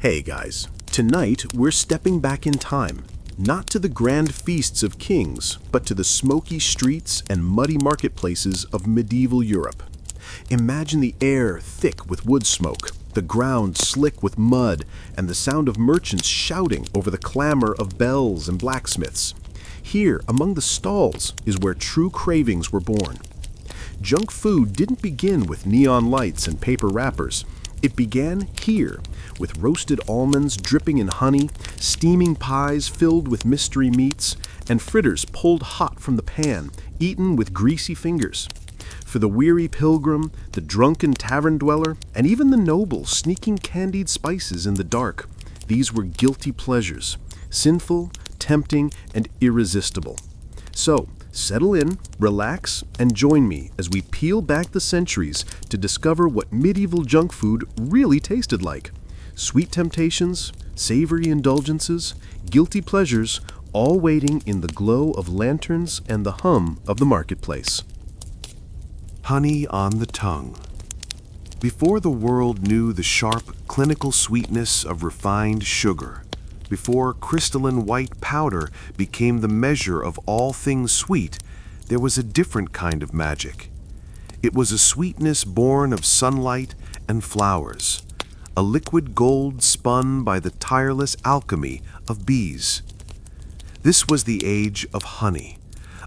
Hey guys, tonight we're stepping back in time, not to the grand feasts of kings, but to the smoky streets and muddy marketplaces of medieval Europe. Imagine the air thick with wood smoke, the ground slick with mud, and the sound of merchants shouting over the clamor of bells and blacksmiths. Here, among the stalls, is where true cravings were born. Junk food didn't begin with neon lights and paper wrappers. It began here, with roasted almonds dripping in honey, steaming pies filled with mystery meats, and fritters pulled hot from the pan, eaten with greasy fingers. For the weary pilgrim, the drunken tavern dweller, and even the noble sneaking candied spices in the dark, these were guilty pleasures, sinful, tempting, and irresistible. So, settle in, relax, and join me as we peel back the centuries to discover what medieval junk food really tasted like. Sweet temptations, savory indulgences, guilty pleasures, all waiting in the glow of lanterns and the hum of the marketplace. Honey on the tongue. Before the world knew the sharp, clinical sweetness of refined sugar, before crystalline white powder became the measure of all things sweet, there was a different kind of magic. It was a sweetness born of sunlight and flowers, a liquid gold spun by the tireless alchemy of bees. This was the age of honey,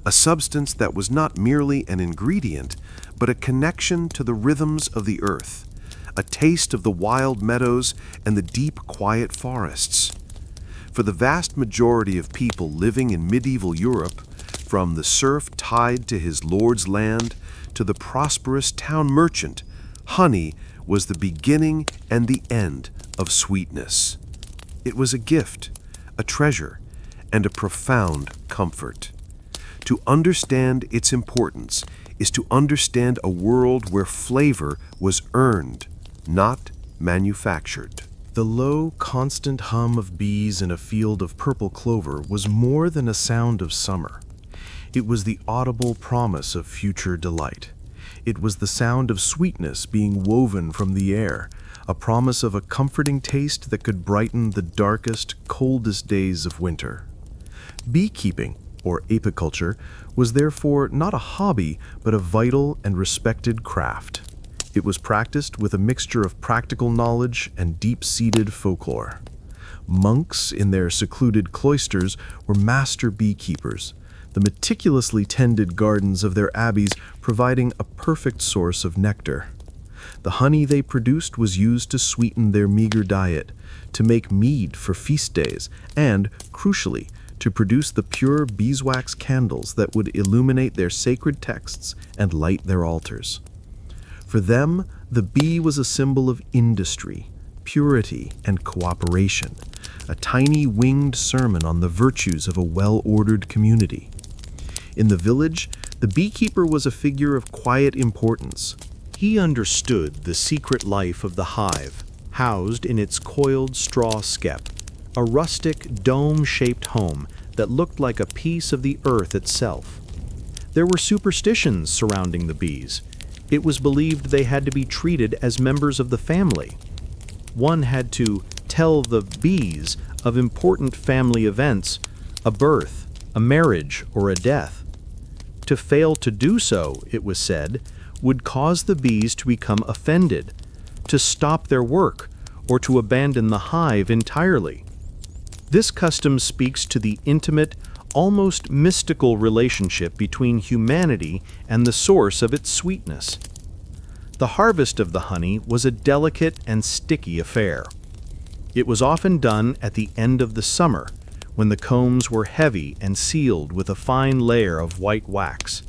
a substance that was not merely an ingredient, but a connection to the rhythms of the earth, a taste of the wild meadows and the deep, quiet forests. For the vast majority of people living in medieval Europe, from the serf tied to his lord's land to the prosperous town merchant, honey was the beginning and the end of sweetness. It was a gift, a treasure, and a profound comfort. To understand its importance is to understand a world where flavor was earned, not manufactured. The low, constant hum of bees in a field of purple clover was more than a sound of summer. It was the audible promise of future delight. It was the sound of sweetness being woven from the air, a promise of a comforting taste that could brighten the darkest, coldest days of winter. Beekeeping, or apiculture, was therefore not a hobby, but a vital and respected craft. It was practiced with a mixture of practical knowledge and deep-seated folklore. Monks in their secluded cloisters were master beekeepers, the meticulously tended gardens of their abbeys providing a perfect source of nectar. The honey they produced was used to sweeten their meager diet, to make mead for feast days, and, crucially, to produce the pure beeswax candles that would illuminate their sacred texts and light their altars. For them, the bee was a symbol of industry, purity, and cooperation, a tiny winged sermon on the virtues of a well-ordered community. In the village, the beekeeper was a figure of quiet importance. He understood the secret life of the hive, housed in its coiled straw skep, a rustic, dome-shaped home that looked like a piece of the earth itself. There were superstitions surrounding the bees. It was believed they had to be treated as members of the family. One had to tell the bees of important family events, a birth, a marriage, or a death. To fail to do so, it was said, would cause the bees to become offended, to stop their work, or to abandon the hive entirely. This custom speaks to the intimate, almost mystical relationship between humanity and the source of its sweetness. The harvest of the honey was a delicate and sticky affair. It was often done at the end of the summer, when the combs were heavy and sealed with a fine layer of white wax.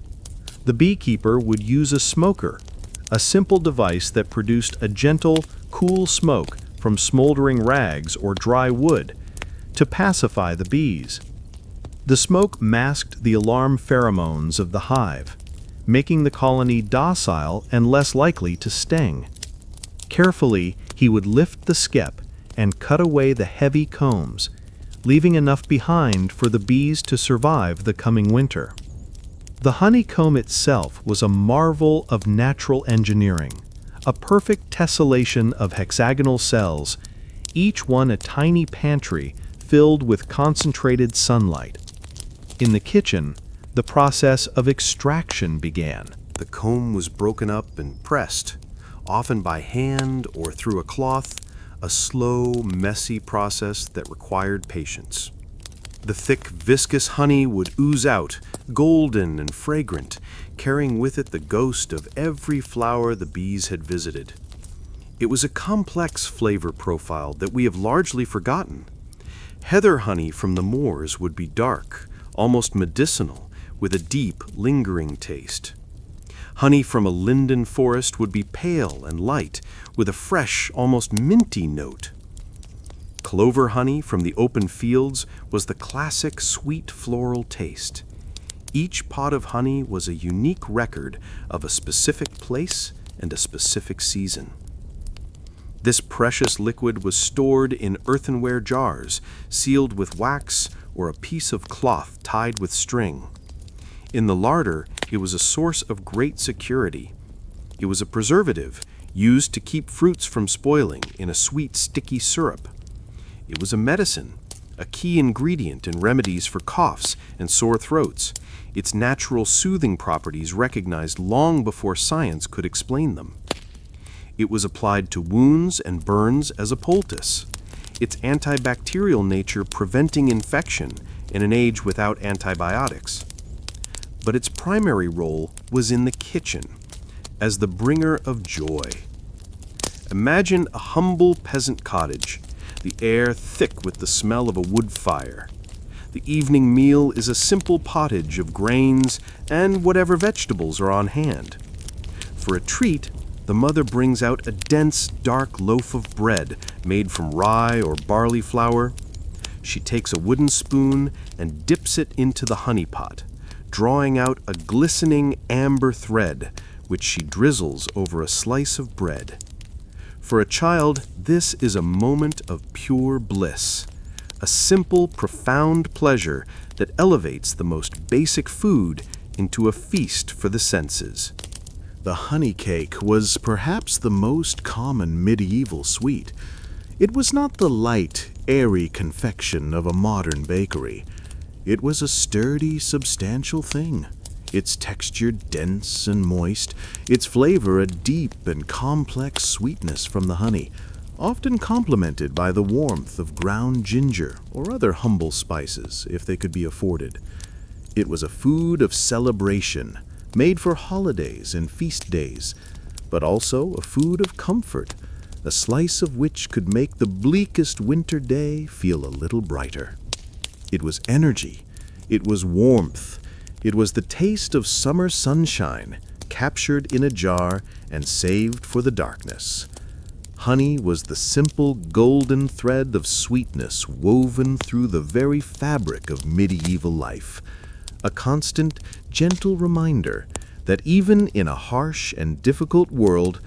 The beekeeper would use a smoker, a simple device that produced a gentle, cool smoke from smoldering rags or dry wood, to pacify the bees. The smoke masked the alarm pheromones of the hive, making the colony docile and less likely to sting. Carefully, he would lift the skep and cut away the heavy combs, leaving enough behind for the bees to survive the coming winter. The honeycomb itself was a marvel of natural engineering, a perfect tessellation of hexagonal cells, each one a tiny pantry filled with concentrated sunlight. In the kitchen, the process of extraction began. The comb was broken up and pressed, often by hand or through a cloth, a slow, messy process that required patience. The thick, viscous honey would ooze out, golden and fragrant, carrying with it the ghost of every flower the bees had visited. It was a complex flavor profile that we have largely forgotten. Heather honey from the moors would be dark, almost medicinal, with a deep, lingering taste. Honey from a linden forest would be pale and light, with a fresh, almost minty note. Clover honey from the open fields was the classic sweet floral taste. Each pot of honey was a unique record of a specific place and a specific season. This precious liquid was stored in earthenware jars, sealed with wax or a piece of cloth tied with string. In the larder, it was a source of great security. It was a preservative, used to keep fruits from spoiling in a sweet, sticky syrup. It was a medicine, a key ingredient in remedies for coughs and sore throats, its natural soothing properties recognized long before science could explain them. It was applied to wounds and burns as a poultice, its antibacterial nature preventing infection in an age without antibiotics. But its primary role was in the kitchen, as the bringer of joy. Imagine a humble peasant cottage, the air thick with the smell of a wood fire. The evening meal is a simple pottage of grains and whatever vegetables are on hand. For a treat, the mother brings out a dense, dark loaf of bread made from rye or barley flour. She takes a wooden spoon and dips it into the honey pot, drawing out a glistening amber thread, which she drizzles over a slice of bread. For a child, this is a moment of pure bliss, a simple, profound pleasure that elevates the most basic food into a feast for the senses. The honey cake was perhaps the most common medieval sweet. It was not the light, airy confection of a modern bakery. It was a sturdy, substantial thing, its texture dense and moist, its flavor a deep and complex sweetness from the honey, often complemented by the warmth of ground ginger or other humble spices, if they could be afforded. It was a food of celebration, made for holidays and feast days, but also a food of comfort, a slice of which could make the bleakest winter day feel a little brighter. It was energy, it was warmth, it was the taste of summer sunshine, captured in a jar and saved for the darkness. Honey was the simple golden thread of sweetness woven through the very fabric of medieval life, a constant, gentle reminder that even in a harsh and difficult world,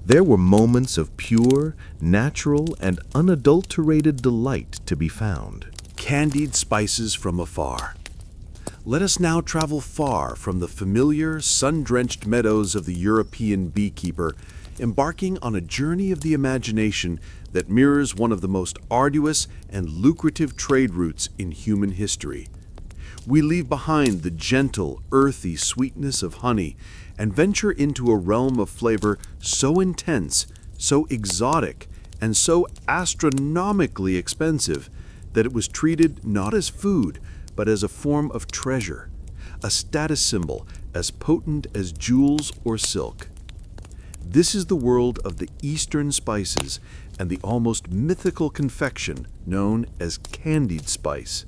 there were moments of pure, natural, and unadulterated delight to be found. Candied spices from afar. Let us now travel far from the familiar, sun-drenched meadows of the European beekeeper, embarking on a journey of the imagination that mirrors one of the most arduous and lucrative trade routes in human history. We leave behind the gentle, earthy sweetness of honey and venture into a realm of flavor so intense, so exotic, and so astronomically expensive that it was treated not as food, but as a form of treasure, a status symbol as potent as jewels or silk. This is the world of the Eastern spices and the almost mythical confection known as candied spice.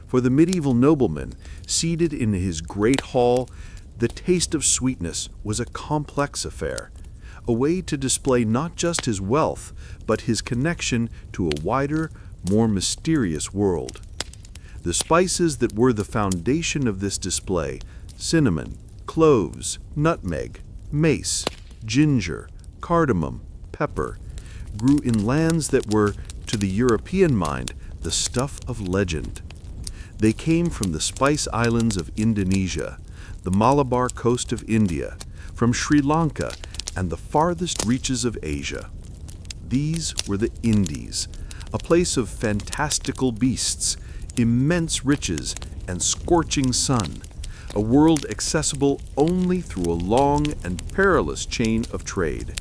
For the medieval nobleman, seated in his great hall, the taste of sweetness was a complex affair, a way to display not just his wealth, but his connection to a wider, more mysterious world. The spices that were the foundation of this display, cinnamon, cloves, nutmeg, mace, ginger, cardamom, pepper, grew in lands that were, to the European mind, the stuff of legend. They came from the spice islands of Indonesia, the Malabar coast of India, from Sri Lanka, and the farthest reaches of Asia. These were the Indies, a place of fantastical beasts, immense riches, and scorching sun, a world accessible only through a long and perilous chain of trade.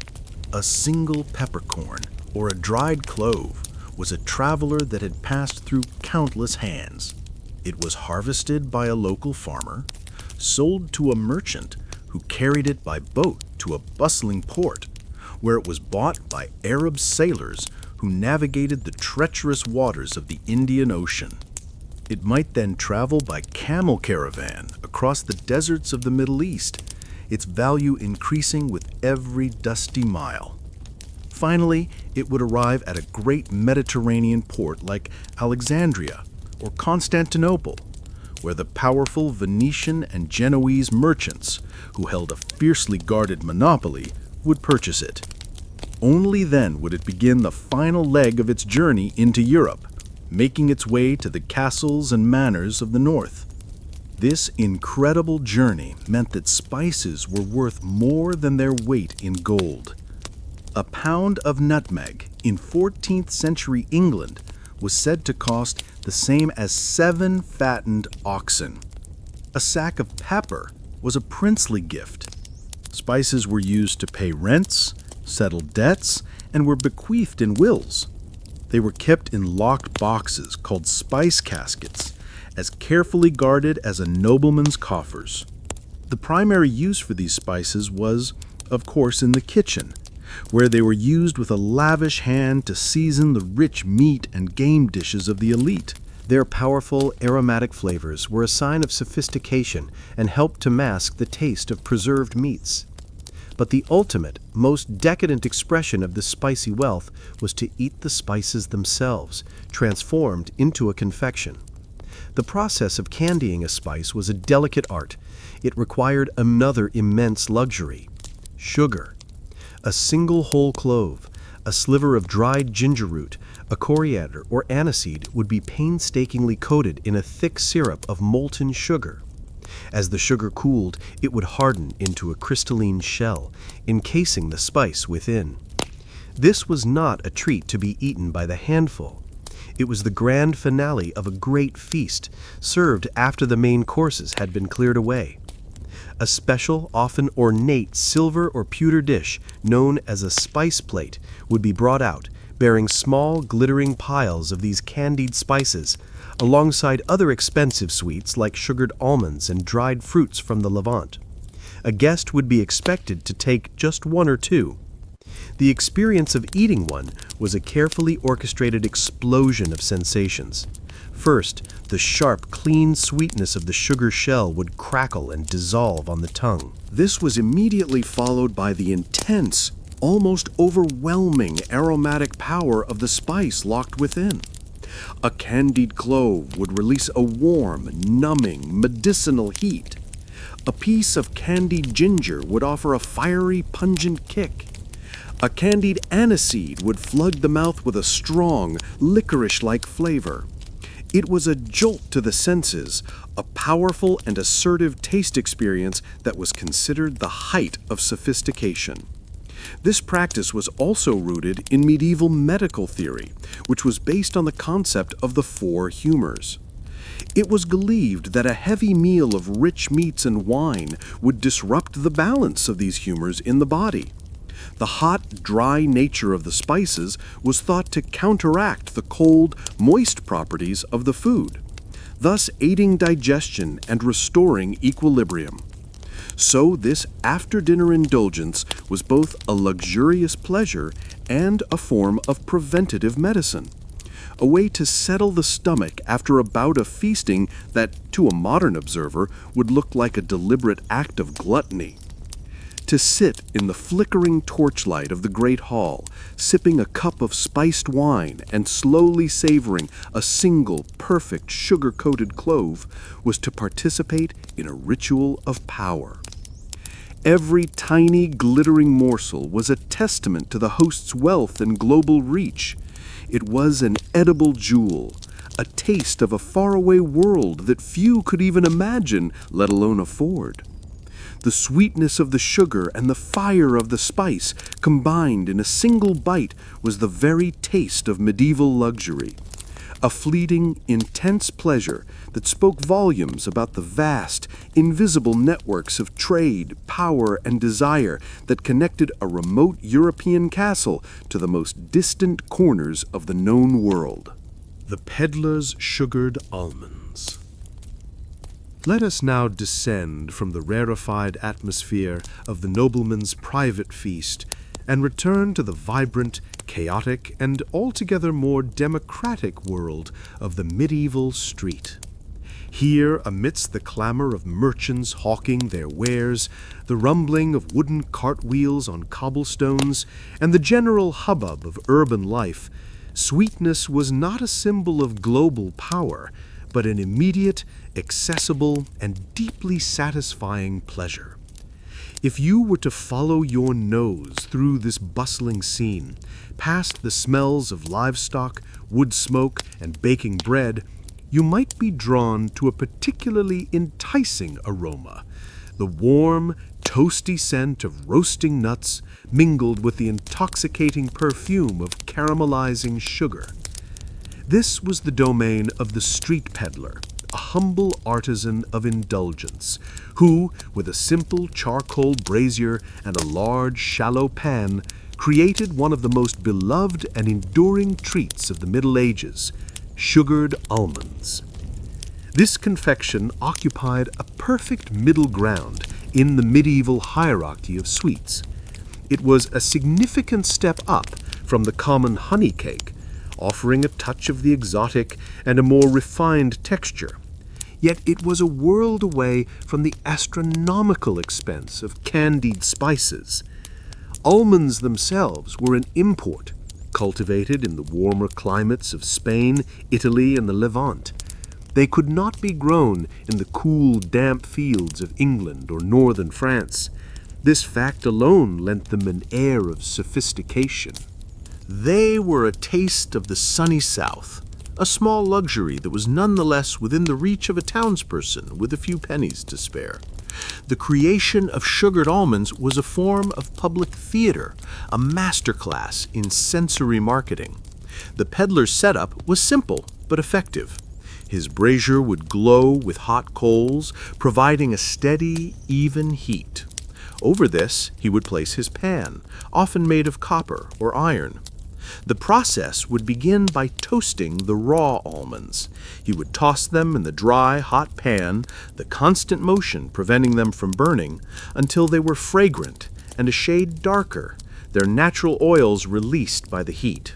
A single peppercorn or a dried clove was a traveler that had passed through countless hands. It was harvested by a local farmer, sold to a merchant who carried it by boat to a bustling port, where it was bought by Arab sailors who navigated the treacherous waters of the Indian Ocean. It might then travel by camel caravan across the deserts of the Middle East, its value increasing with every dusty mile. Finally, it would arrive at a great Mediterranean port like Alexandria or Constantinople, where the powerful Venetian and Genoese merchants, who held a fiercely guarded monopoly, would purchase it. Only then would it begin the final leg of its journey into Europe, making its way to the castles and manors of the north. This incredible journey meant that spices were worth more than their weight in gold. A pound of nutmeg in 14th century England was said to cost the same as 7 fattened oxen. A sack of pepper was a princely gift. Spices were used to pay rents, settle debts, and were bequeathed in wills. They were kept in locked boxes called spice caskets, as carefully guarded as a nobleman's coffers. The primary use for these spices was, of course, in the kitchen, where they were used with a lavish hand to season the rich meat and game dishes of the elite. Their powerful aromatic flavors were a sign of sophistication and helped to mask the taste of preserved meats. But the ultimate, most decadent expression of this spicy wealth was to eat the spices themselves, transformed into a confection. The process of candying a spice was a delicate art. It required another immense luxury: sugar. A single whole clove, a sliver of dried ginger root, a coriander, or aniseed would be painstakingly coated in a thick syrup of molten sugar. As the sugar cooled, it would harden into a crystalline shell, encasing the spice within. This was not a treat to be eaten by the handful. It was the grand finale of a great feast, served after the main courses had been cleared away. A special, often ornate silver or pewter dish, known as a spice plate, would be brought out, bearing small, glittering piles of these candied spices, alongside other expensive sweets like sugared almonds and dried fruits from the Levant. A guest would be expected to take just one or two. The experience of eating one was a carefully orchestrated explosion of sensations. First, the sharp, clean sweetness of the sugar shell would crackle and dissolve on the tongue. This was immediately followed by the intense, almost overwhelming aromatic power of the spice locked within. A candied clove would release a warm, numbing, medicinal heat. A piece of candied ginger would offer a fiery, pungent kick. A candied aniseed would flood the mouth with a strong, licorice-like flavor. It was a jolt to the senses, a powerful and assertive taste experience that was considered the height of sophistication. This practice was also rooted in medieval medical theory, which was based on the concept of the 4 humors. It was believed that a heavy meal of rich meats and wine would disrupt the balance of these humors in the body. The hot, dry nature of the spices was thought to counteract the cold, moist properties of the food, thus aiding digestion and restoring equilibrium. So this after-dinner indulgence was both a luxurious pleasure and a form of preventative medicine, a way to settle the stomach after a bout of feasting that, to a modern observer, would look like a deliberate act of gluttony. To sit in the flickering torchlight of the great hall, sipping a cup of spiced wine and slowly savoring a single perfect sugar-coated clove was to participate in a ritual of power. Every tiny, glittering morsel was a testament to the host's wealth and global reach. It was an edible jewel, a taste of a faraway world that few could even imagine, let alone afford. The sweetness of the sugar and the fire of the spice combined in a single bite was the very taste of medieval luxury. A fleeting, intense pleasure that spoke volumes about the vast, invisible networks of trade, power, and desire that connected a remote European castle to the most distant corners of the known world. The peddler's sugared almonds. Let us now descend from the rarefied atmosphere of the nobleman's private feast and return to the vibrant, chaotic, and altogether more democratic world of the medieval street. Here, amidst the clamor of merchants hawking their wares, the rumbling of wooden cartwheels on cobblestones, and the general hubbub of urban life, sweetness was not a symbol of global power, but an immediate, accessible, and deeply satisfying pleasure. If you were to follow your nose through this bustling scene, past the smells of livestock, wood smoke, and baking bread, you might be drawn to a particularly enticing aroma, the warm, toasty scent of roasting nuts mingled with the intoxicating perfume of caramelizing sugar. This was the domain of the street peddler, a humble artisan of indulgence, who, with a simple charcoal brazier and a large, shallow pan, created one of the most beloved and enduring treats of the Middle Ages, sugared almonds. This confection occupied a perfect middle ground in the medieval hierarchy of sweets. It was a significant step up from the common honey cake, offering a touch of the exotic and a more refined texture. Yet it was a world away from the astronomical expense of candied spices. Almonds themselves were an import, cultivated in the warmer climates of Spain, Italy, and the Levant. They could not be grown in the cool, damp fields of England or northern France. This fact alone lent them an air of sophistication. They were a taste of the sunny South, a small luxury that was nonetheless within the reach of a townsperson with a few pennies to spare. The creation of sugared almonds was a form of public theater, a masterclass in sensory marketing. The peddler's setup was simple but effective. His brazier would glow with hot coals, providing a steady, even heat. Over this, he would place his pan, often made of copper or iron. The process would begin by toasting the raw almonds. He would toss them in the dry, hot pan, the constant motion preventing them from burning, until they were fragrant and a shade darker, their natural oils released by the heat.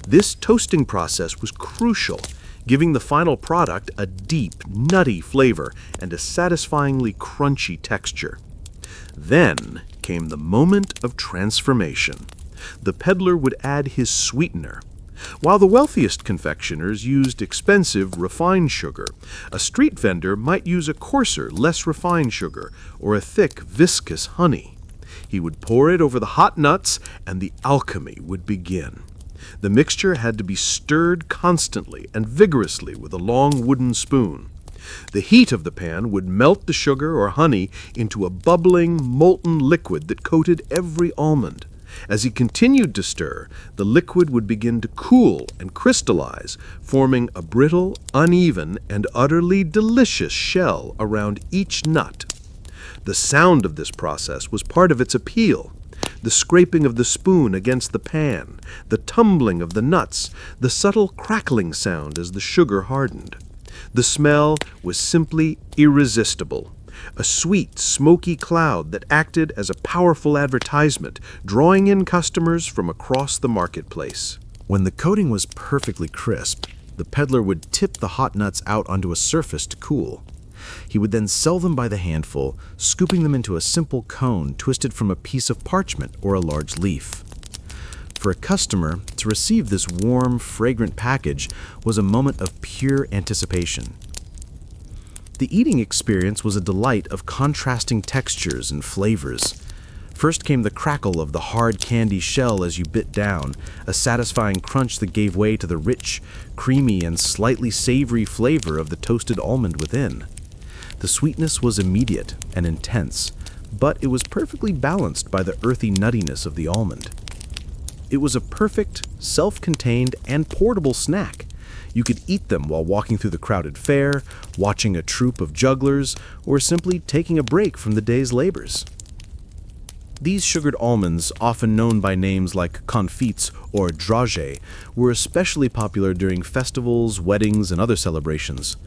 This toasting process was crucial, giving the final product a deep, nutty flavor and a satisfyingly crunchy texture. Then came the moment of transformation. The peddler would add his sweetener. While the wealthiest confectioners used expensive, refined sugar, a street vendor might use a coarser, less refined sugar, or a thick, viscous honey. He would pour it over the hot nuts, and the alchemy would begin. The mixture had to be stirred constantly and vigorously with a long wooden spoon. The heat of the pan would melt the sugar or honey into a bubbling, molten liquid that coated every almond. As he continued to stir, the liquid would begin to cool and crystallize, forming a brittle, uneven, and utterly delicious shell around each nut. The sound of this process was part of its appeal. The scraping of the spoon against the pan, the tumbling of the nuts, the subtle crackling sound as the sugar hardened. The smell was simply irresistible. A sweet, smoky cloud that acted as a powerful advertisement, drawing in customers from across the marketplace. When the coating was perfectly crisp, the peddler would tip the hot nuts out onto a surface to cool. He would then sell them by the handful, scooping them into a simple cone twisted from a piece of parchment or a large leaf. For a customer, to receive this warm, fragrant package was a moment of pure anticipation. The eating experience was a delight of contrasting textures and flavors. First came the crackle of the hard candy shell as you bit down, a satisfying crunch that gave way to the rich, creamy, and slightly savory flavor of the toasted almond within. The sweetness was immediate and intense, but it was perfectly balanced by the earthy nuttiness of the almond. It was a perfect, self-contained, and portable snack. You could eat them while walking through the crowded fair, watching a troupe of jugglers, or simply taking a break from the day's labors. These sugared almonds, often known by names like confits or dragées, were especially popular during festivals, weddings, and other celebrations.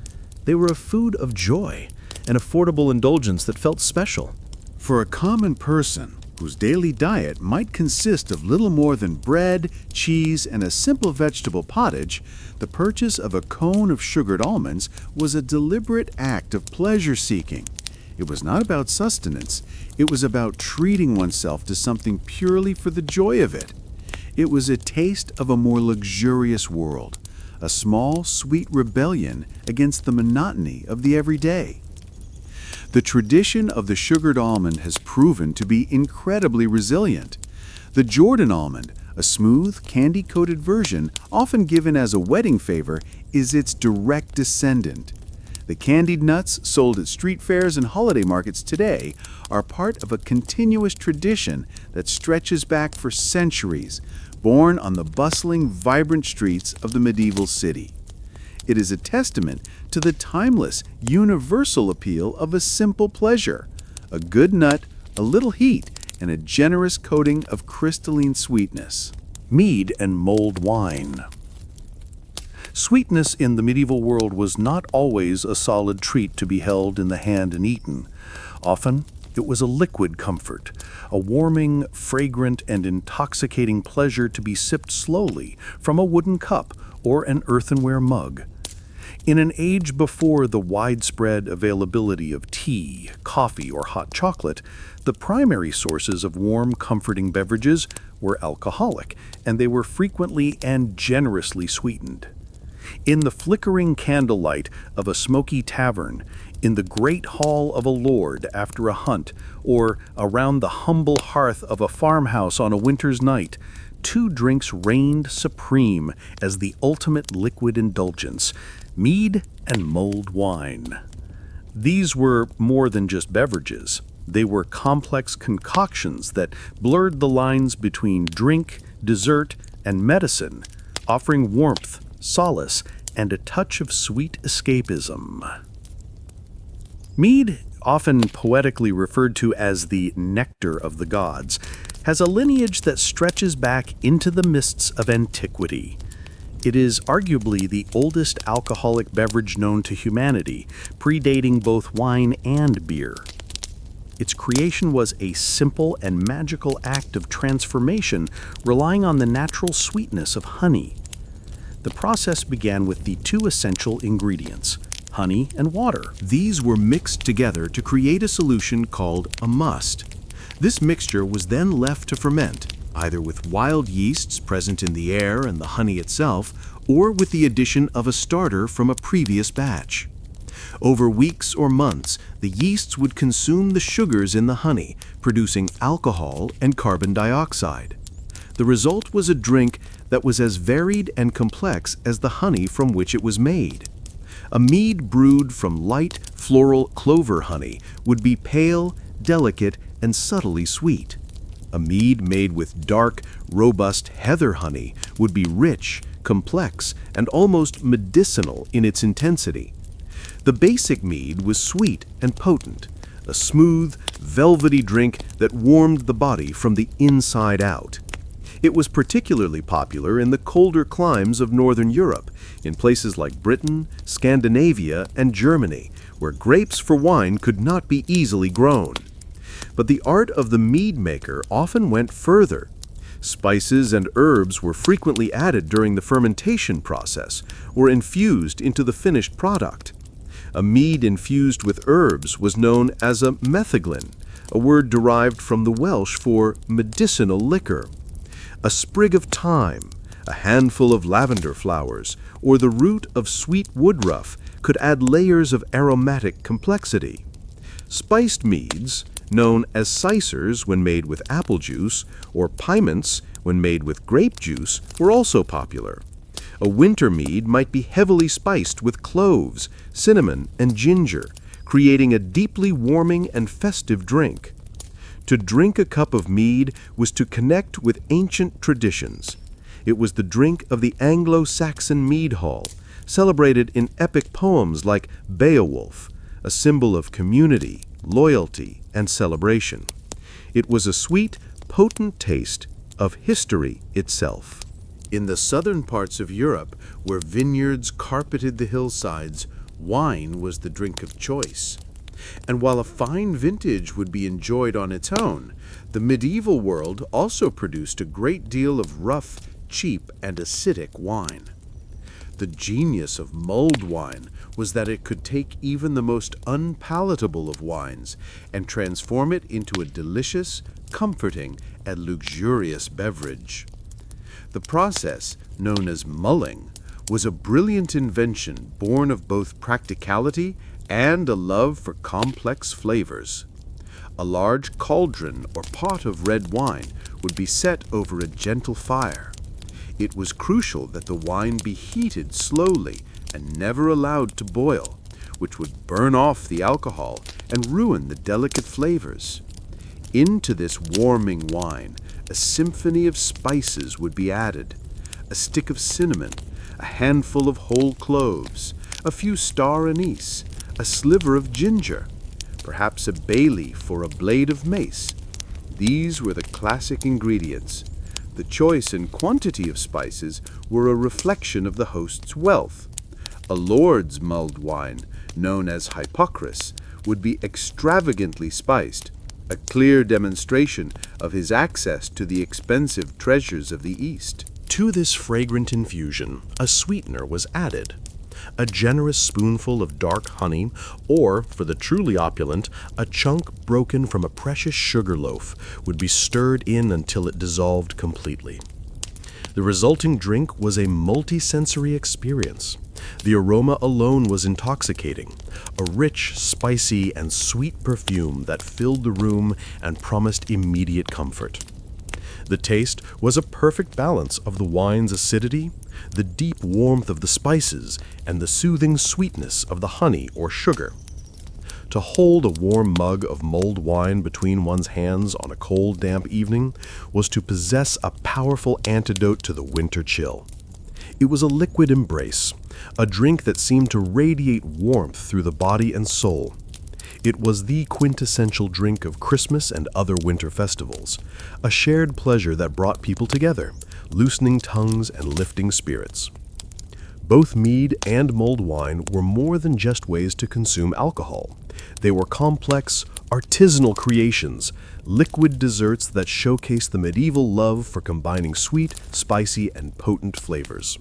They were a food of joy, an affordable indulgence that felt special. For a common person whose daily diet might consist of little more than bread, cheese, and a simple vegetable pottage, the purchase of a cone of sugared almonds was a deliberate act of pleasure-seeking. It was not about sustenance. It was about treating oneself to something purely for the joy of it. It was a taste of a more luxurious world, a small, sweet rebellion against the monotony of the everyday. The tradition of the sugared almond has proven to be incredibly resilient. The Jordan almond, a smooth, candy-coated version often given as a wedding favor, is its direct descendant. The candied nuts sold at street fairs and holiday markets today are part of a continuous tradition that stretches back for centuries, born on the bustling, vibrant streets of the medieval city. It is a testament to the timeless, universal appeal of a simple pleasure: a good nut, a little heat, and a generous coating of crystalline sweetness. Mead and mulled wine. Sweetness in the medieval world was not always a solid treat to be held in the hand and eaten. Often, it was a liquid comfort, a warming, fragrant, and intoxicating pleasure to be sipped slowly from a wooden cup or an earthenware mug. In an age before the widespread availability of tea, coffee, or hot chocolate, the primary sources of warm, comforting beverages were alcoholic, and they were frequently and generously sweetened. In the flickering candlelight of a smoky tavern, in the great hall of a lord after a hunt, or around the humble hearth of a farmhouse on a winter's night, two drinks reigned supreme as the ultimate liquid indulgence: mead and mulled wine. These were more than just beverages. They were complex concoctions that blurred the lines between drink, dessert, and medicine, offering warmth, solace, and a touch of sweet escapism. Mead, often poetically referred to as the nectar of the gods, has a lineage that stretches back into the mists of antiquity. It is arguably the oldest alcoholic beverage known to humanity, predating both wine and beer. Its creation was a simple and magical act of transformation, relying on the natural sweetness of honey. The process began with the two essential ingredients: honey and water. These were mixed together to create a solution called a must. This mixture was then left to ferment, either with wild yeasts present in the air and the honey itself, or with the addition of a starter from a previous batch. Over weeks or months, the yeasts would consume the sugars in the honey, producing alcohol and carbon dioxide. The result was a drink that was as varied and complex as the honey from which it was made. A mead brewed from light, floral clover honey would be pale, delicate, and subtly sweet. A mead made with dark, robust heather honey would be rich, complex, and almost medicinal in its intensity. The basic mead was sweet and potent, a smooth, velvety drink that warmed the body from the inside out. It was particularly popular in the colder climes of Northern Europe, in places like Britain, Scandinavia, and Germany, where grapes for wine could not be easily grown. But the art of the mead maker often went further. Spices and herbs were frequently added during the fermentation process, or infused into the finished product. A mead infused with herbs was known as a metheglin, a word derived from the Welsh for medicinal liquor. A sprig of thyme, a handful of lavender flowers, or the root of sweet woodruff could add layers of aromatic complexity. Spiced meads, known as sicers when made with apple juice, or piments when made with grape juice, were also popular. A winter mead might be heavily spiced with cloves, cinnamon, and ginger, creating a deeply warming and festive drink. To drink a cup of mead was to connect with ancient traditions. It was the drink of the Anglo-Saxon mead hall, celebrated in epic poems like Beowulf, a symbol of community, loyalty, and celebration. It was a sweet, potent taste of history itself. In the southern parts of Europe, where vineyards carpeted the hillsides, wine was the drink of choice. And while a fine vintage would be enjoyed on its own, the medieval world also produced a great deal of rough, cheap, and acidic wine. The genius of mulled wine was that it could take even the most unpalatable of wines and transform it into a delicious, comforting, and luxurious beverage. The process, known as mulling, was a brilliant invention born of both practicality and a love for complex flavors. A large cauldron or pot of red wine would be set over a gentle fire. It was crucial that the wine be heated slowly and never allowed to boil, which would burn off the alcohol and ruin the delicate flavors. Into this warming wine, a symphony of spices would be added: a stick of cinnamon, a handful of whole cloves, a few star anise, a sliver of ginger, perhaps a bay leaf or a blade of mace. These were the classic ingredients. The choice and quantity of spices were a reflection of the host's wealth. A lord's mulled wine, known as hypocras, would be extravagantly spiced, a clear demonstration of his access to the expensive treasures of the East. To this fragrant infusion, a sweetener was added. A generous spoonful of dark honey, or, for the truly opulent, a chunk broken from a precious sugar loaf, would be stirred in until it dissolved completely. The resulting drink was a multi-sensory experience. The aroma alone was intoxicating, a rich, spicy, and sweet perfume that filled the room and promised immediate comfort. The taste was a perfect balance of the wine's acidity, the deep warmth of the spices, and the soothing sweetness of the honey or sugar. To hold a warm mug of mulled wine between one's hands on a cold, damp evening was to possess a powerful antidote to the winter chill. It was a liquid embrace, a drink that seemed to radiate warmth through the body and soul. It was the quintessential drink of Christmas and other winter festivals, a shared pleasure that brought people together, loosening tongues and lifting spirits. Both mead and mulled wine were more than just ways to consume alcohol. They were complex, artisanal creations, liquid desserts that showcased the medieval love for combining sweet, spicy, and potent flavors.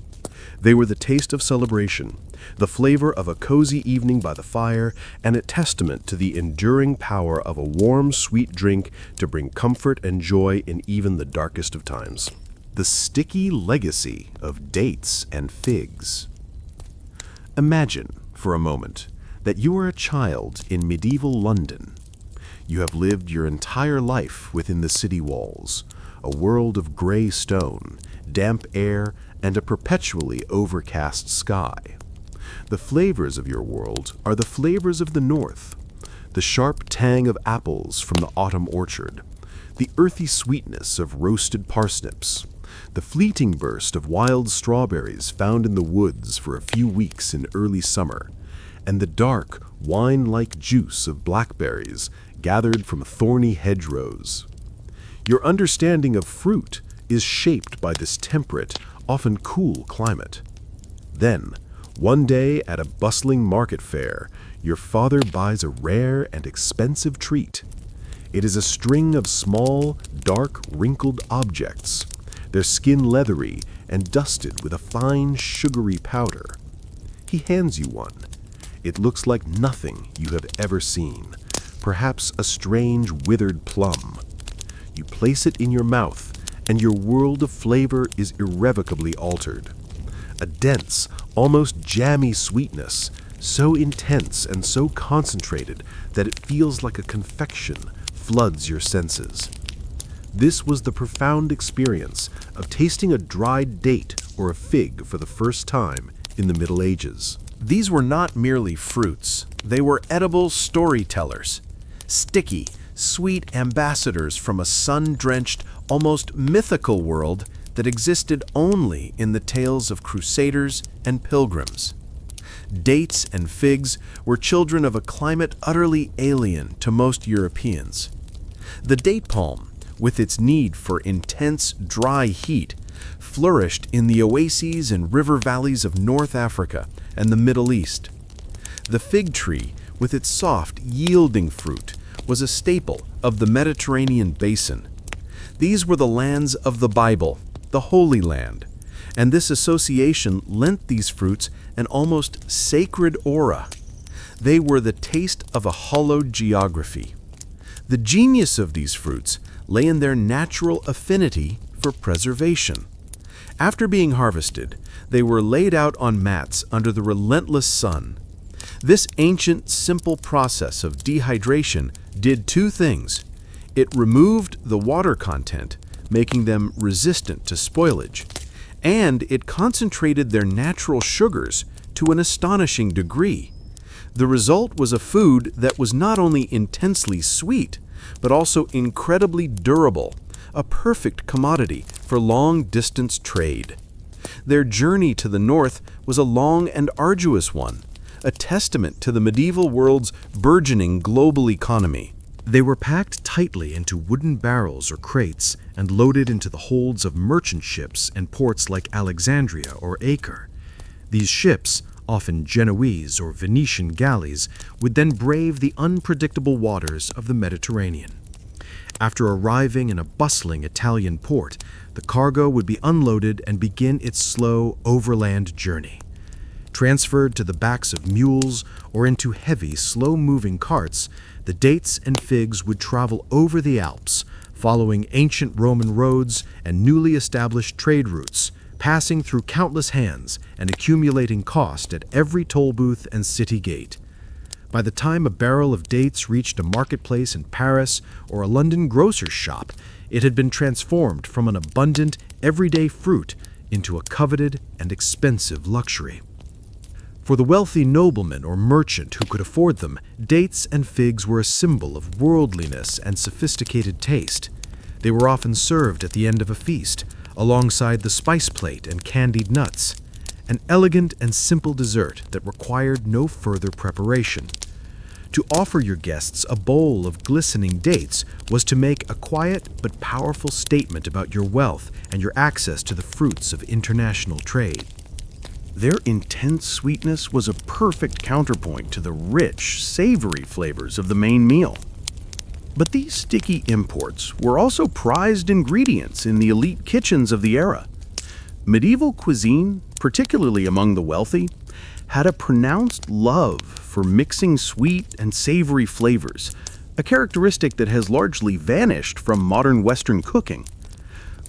They were the taste of celebration, the flavor of a cozy evening by the fire, and a testament to the enduring power of a warm, sweet drink to bring comfort and joy in even the darkest of times. The sticky legacy of dates and figs. Imagine, for a moment, that you are a child in medieval London. You have lived your entire life within the city walls, a world of gray stone, damp air, and a perpetually overcast sky. The flavors of your world are the flavors of the north, the sharp tang of apples from the autumn orchard, the earthy sweetness of roasted parsnips, the fleeting burst of wild strawberries found in the woods for a few weeks in early summer, and the dark, wine-like juice of blackberries gathered from thorny hedgerows. Your understanding of fruit is shaped by this temperate, often cool climate. Then, one day at a bustling market fair, your father buys a rare and expensive treat. It is a string of small, dark, wrinkled objects, their skin leathery and dusted with a fine, sugary powder. He hands you one. It looks like nothing you have ever seen, perhaps a strange, withered plum. You place it in your mouth, and your world of flavor is irrevocably altered. A dense, almost jammy sweetness, so intense and so concentrated that it feels like a confection, floods your senses. This was the profound experience of tasting a dried date or a fig for the first time in the Middle Ages. These were not merely fruits, they were edible storytellers. sticky, sweet ambassadors from a sun-drenched, almost mythical world that existed only in the tales of crusaders and pilgrims. Dates and figs were children of a climate utterly alien to most Europeans. The date palm, with its need for intense, dry heat, flourished in the oases and river valleys of North Africa and the Middle East. The fig tree, with its soft, yielding fruit, was a staple of the Mediterranean basin. These were the lands of the Bible, the Holy Land, and this association lent these fruits an almost sacred aura. They were the taste of a hallowed geography. The genius of these fruits lay in their natural affinity for preservation. After being harvested, they were laid out on mats under the relentless sun. This ancient, simple process of dehydration did two things. It removed the water content, making them resistant to spoilage, and it concentrated their natural sugars to an astonishing degree. The result was a food that was not only intensely sweet, but also incredibly durable, a perfect commodity for long-distance trade. Their journey to the north was a long and arduous one, a testament to the medieval world's burgeoning global economy. They were packed tightly into wooden barrels or crates and loaded into the holds of merchant ships in ports like Alexandria or Acre. These ships, often Genoese or Venetian galleys, would then brave the unpredictable waters of the Mediterranean. After arriving in a bustling Italian port, the cargo would be unloaded and begin its slow overland journey. Transferred to the backs of mules or into heavy, slow-moving carts, the dates and figs would travel over the Alps, following ancient Roman roads and newly established trade routes, passing through countless hands and accumulating cost at every toll booth and city gate. By the time a barrel of dates reached a marketplace in Paris or a London grocer's shop, it had been transformed from an abundant, everyday fruit into a coveted and expensive luxury. For the wealthy nobleman or merchant who could afford them, dates and figs were a symbol of worldliness and sophisticated taste. They were often served at the end of a feast, alongside the spice plate and candied nuts, an elegant and simple dessert that required no further preparation. To offer your guests a bowl of glistening dates was to make a quiet but powerful statement about your wealth and your access to the fruits of international trade. Their intense sweetness was a perfect counterpoint to the rich, savory flavors of the main meal. But these sticky imports were also prized ingredients in the elite kitchens of the era. Medieval cuisine, particularly among the wealthy, had a pronounced love for mixing sweet and savory flavors, a characteristic that has largely vanished from modern Western cooking.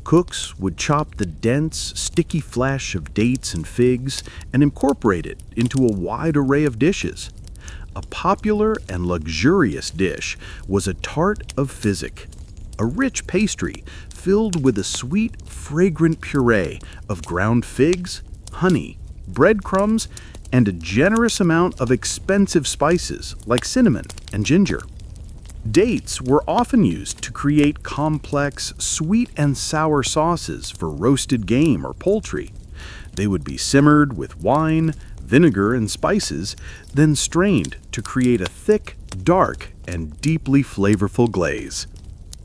Cooks would chop the dense, sticky flesh of dates and figs and incorporate it into a wide array of dishes. A popular and luxurious dish was a tart of physic, a rich pastry filled with a sweet, fragrant puree of ground figs, honey, breadcrumbs, and a generous amount of expensive spices like cinnamon and ginger. Dates were often used to create complex, sweet and sour sauces for roasted game or poultry. They would be simmered with wine, vinegar, and spices, then strained to create a thick, dark, and deeply flavorful glaze.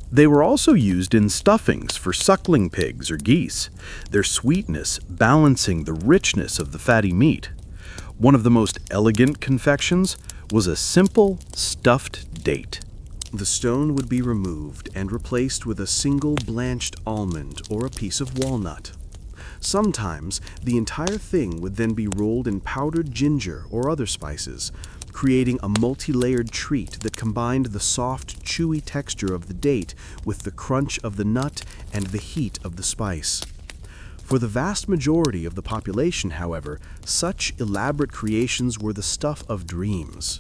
They were also used in stuffings for suckling pigs or geese, their sweetness balancing the richness of the fatty meat. One of the most elegant confections was a simple, stuffed date. The stone would be removed and replaced with a single blanched almond or a piece of walnut. Sometimes, the entire thing would then be rolled in powdered ginger or other spices, creating a multi-layered treat that combined the soft, chewy texture of the date with the crunch of the nut and the heat of the spice. For the vast majority of the population, however, such elaborate creations were the stuff of dreams.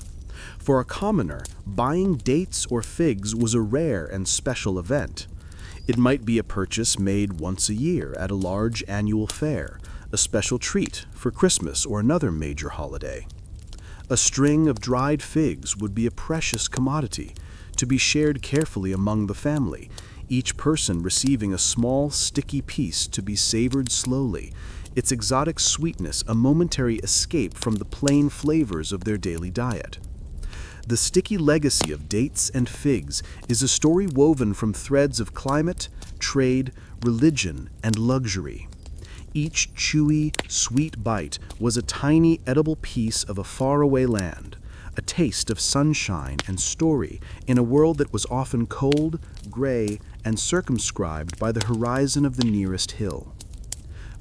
For a commoner, buying dates or figs was a rare and special event. It might be a purchase made once a year at a large annual fair, a special treat for Christmas or another major holiday. A string of dried figs would be a precious commodity, to be shared carefully among the family, each person receiving a small, sticky piece to be savored slowly, its exotic sweetness a momentary escape from the plain flavors of their daily diet. The sticky legacy of dates and figs is a story woven from threads of climate, trade, religion, and luxury. Each chewy, sweet bite was a tiny edible piece of a faraway land, a taste of sunshine and story in a world that was often cold, gray, and circumscribed by the horizon of the nearest hill.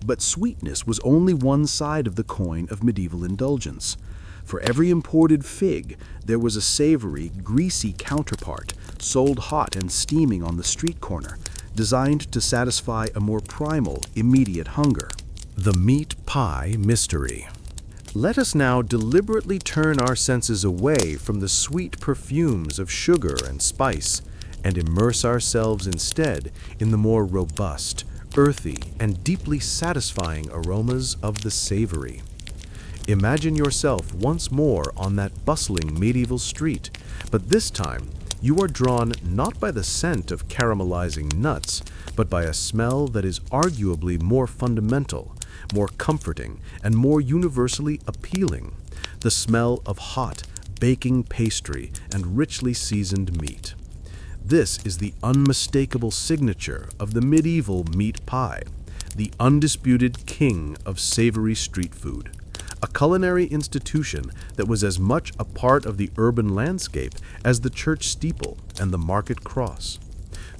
But sweetness was only one side of the coin of medieval indulgence. For every imported fig, there was a savory, greasy counterpart, sold hot and steaming on the street corner, designed to satisfy a more primal, immediate hunger. The meat pie mystery. Let us now deliberately turn our senses away from the sweet perfumes of sugar and spice, and immerse ourselves instead in the more robust, earthy, and deeply satisfying aromas of the savory. Imagine yourself once more on that bustling medieval street, but this time you are drawn not by the scent of caramelizing nuts, but by a smell that is arguably more fundamental, more comforting, and more universally appealing: the smell of hot, baking pastry and richly seasoned meat. This is the unmistakable signature of the medieval meat pie, the undisputed king of savory street food. A culinary institution that was as much a part of the urban landscape as the church steeple and the market cross.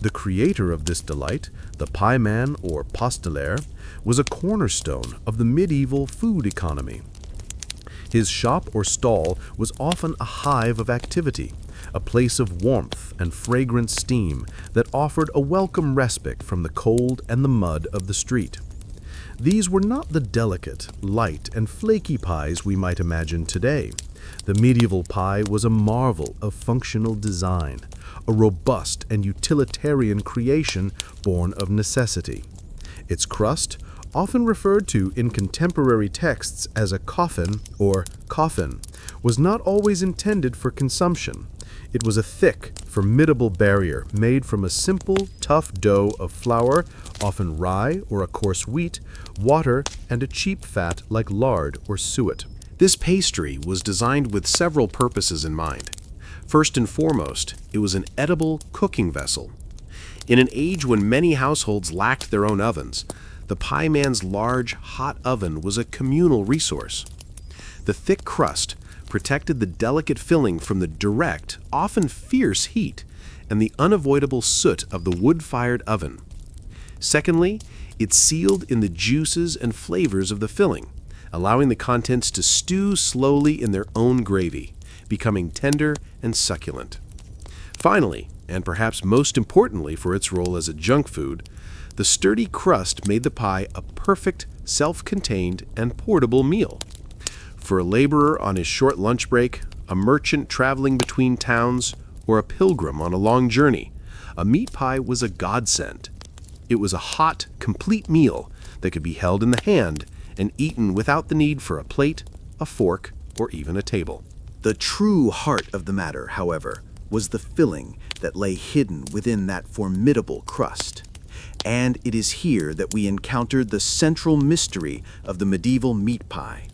The creator of this delight, the pieman or pastelaire, was a cornerstone of the medieval food economy. His shop or stall was often a hive of activity, a place of warmth and fragrant steam that offered a welcome respite from the cold and the mud of the street. These were not the delicate, light, and flaky pies we might imagine today. The medieval pie was a marvel of functional design, a robust and utilitarian creation born of necessity. Its crust, often referred to in contemporary texts as a coffin or coffin, was not always intended for consumption. It was a thick, formidable barrier made from a simple, tough dough of flour, often rye or a coarse wheat, water, and a cheap fat like lard or suet. This pastry was designed with several purposes in mind. First and foremost, it was an edible cooking vessel. In an age when many households lacked their own ovens, the pieman's large, hot oven was a communal resource. The thick crust protected the delicate filling from the direct, often fierce heat and the unavoidable soot of the wood-fired oven. Secondly, it sealed in the juices and flavors of the filling, allowing the contents to stew slowly in their own gravy, becoming tender and succulent. Finally, and perhaps most importantly for its role as a junk food, the sturdy crust made the pie a perfect, self-contained, and portable meal. For a laborer on his short lunch break, a merchant traveling between towns, or a pilgrim on a long journey, a meat pie was a godsend. It was a hot, complete meal that could be held in the hand and eaten without the need for a plate, a fork, or even a table. The true heart of the matter, however, was the filling that lay hidden within that formidable crust. And it is here that we encounter the central mystery of the medieval meat pie.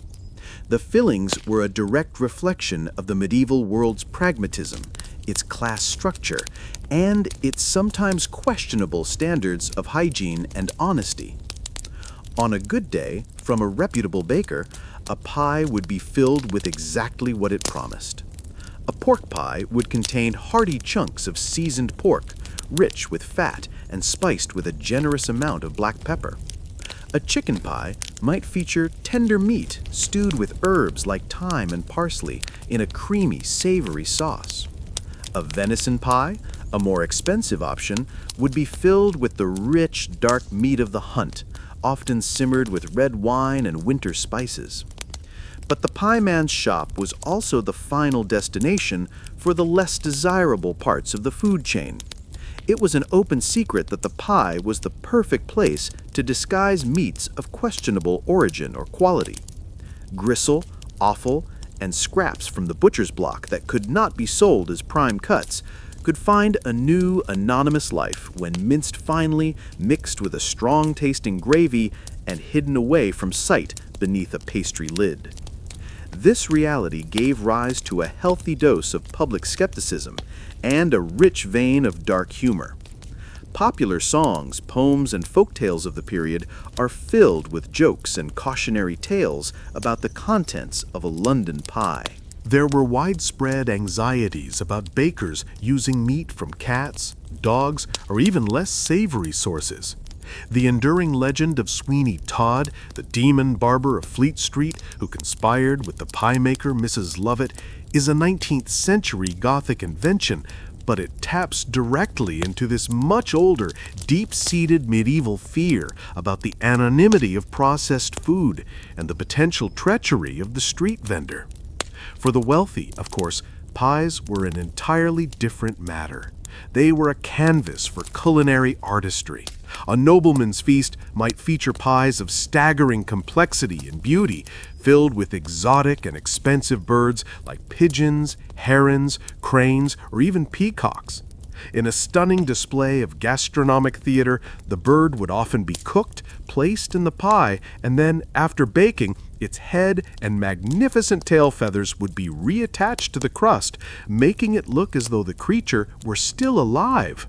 The fillings were a direct reflection of the medieval world's pragmatism, its class structure, and its sometimes questionable standards of hygiene and honesty. On a good day, from a reputable baker, a pie would be filled with exactly what it promised. A pork pie would contain hearty chunks of seasoned pork, rich with fat and spiced with a generous amount of black pepper. A chicken pie might feature tender meat stewed with herbs like thyme and parsley in a creamy, savory sauce. A venison pie, a more expensive option, would be filled with the rich, dark meat of the hunt, often simmered with red wine and winter spices. But the pieman's shop was also the final destination for the less desirable parts of the food chain. It was an open secret that the pie was the perfect place to disguise meats of questionable origin or quality. Gristle, offal, and scraps from the butcher's block that could not be sold as prime cuts could find a new, anonymous life when minced finely, mixed with a strong-tasting gravy, and hidden away from sight beneath a pastry lid. This reality gave rise to a healthy dose of public skepticism and a rich vein of dark humor. Popular songs, poems, and folktales of the period are filled with jokes and cautionary tales about the contents of a London pie. There were widespread anxieties about bakers using meat from cats, dogs, or even less savory sources. The enduring legend of Sweeney Todd, the demon barber of Fleet Street who conspired with the pie maker Mrs. Lovett, is a 19th century Gothic invention, but it taps directly into this much older, deep-seated medieval fear about the anonymity of processed food and the potential treachery of the street vendor. For the wealthy, of course, pies were an entirely different matter. They were a canvas for culinary artistry. A nobleman's feast might feature pies of staggering complexity and beauty, filled with exotic and expensive birds like pigeons, herons, cranes, or even peacocks. In a stunning display of gastronomic theater, the bird would often be cooked, placed in the pie, and then, after baking, its head and magnificent tail feathers would be reattached to the crust, making it look as though the creature were still alive.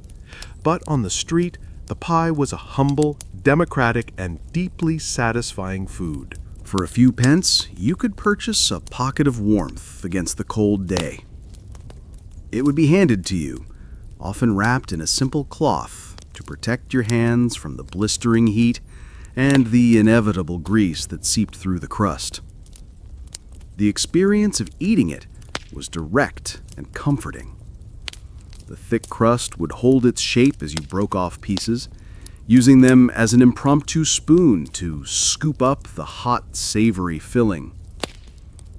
But on the street, the pie was a humble, democratic, and deeply satisfying food. For a few pence, you could purchase a pocket of warmth against the cold day. It would be handed to you, often wrapped in a simple cloth to protect your hands from the blistering heat and the inevitable grease that seeped through the crust. The experience of eating it was direct and comforting. The thick crust would hold its shape as you broke off pieces, using them as an impromptu spoon to scoop up the hot, savory filling.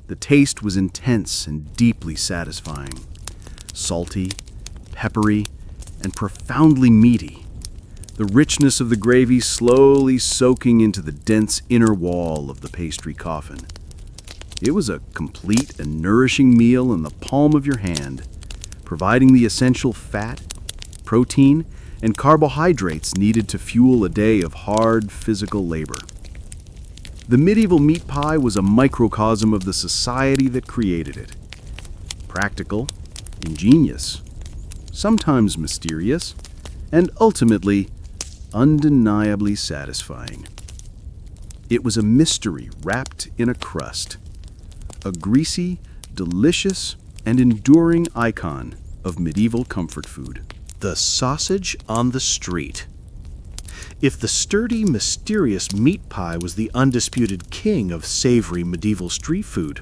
The taste was intense and deeply satisfying, salty, peppery, and profoundly meaty, the richness of the gravy slowly soaking into the dense inner wall of the pastry coffin. It was a complete and nourishing meal in the palm of your hand, providing the essential fat, protein, and carbohydrates needed to fuel a day of hard physical labor. The medieval meat pie was a microcosm of the society that created it. Practical, ingenious, sometimes mysterious, and ultimately undeniably satisfying. It was a mystery wrapped in a crust, a greasy, delicious, and enduring icon of medieval comfort food. The sausage on the street. If the sturdy, mysterious meat pie was the undisputed king of savory medieval street food,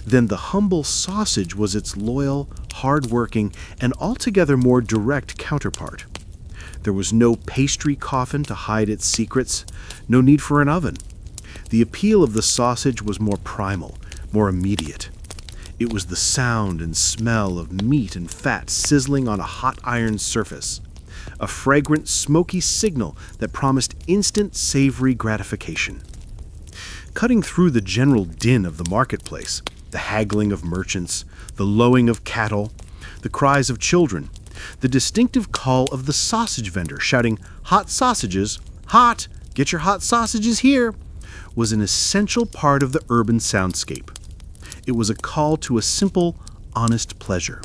then the humble sausage was its loyal, hard-working, and altogether more direct counterpart. There was no pastry coffin to hide its secrets, no need for an oven. The appeal of the sausage was more primal, more immediate. It was the sound and smell of meat and fat sizzling on a hot iron surface, a fragrant, smoky signal that promised instant savory gratification. Cutting through the general din of the marketplace, the haggling of merchants, the lowing of cattle, the cries of children, the distinctive call of the sausage vendor shouting, "Hot sausages! Hot! Get your hot sausages here!" was an essential part of the urban soundscape. It was a call to a simple, honest pleasure.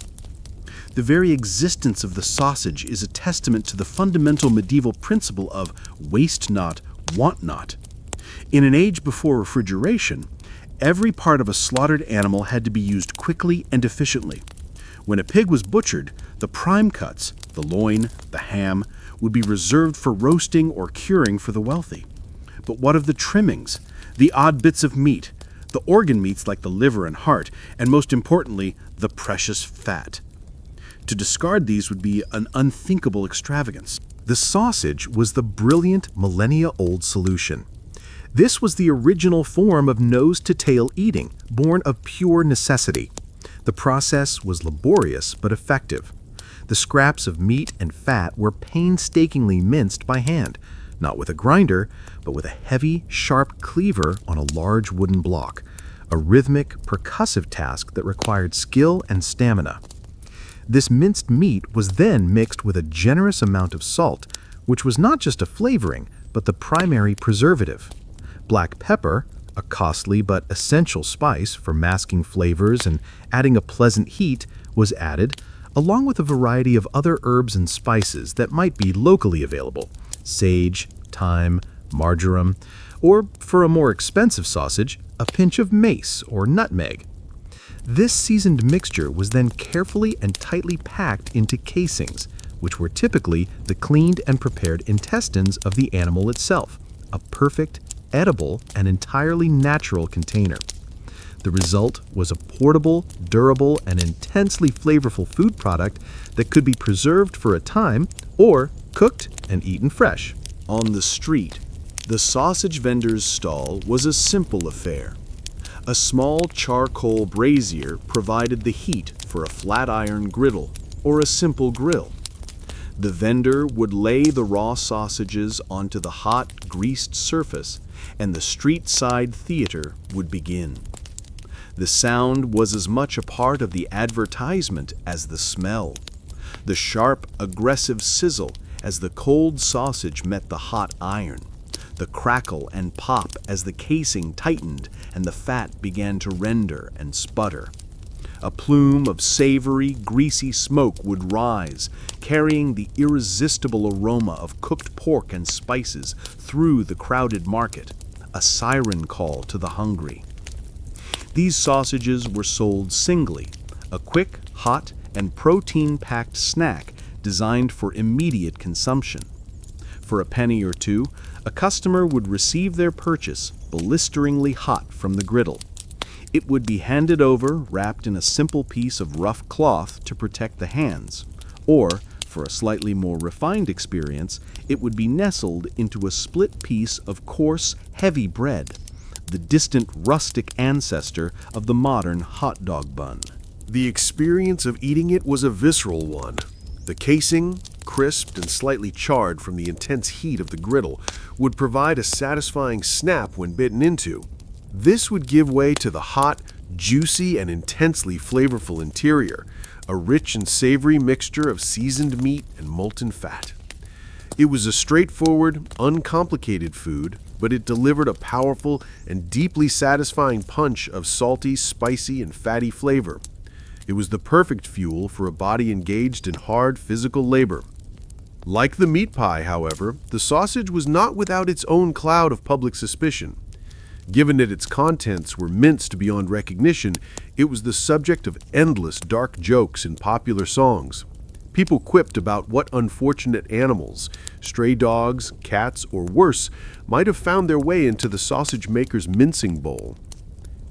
The very existence of the sausage is a testament to the fundamental medieval principle of waste not, want not. In an age before refrigeration, every part of a slaughtered animal had to be used quickly and efficiently. When a pig was butchered, the prime cuts, the loin, the ham, would be reserved for roasting or curing for the wealthy. But what of the trimmings, the odd bits of meat, the organ meats like the liver and heart, and most importantly, the precious fat? To discard these would be an unthinkable extravagance. The sausage was the brilliant millennia-old solution. This was the original form of nose-to-tail eating, born of pure necessity. The process was laborious but effective. The scraps of meat and fat were painstakingly minced by hand, not with a grinder, but with a heavy, sharp cleaver on a large wooden block, a rhythmic, percussive task that required skill and stamina. This minced meat was then mixed with a generous amount of salt, which was not just a flavoring, but the primary preservative. Black pepper, a costly but essential spice for masking flavors and adding a pleasant heat, was added, along with a variety of other herbs and spices that might be locally available: sage, thyme, marjoram, or, for a more expensive sausage, a pinch of mace or nutmeg. This seasoned mixture was then carefully and tightly packed into casings, which were typically the cleaned and prepared intestines of the animal itself, a perfect, edible, and entirely natural container. The result was a portable, durable, and intensely flavorful food product that could be preserved for a time or cooked and eaten fresh. On the street, the sausage vendor's stall was a simple affair. A small charcoal brazier provided the heat for a flat iron griddle or a simple grill. The vendor would lay the raw sausages onto the hot, greased surface, and the street-side theater would begin. The sound was as much a part of the advertisement as the smell. The sharp, aggressive sizzle as the cold sausage met the hot iron. The crackle and pop as the casing tightened and the fat began to render and sputter. A plume of savory, greasy smoke would rise, carrying the irresistible aroma of cooked pork and spices through the crowded market, a siren call to the hungry. These sausages were sold singly, a quick, hot, and protein-packed snack designed for immediate consumption. For a penny or two, a customer would receive their purchase blisteringly hot from the griddle. It would be handed over wrapped in a simple piece of rough cloth to protect the hands, or, for a slightly more refined experience, it would be nestled into a split piece of coarse, heavy bread, the distant rustic ancestor of the modern hot dog bun. The experience of eating it was a visceral one. The casing, crisped and slightly charred from the intense heat of the griddle, would provide a satisfying snap when bitten into. This would give way to the hot, juicy, and intensely flavorful interior, a rich and savory mixture of seasoned meat and molten fat. It was a straightforward, uncomplicated food, but it delivered a powerful and deeply satisfying punch of salty, spicy, and fatty flavor. It was the perfect fuel for a body engaged in hard physical labor. Like the meat pie, however, the sausage was not without its own cloud of public suspicion. Given that its contents were minced beyond recognition, it was the subject of endless dark jokes in popular songs. People quipped about what unfortunate animals, stray dogs, cats, or worse, might have found their way into the sausage maker's mincing bowl.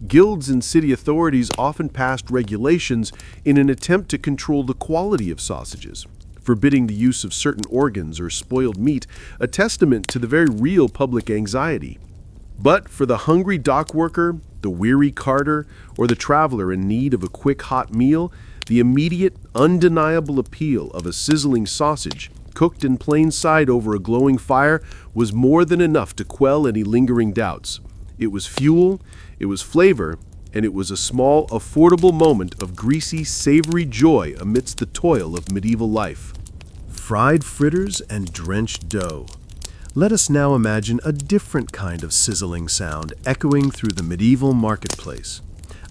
Guilds and city authorities often passed regulations in an attempt to control the quality of sausages, forbidding the use of certain organs or spoiled meat, a testament to the very real public anxiety. But for the hungry dock worker, the weary carter, or the traveler in need of a quick hot meal, the immediate, undeniable appeal of a sizzling sausage, cooked in plain sight over a glowing fire, was more than enough to quell any lingering doubts. It was fuel, it was flavor, and it was a small, affordable moment of greasy, savory joy amidst the toil of medieval life. Fried fritters and drenched dough. Let us now imagine a different kind of sizzling sound echoing through the medieval marketplace.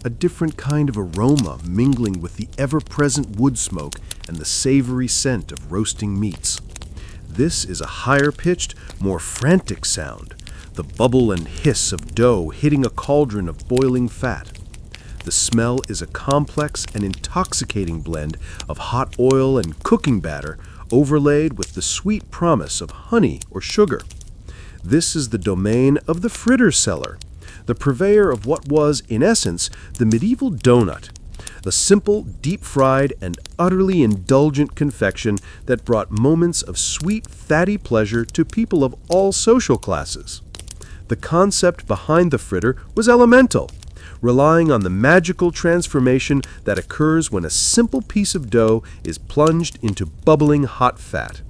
A different kind of aroma mingling with the ever-present wood smoke and the savory scent of roasting meats. This is a higher-pitched, more frantic sound, the bubble and hiss of dough hitting a cauldron of boiling fat. The smell is a complex and intoxicating blend of hot oil and cooking batter overlaid with the sweet promise of honey or sugar. This is the domain of the fritter seller, the purveyor of what was, in essence, the medieval donut, a simple, deep-fried, and utterly indulgent confection that brought moments of sweet, fatty pleasure to people of all social classes. The concept behind the fritter was elemental, relying on the magical transformation that occurs when a simple piece of dough is plunged into bubbling hot fat.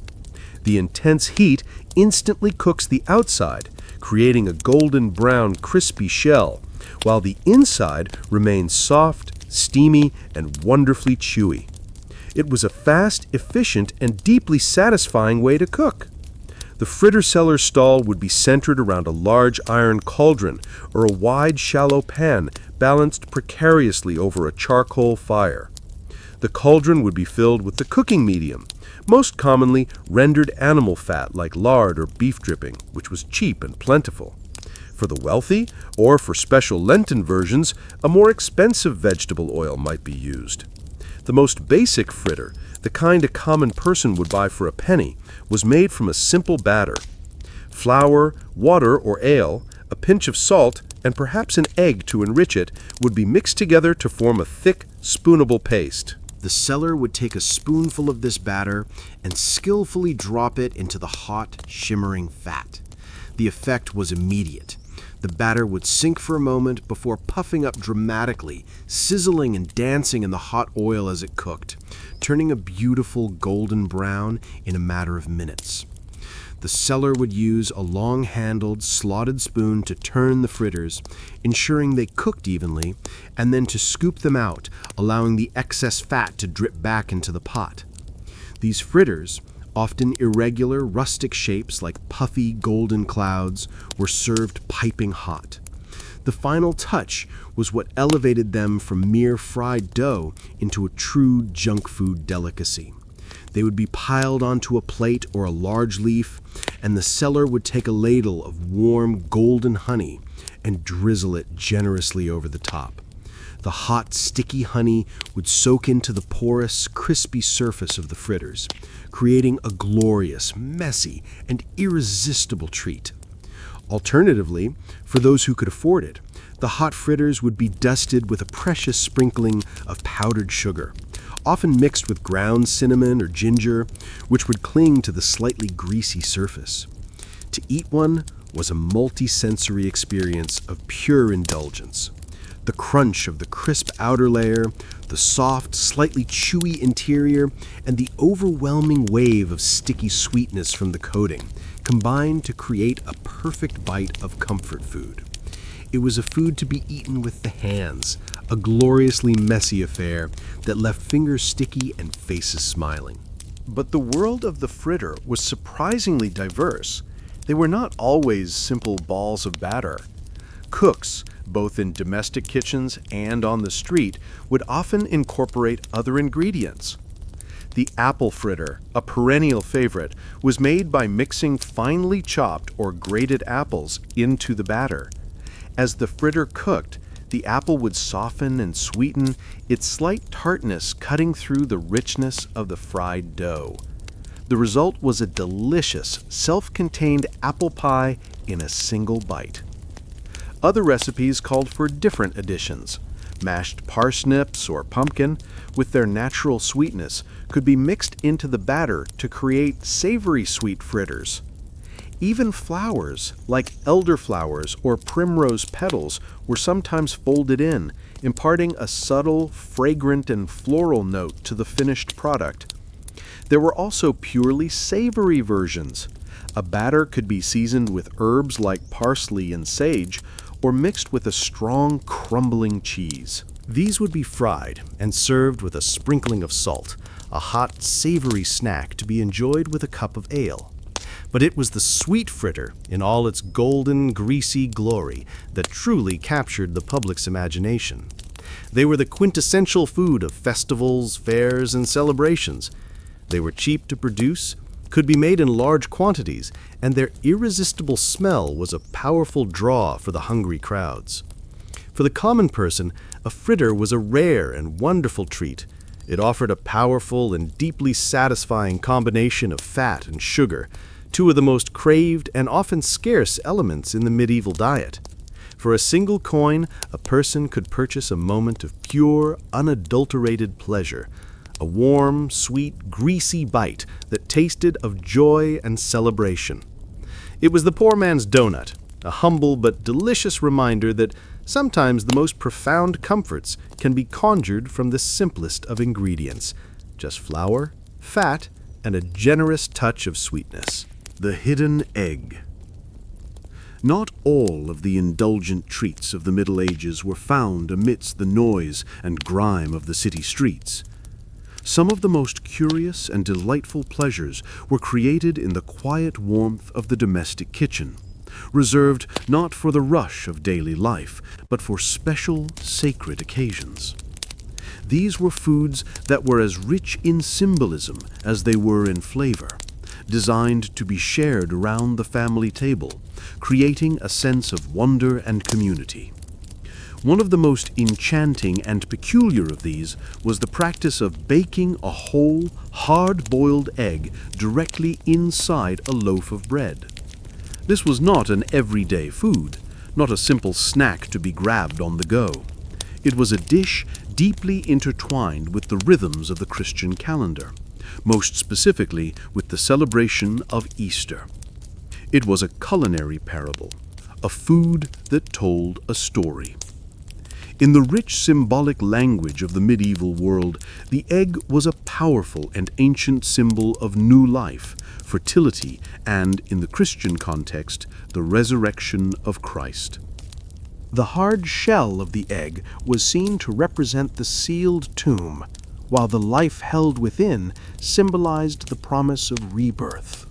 The intense heat instantly cooks the outside, creating a golden brown, crispy shell, while the inside remains soft, steamy, and wonderfully chewy. It was a fast, efficient, and deeply satisfying way to cook. The fritter seller's stall would be centered around a large iron cauldron or a wide, shallow pan balanced precariously over a charcoal fire. The cauldron would be filled with the cooking medium, most commonly rendered animal fat like lard or beef dripping, which was cheap and plentiful. For the wealthy, or for special Lenten versions, a more expensive vegetable oil might be used. The most basic fritter, the kind a common person would buy for a penny, was made from a simple batter. Flour, water or ale, a pinch of salt, and perhaps an egg to enrich it would be mixed together to form a thick, spoonable paste. The seller would take a spoonful of this batter and skillfully drop it into the hot, shimmering fat. The effect was immediate. The batter would sink for a moment before puffing up dramatically, sizzling and dancing in the hot oil as it cooked, turning a beautiful golden brown in a matter of minutes. The seller would use a long-handled, slotted spoon to turn the fritters, ensuring they cooked evenly, and then to scoop them out, allowing the excess fat to drip back into the pot. These fritters, often irregular, rustic shapes like puffy, golden clouds, were served piping hot. The final touch was what elevated them from mere fried dough into a true junk food delicacy. They would be piled onto a plate or a large leaf, and the seller would take a ladle of warm, golden honey and drizzle it generously over the top. The hot, sticky honey would soak into the porous, crispy surface of the fritters, creating a glorious, messy, and irresistible treat. Alternatively, for those who could afford it, the hot fritters would be dusted with a precious sprinkling of powdered sugar, often mixed with ground cinnamon or ginger, which would cling to the slightly greasy surface. To eat one was a multi-sensory experience of pure indulgence. The crunch of the crisp outer layer, the soft, slightly chewy interior, and the overwhelming wave of sticky sweetness from the coating combined to create a perfect bite of comfort food. It was a food to be eaten with the hands, a gloriously messy affair that left fingers sticky and faces smiling. But the world of the fritter was surprisingly diverse. They were not always simple balls of batter. Cooks, both in domestic kitchens and on the street, would often incorporate other ingredients. The apple fritter, a perennial favorite, was made by mixing finely chopped or grated apples into the batter. As the fritter cooked, the apple would soften and sweeten, its slight tartness cutting through the richness of the fried dough. The result was a delicious, self-contained apple pie in a single bite. Other recipes called for different additions. Mashed parsnips or pumpkin, with their natural sweetness, could be mixed into the batter to create savory sweet fritters. Even flowers, like elderflowers or primrose petals, were sometimes folded in, imparting a subtle, fragrant, and floral note to the finished product. There were also purely savory versions. A batter could be seasoned with herbs like parsley and sage, or mixed with a strong, crumbling cheese. These would be fried and served with a sprinkling of salt, a hot, savory snack to be enjoyed with a cup of ale. But it was the sweet fritter, in all its golden, greasy glory, that truly captured the public's imagination. They were the quintessential food of festivals, fairs, and celebrations. They were cheap to produce, could be made in large quantities, and their irresistible smell was a powerful draw for the hungry crowds. For the common person, a fritter was a rare and wonderful treat. It offered a powerful and deeply satisfying combination of fat and sugar, two of the most craved and often scarce elements in the medieval diet. For a single coin, a person could purchase a moment of pure, unadulterated pleasure, a warm, sweet, greasy bite that tasted of joy and celebration. It was the poor man's donut, a humble but delicious reminder that sometimes the most profound comforts can be conjured from the simplest of ingredients, just flour, fat, and a generous touch of sweetness. The hidden egg. Not all of the indulgent treats of the Middle Ages were found amidst the noise and grime of the city streets. Some of the most curious and delightful pleasures were created in the quiet warmth of the domestic kitchen, reserved not for the rush of daily life, but for special, sacred occasions. These were foods that were as rich in symbolism as they were in flavor, designed to be shared around the family table, creating a sense of wonder and community. One of the most enchanting and peculiar of these was the practice of baking a whole, hard-boiled egg directly inside a loaf of bread. This was not an everyday food, not a simple snack to be grabbed on the go. It was a dish deeply intertwined with the rhythms of the Christian calendar, most specifically with the celebration of Easter. It was a culinary parable, a food that told a story. In the rich symbolic language of the medieval world, the egg was a powerful and ancient symbol of new life, fertility, and, in the Christian context, the resurrection of Christ. The hard shell of the egg was seen to represent the sealed tomb, while the life held within symbolized the promise of rebirth.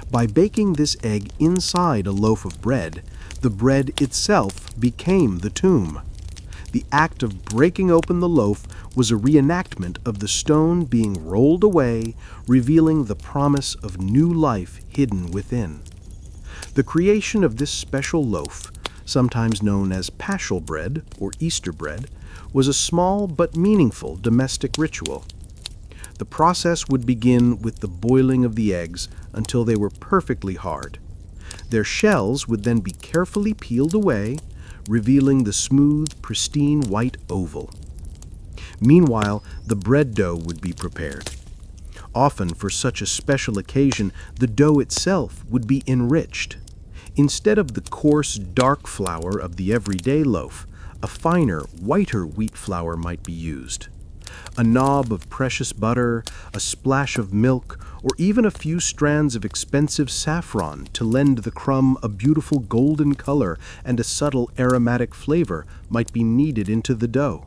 By baking this egg inside a loaf of bread, the bread itself became the tomb. The act of breaking open the loaf was a reenactment of the stone being rolled away, revealing the promise of new life hidden within. The creation of this special loaf, sometimes known as Paschal bread or Easter bread, was a small but meaningful domestic ritual. The process would begin with the boiling of the eggs until they were perfectly hard. Their shells would then be carefully peeled away, revealing the smooth, pristine white oval. Meanwhile, the bread dough would be prepared. Often, for such a special occasion, the dough itself would be enriched. Instead of the coarse, dark flour of the everyday loaf, a finer, whiter wheat flour might be used. A knob of precious butter, a splash of milk, or even a few strands of expensive saffron to lend the crumb a beautiful golden color and a subtle aromatic flavor might be kneaded into the dough.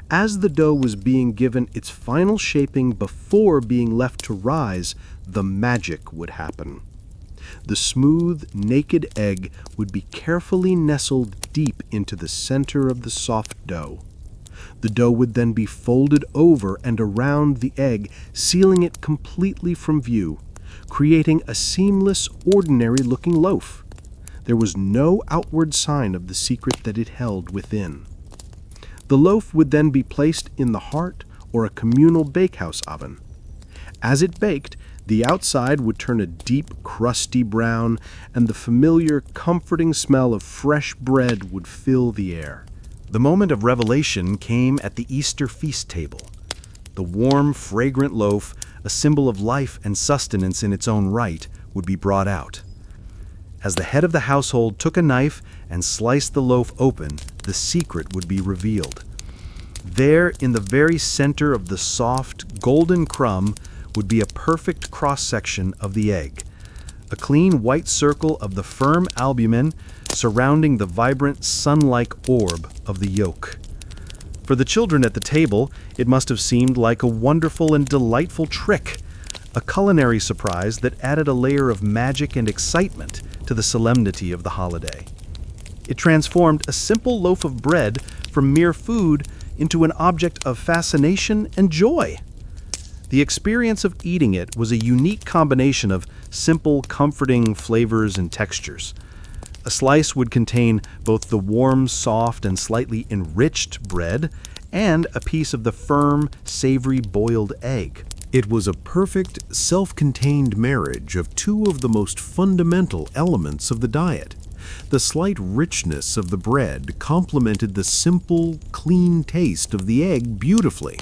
As the dough was being given its final shaping before being left to rise, the magic would happen. The smooth, naked egg would be carefully nestled deep into the center of the soft dough. The dough would then be folded over and around the egg, sealing it completely from view, creating a seamless, ordinary-looking loaf. There was no outward sign of the secret that it held within. The loaf would then be placed in the hearth or a communal bakehouse oven. As it baked, the outside would turn a deep, crusty brown, and the familiar, comforting smell of fresh bread would fill the air. The moment of revelation came at the Easter feast table. The warm, fragrant loaf, a symbol of life and sustenance in its own right, would be brought out. As the head of the household took a knife and sliced the loaf open, the secret would be revealed. There, in the very center of the soft, golden crumb, would be a perfect cross-section of the egg, a clean white circle of the firm albumin surrounding the vibrant sun-like orb of the yolk. For the children at the table, it must have seemed like a wonderful and delightful trick, a culinary surprise that added a layer of magic and excitement to the solemnity of the holiday. It transformed a simple loaf of bread from mere food into an object of fascination and joy. The experience of eating it was a unique combination of simple, comforting flavors and textures. A slice would contain both the warm, soft, and slightly enriched bread and a piece of the firm, savory boiled egg. It was a perfect, self-contained marriage of two of the most fundamental elements of the diet. The slight richness of the bread complemented the simple, clean taste of the egg beautifully.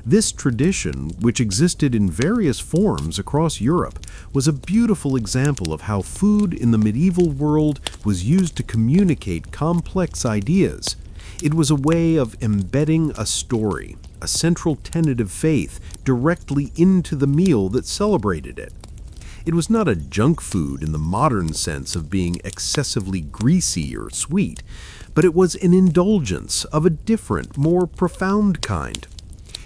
This tradition, which existed in various forms across Europe, was a beautiful example of how food in the medieval world was used to communicate complex ideas. It was a way of embedding a story, a central tenet of faith, directly into the meal that celebrated it. It was not a junk food in the modern sense of being excessively greasy or sweet, but it was an indulgence of a different, more profound kind.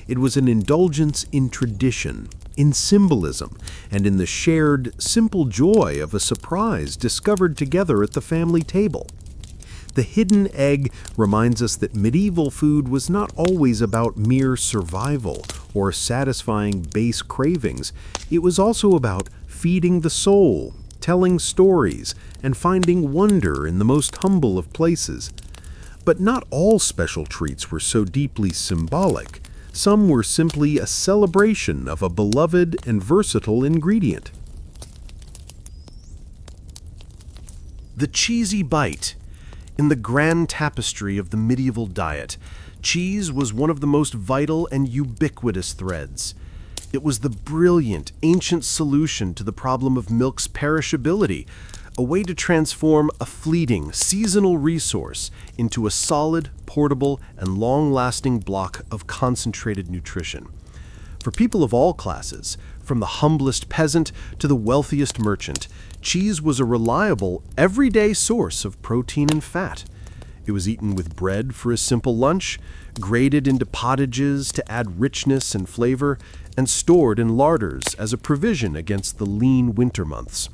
It was an indulgence in tradition, in symbolism, and in the shared, simple joy of a surprise discovered together at the family table. The hidden egg reminds us that medieval food was not always about mere survival or satisfying base cravings. It was also about feeding the soul, telling stories, and finding wonder in the most humble of places. But not all special treats were so deeply symbolic. Some were simply a celebration of a beloved and versatile ingredient. The cheesy bite. In the grand tapestry of the medieval diet, cheese was one of the most vital and ubiquitous threads. It was the brilliant, ancient solution to the problem of milk's perishability, a way to transform a fleeting, seasonal resource into a solid, portable, and long-lasting block of concentrated nutrition. For people of all classes, from the humblest peasant to the wealthiest merchant, cheese was a reliable, everyday source of protein and fat. It was eaten with bread for a simple lunch, grated into pottages to add richness and flavor, and stored in larders as a provision against the lean winter months.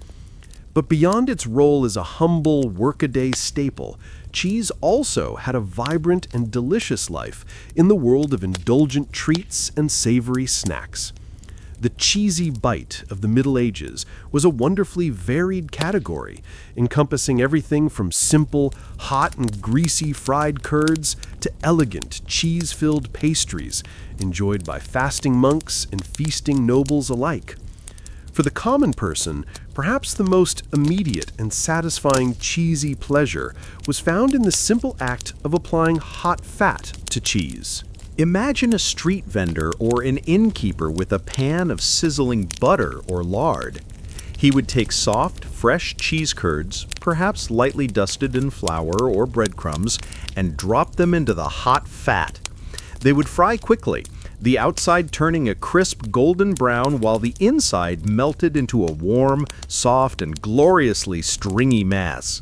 But beyond its role as a humble, workaday staple, cheese also had a vibrant and delicious life in the world of indulgent treats and savory snacks. The cheesy bite of the Middle Ages was a wonderfully varied category, encompassing everything from simple, hot and greasy fried curds to elegant, cheese-filled pastries enjoyed by fasting monks and feasting nobles alike. For the common person, perhaps the most immediate and satisfying cheesy pleasure was found in the simple act of applying hot fat to cheese. Imagine a street vendor or an innkeeper with a pan of sizzling butter or lard. He would take soft, fresh cheese curds, perhaps lightly dusted in flour or breadcrumbs, and drop them into the hot fat. They would fry quickly, the outside turning a crisp golden brown while the inside melted into a warm, soft, and gloriously stringy mass.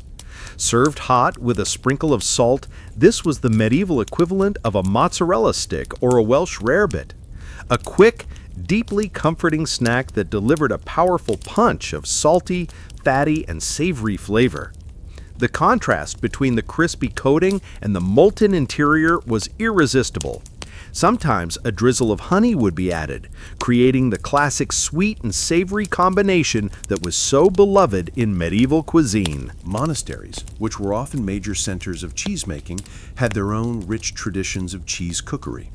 Served hot with a sprinkle of salt, this was the medieval equivalent of a mozzarella stick or a Welsh rarebit. A quick, deeply comforting snack that delivered a powerful punch of salty, fatty, and savory flavor. The contrast between the crispy coating and the molten interior was irresistible. Sometimes a drizzle of honey would be added, creating the classic sweet and savory combination that was so beloved in medieval cuisine. Monasteries, which were often major centers of cheesemaking, had their own rich traditions of cheese cookery.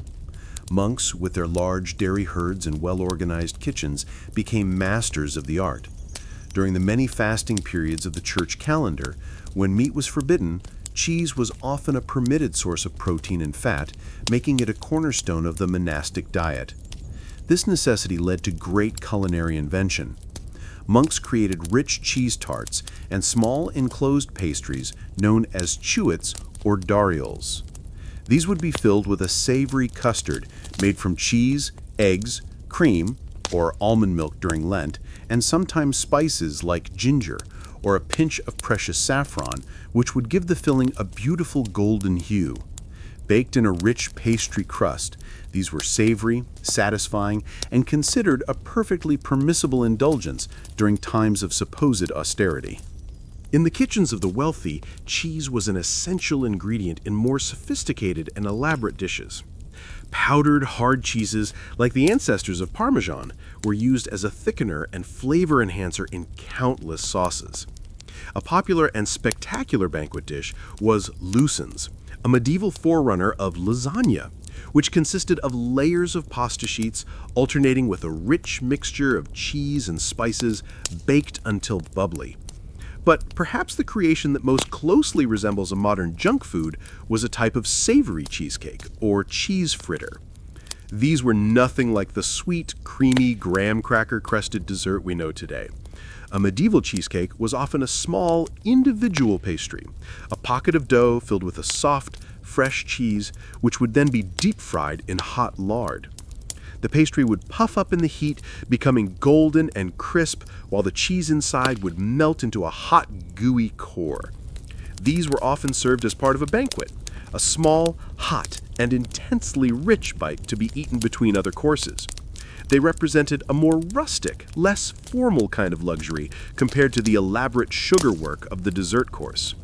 Monks, with their large dairy herds and well-organized kitchens, became masters of the art. During the many fasting periods of the church calendar, when meat was forbidden, cheese was often a permitted source of protein and fat, making it a cornerstone of the monastic diet. This necessity led to great culinary invention. Monks created rich cheese tarts and small enclosed pastries known as chewits or darioles. These would be filled with a savory custard made from cheese, eggs, cream, or almond milk during Lent, and sometimes spices like ginger, or a pinch of precious saffron, which would give the filling a beautiful golden hue. Baked in a rich pastry crust, these were savory, satisfying, and considered a perfectly permissible indulgence during times of supposed austerity. In the kitchens of the wealthy, cheese was an essential ingredient in more sophisticated and elaborate dishes. Powdered hard cheeses, like the ancestors of Parmesan, were used as a thickener and flavor enhancer in countless sauces. A popular and spectacular banquet dish was lucens, a medieval forerunner of lasagna, which consisted of layers of pasta sheets alternating with a rich mixture of cheese and spices baked until bubbly. But perhaps the creation that most closely resembles a modern junk food was a type of savory cheesecake, or cheese fritter. These were nothing like the sweet, creamy, graham cracker-crusted dessert we know today. A medieval cheesecake was often a small, individual pastry, a pocket of dough filled with a soft, fresh cheese, which would then be deep-fried in hot lard. The pastry would puff up in the heat, becoming golden and crisp, while the cheese inside would melt into a hot, gooey core. These were often served as part of a banquet, a small, hot, and intensely rich bite to be eaten between other courses. They represented a more rustic, less formal kind of luxury compared to the elaborate sugar work of the dessert course.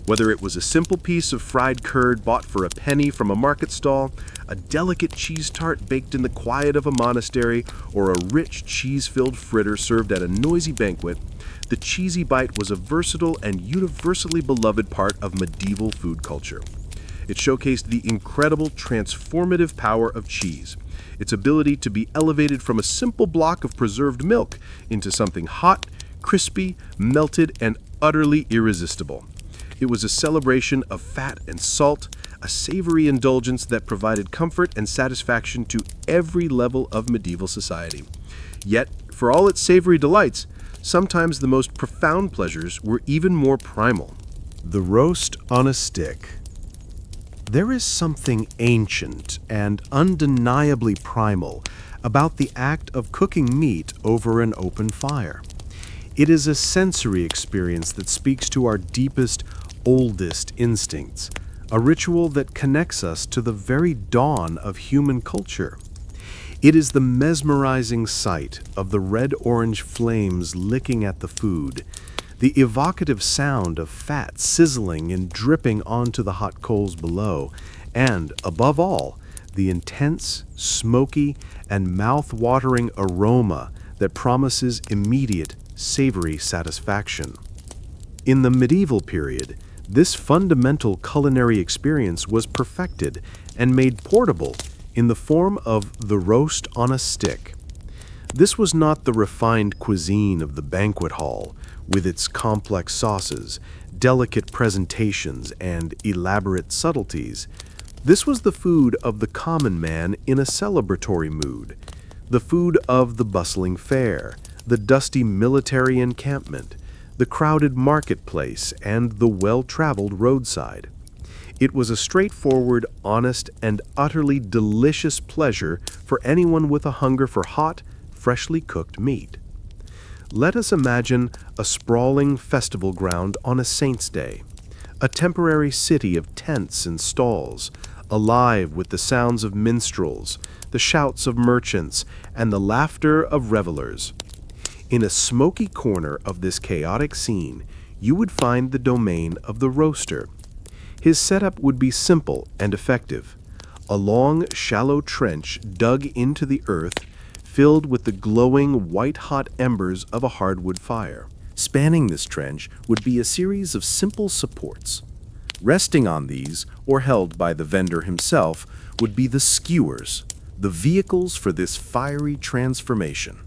Whether it was a simple piece of fried curd bought for a penny from a market stall, a delicate cheese tart baked in the quiet of a monastery, or a rich cheese-filled fritter served at a noisy banquet, the cheesy bite was a versatile and universally beloved part of medieval food culture. It showcased the incredible transformative power of cheese, its ability to be elevated from a simple block of preserved milk into something hot, crispy, melted, and utterly irresistible. It was a celebration of fat and salt, a savory indulgence that provided comfort and satisfaction to every level of medieval society. Yet, for all its savory delights, sometimes the most profound pleasures were even more primal. The roast on a stick. There is something ancient and undeniably primal about the act of cooking meat over an open fire. It is a sensory experience that speaks to our deepest, oldest instincts, a ritual that connects us to the very dawn of human culture. It is the mesmerizing sight of the red-orange flames licking at the food, the evocative sound of fat sizzling and dripping onto the hot coals below, and, above all, the intense, smoky, and mouth-watering aroma that promises immediate, savory satisfaction. In the medieval period, this fundamental culinary experience was perfected and made portable in the form of the roast on a stick. This was not the refined cuisine of the banquet hall, with its complex sauces, delicate presentations, and elaborate subtleties. This was the food of the common man in a celebratory mood, the food of the bustling fair, the dusty military encampment, the crowded marketplace, and the well-traveled roadside. It was a straightforward, honest, and utterly delicious pleasure for anyone with a hunger for hot, freshly cooked meat. Let us imagine a sprawling festival ground on a saint's day, a temporary city of tents and stalls, alive with the sounds of minstrels, the shouts of merchants, and the laughter of revelers. In a smoky corner of this chaotic scene, you would find the domain of the roaster. His setup would be simple and effective. A long, shallow trench dug into the earth, filled with the glowing, white-hot embers of a hardwood fire. Spanning this trench would be a series of simple supports. Resting on these, or held by the vendor himself, would be the skewers, the vehicles for this fiery transformation.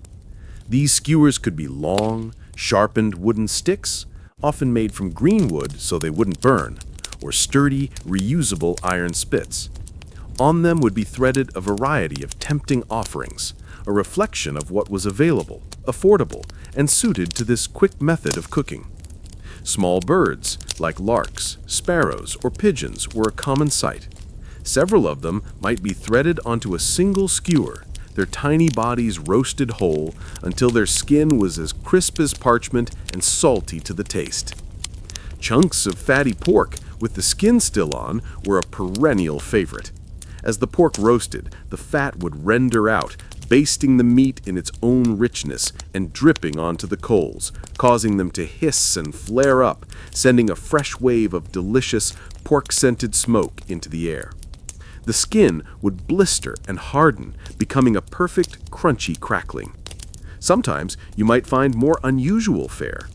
These skewers could be long, sharpened wooden sticks, often made from green wood so they wouldn't burn, or sturdy, reusable iron spits. On them would be threaded a variety of tempting offerings, a reflection of what was available, affordable, and suited to this quick method of cooking. Small birds, like larks, sparrows, or pigeons, were a common sight. Several of them might be threaded onto a single skewer, their tiny bodies roasted whole until their skin was as crisp as parchment and salty to the taste. Chunks of fatty pork with the skin still on were a perennial favorite. As the pork roasted, the fat would render out, basting the meat in its own richness and dripping onto the coals, causing them to hiss and flare up, sending a fresh wave of delicious, pork-scented smoke into the air. The skin would blister and harden, becoming a perfect, crunchy crackling. Sometimes you might find more unusual fare.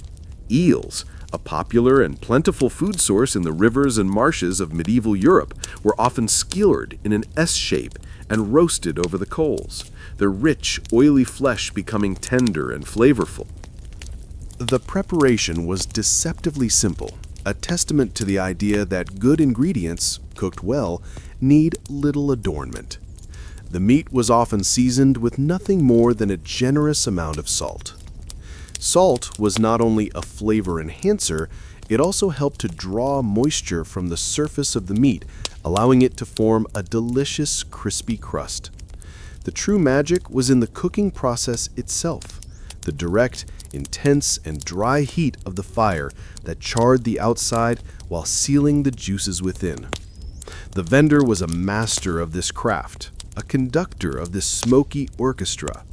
Eels, a popular and plentiful food source in the rivers and marshes of medieval Europe, were often skewered in an S shape and roasted over the coals, their rich, oily flesh becoming tender and flavorful. The preparation was deceptively simple, a testament to the idea that good ingredients, cooked well, need little adornment. The meat was often seasoned with nothing more than a generous amount of salt. Salt was not only a flavor enhancer, it also helped to draw moisture from the surface of the meat, allowing it to form a delicious, crispy crust. The true magic was in the cooking process itself, the direct, intense, and dry heat of the fire that charred the outside while sealing the juices within. The vendor was a master of this craft, a conductor of this smoky orchestra.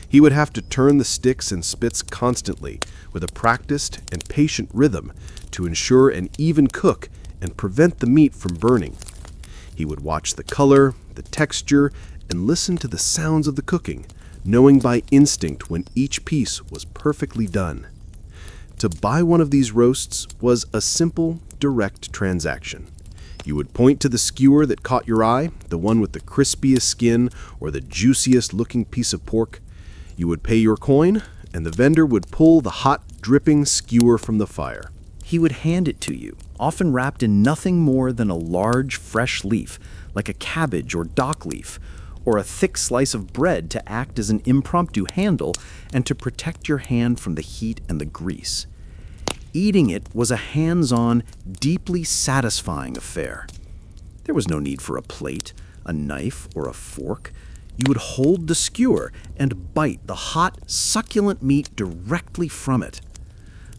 He would have to turn the sticks and spits constantly with a practiced and patient rhythm to ensure an even cook and prevent the meat from burning. He would watch the color, the texture, and listen to the sounds of the cooking, knowing by instinct when each piece was perfectly done. To buy one of these roasts was a simple, direct transaction. You would point to the skewer that caught your eye, the one with the crispiest skin or the juiciest looking piece of pork. You would pay your coin, and the vendor would pull the hot, dripping skewer from the fire. He would hand it to you, often wrapped in nothing more than a large, fresh leaf, like a cabbage or dock leaf, or a thick slice of bread to act as an impromptu handle and to protect your hand from the heat and the grease. Eating it was a hands-on, deeply satisfying affair. There was no need for a plate, a knife, or a fork. You would hold the skewer and bite the hot, succulent meat directly from it.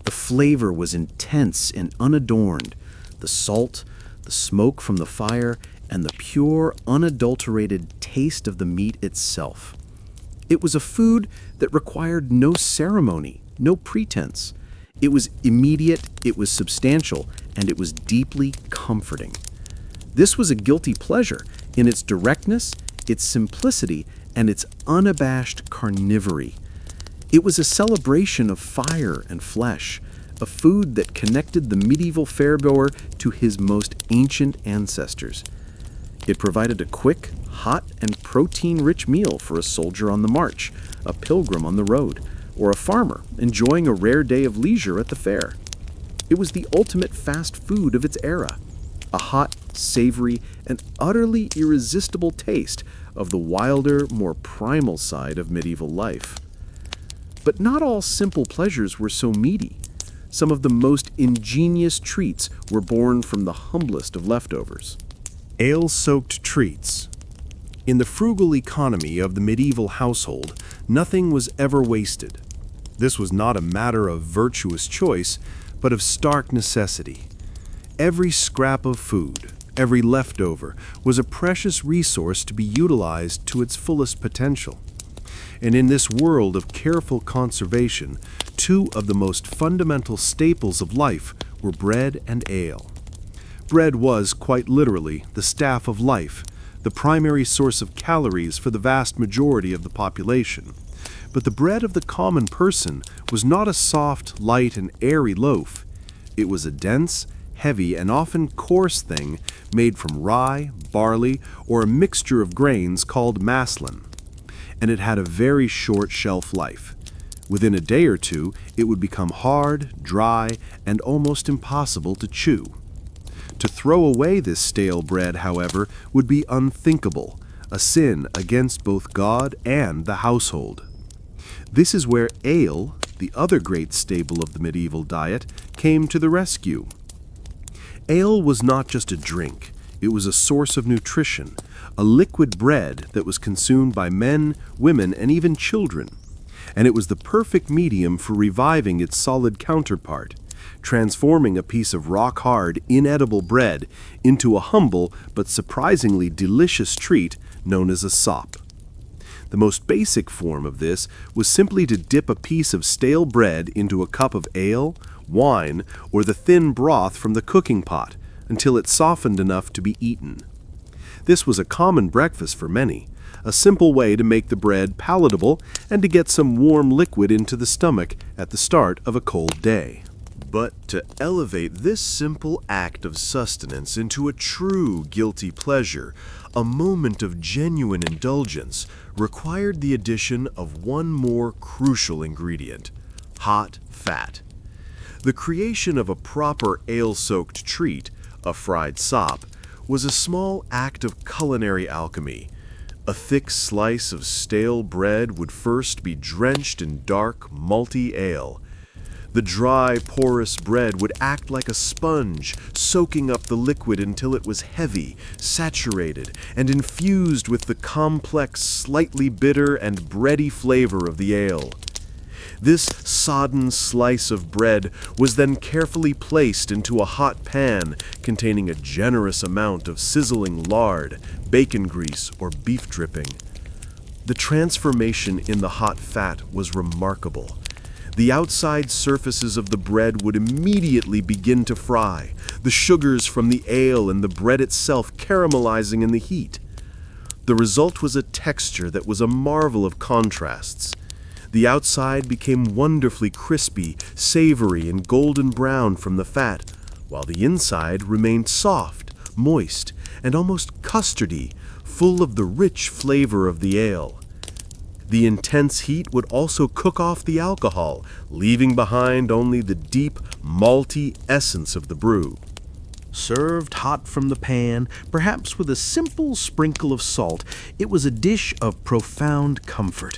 The flavor was intense and unadorned. The salt, the smoke from the fire, and the pure, unadulterated taste of the meat itself. It was a food that required no ceremony, no pretense. It was immediate, it was substantial, and it was deeply comforting. This was a guilty pleasure in its directness, its simplicity, and its unabashed carnivory. It was a celebration of fire and flesh, a food that connected the medieval fairgoer to his most ancient ancestors. It provided a quick, hot, and protein-rich meal for a soldier on the march, a pilgrim on the road, or a farmer enjoying a rare day of leisure at the fair. It was the ultimate fast food of its era, a hot, savory, and utterly irresistible taste of the wilder, more primal side of medieval life. But not all simple pleasures were so meaty. Some of the most ingenious treats were born from the humblest of leftovers. Ale-soaked treats. In the frugal economy of the medieval household, nothing was ever wasted. This was not a matter of virtuous choice, but of stark necessity. Every scrap of food, every leftover, was a precious resource to be utilized to its fullest potential. And in this world of careful conservation, two of the most fundamental staples of life were bread and ale. Bread was, quite literally, the staff of life, the primary source of calories for the vast majority of the population. But the bread of the common person was not a soft, light, and airy loaf. It was a dense, heavy, and often coarse thing made from rye, barley, or a mixture of grains called maslin. And it had a very short shelf life. Within a day or two, it would become hard, dry, and almost impossible to chew. To throw away this stale bread, however, would be unthinkable, a sin against both God and the household. This is where ale, the other great staple of the medieval diet, came to the rescue. Ale was not just a drink, it was a source of nutrition, a liquid bread that was consumed by men, women, and even children. And it was the perfect medium for reviving its solid counterpart, transforming a piece of rock-hard, inedible bread into a humble but surprisingly delicious treat known as a sop. The most basic form of this was simply to dip a piece of stale bread into a cup of ale, wine, or the thin broth from the cooking pot until it softened enough to be eaten. This was a common breakfast for many, a simple way to make the bread palatable and to get some warm liquid into the stomach at the start of a cold day. But to elevate this simple act of sustenance into a true guilty pleasure, a moment of genuine indulgence, required the addition of one more crucial ingredient: hot fat. The creation of a proper ale-soaked treat, a fried sop, was a small act of culinary alchemy. A thick slice of stale bread would first be drenched in dark, malty ale. The dry, porous bread would act like a sponge, soaking up the liquid until it was heavy, saturated, and infused with the complex, slightly bitter and bready flavor of the ale. This sodden slice of bread was then carefully placed into a hot pan containing a generous amount of sizzling lard, bacon grease, or beef dripping. The transformation in the hot fat was remarkable. The outside surfaces of the bread would immediately begin to fry, the sugars from the ale and the bread itself caramelizing in the heat. The result was a texture that was a marvel of contrasts. The outside became wonderfully crispy, savory, and golden brown from the fat, while the inside remained soft, moist, and almost custardy, full of the rich flavor of the ale. The intense heat would also cook off the alcohol, leaving behind only the deep, malty essence of the brew. Served hot from the pan, perhaps with a simple sprinkle of salt, it was a dish of profound comfort.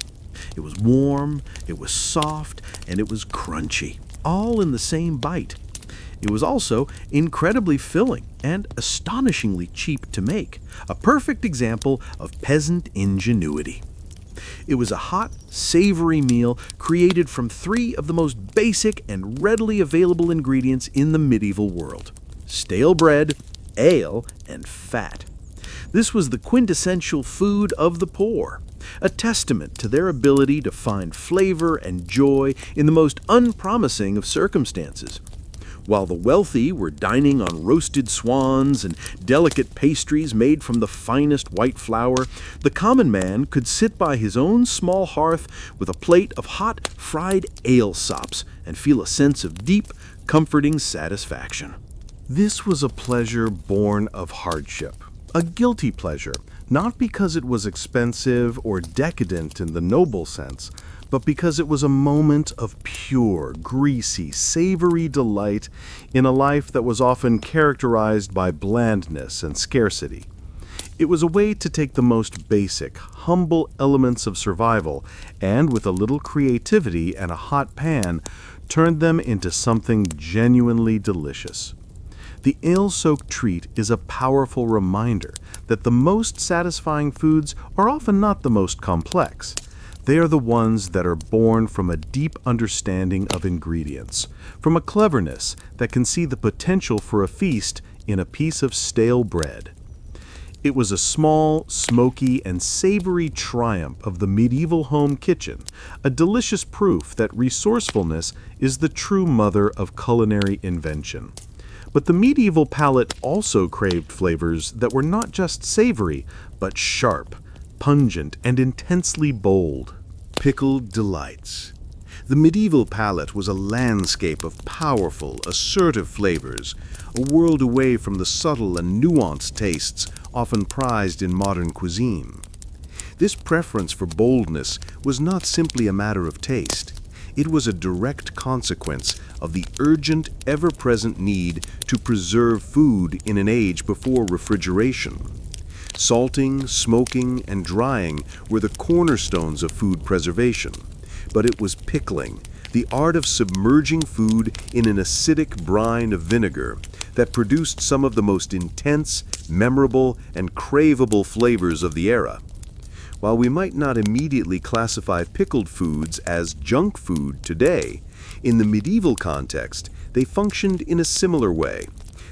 It was warm, it was soft, and it was crunchy, all in the same bite. It was also incredibly filling and astonishingly cheap to make, a perfect example of peasant ingenuity. It was a hot, savory meal created from three of the most basic and readily available ingredients in the medieval world: stale bread, ale, and fat. This was the quintessential food of the poor, a testament to their ability to find flavor and joy in the most unpromising of circumstances. While the wealthy were dining on roasted swans and delicate pastries made from the finest white flour, the common man could sit by his own small hearth with a plate of hot, fried ale sops and feel a sense of deep, comforting satisfaction. This was a pleasure born of hardship, a guilty pleasure, not because it was expensive or decadent in the noble sense, but because it was a moment of pure, greasy, savory delight in a life that was often characterized by blandness and scarcity. It was a way to take the most basic, humble elements of survival and, with a little creativity and a hot pan, turn them into something genuinely delicious. The ale-soaked treat is a powerful reminder that the most satisfying foods are often not the most complex. They are the ones that are born from a deep understanding of ingredients, from a cleverness that can see the potential for a feast in a piece of stale bread. It was a small, smoky, and savory triumph of the medieval home kitchen, a delicious proof that resourcefulness is the true mother of culinary invention. But the medieval palate also craved flavors that were not just savory, but sharp, pungent, and intensely bold. Pickled delights. The medieval palate was a landscape of powerful, assertive flavors, a world away from the subtle and nuanced tastes often prized in modern cuisine. This preference for boldness was not simply a matter of taste. It was a direct consequence of the urgent, ever-present need to preserve food in an age before refrigeration. Salting, smoking, and drying were the cornerstones of food preservation, but it was pickling, the art of submerging food in an acidic brine of vinegar, that produced some of the most intense, memorable, and craveable flavors of the era. While we might not immediately classify pickled foods as junk food today, in the medieval context, they functioned in a similar way.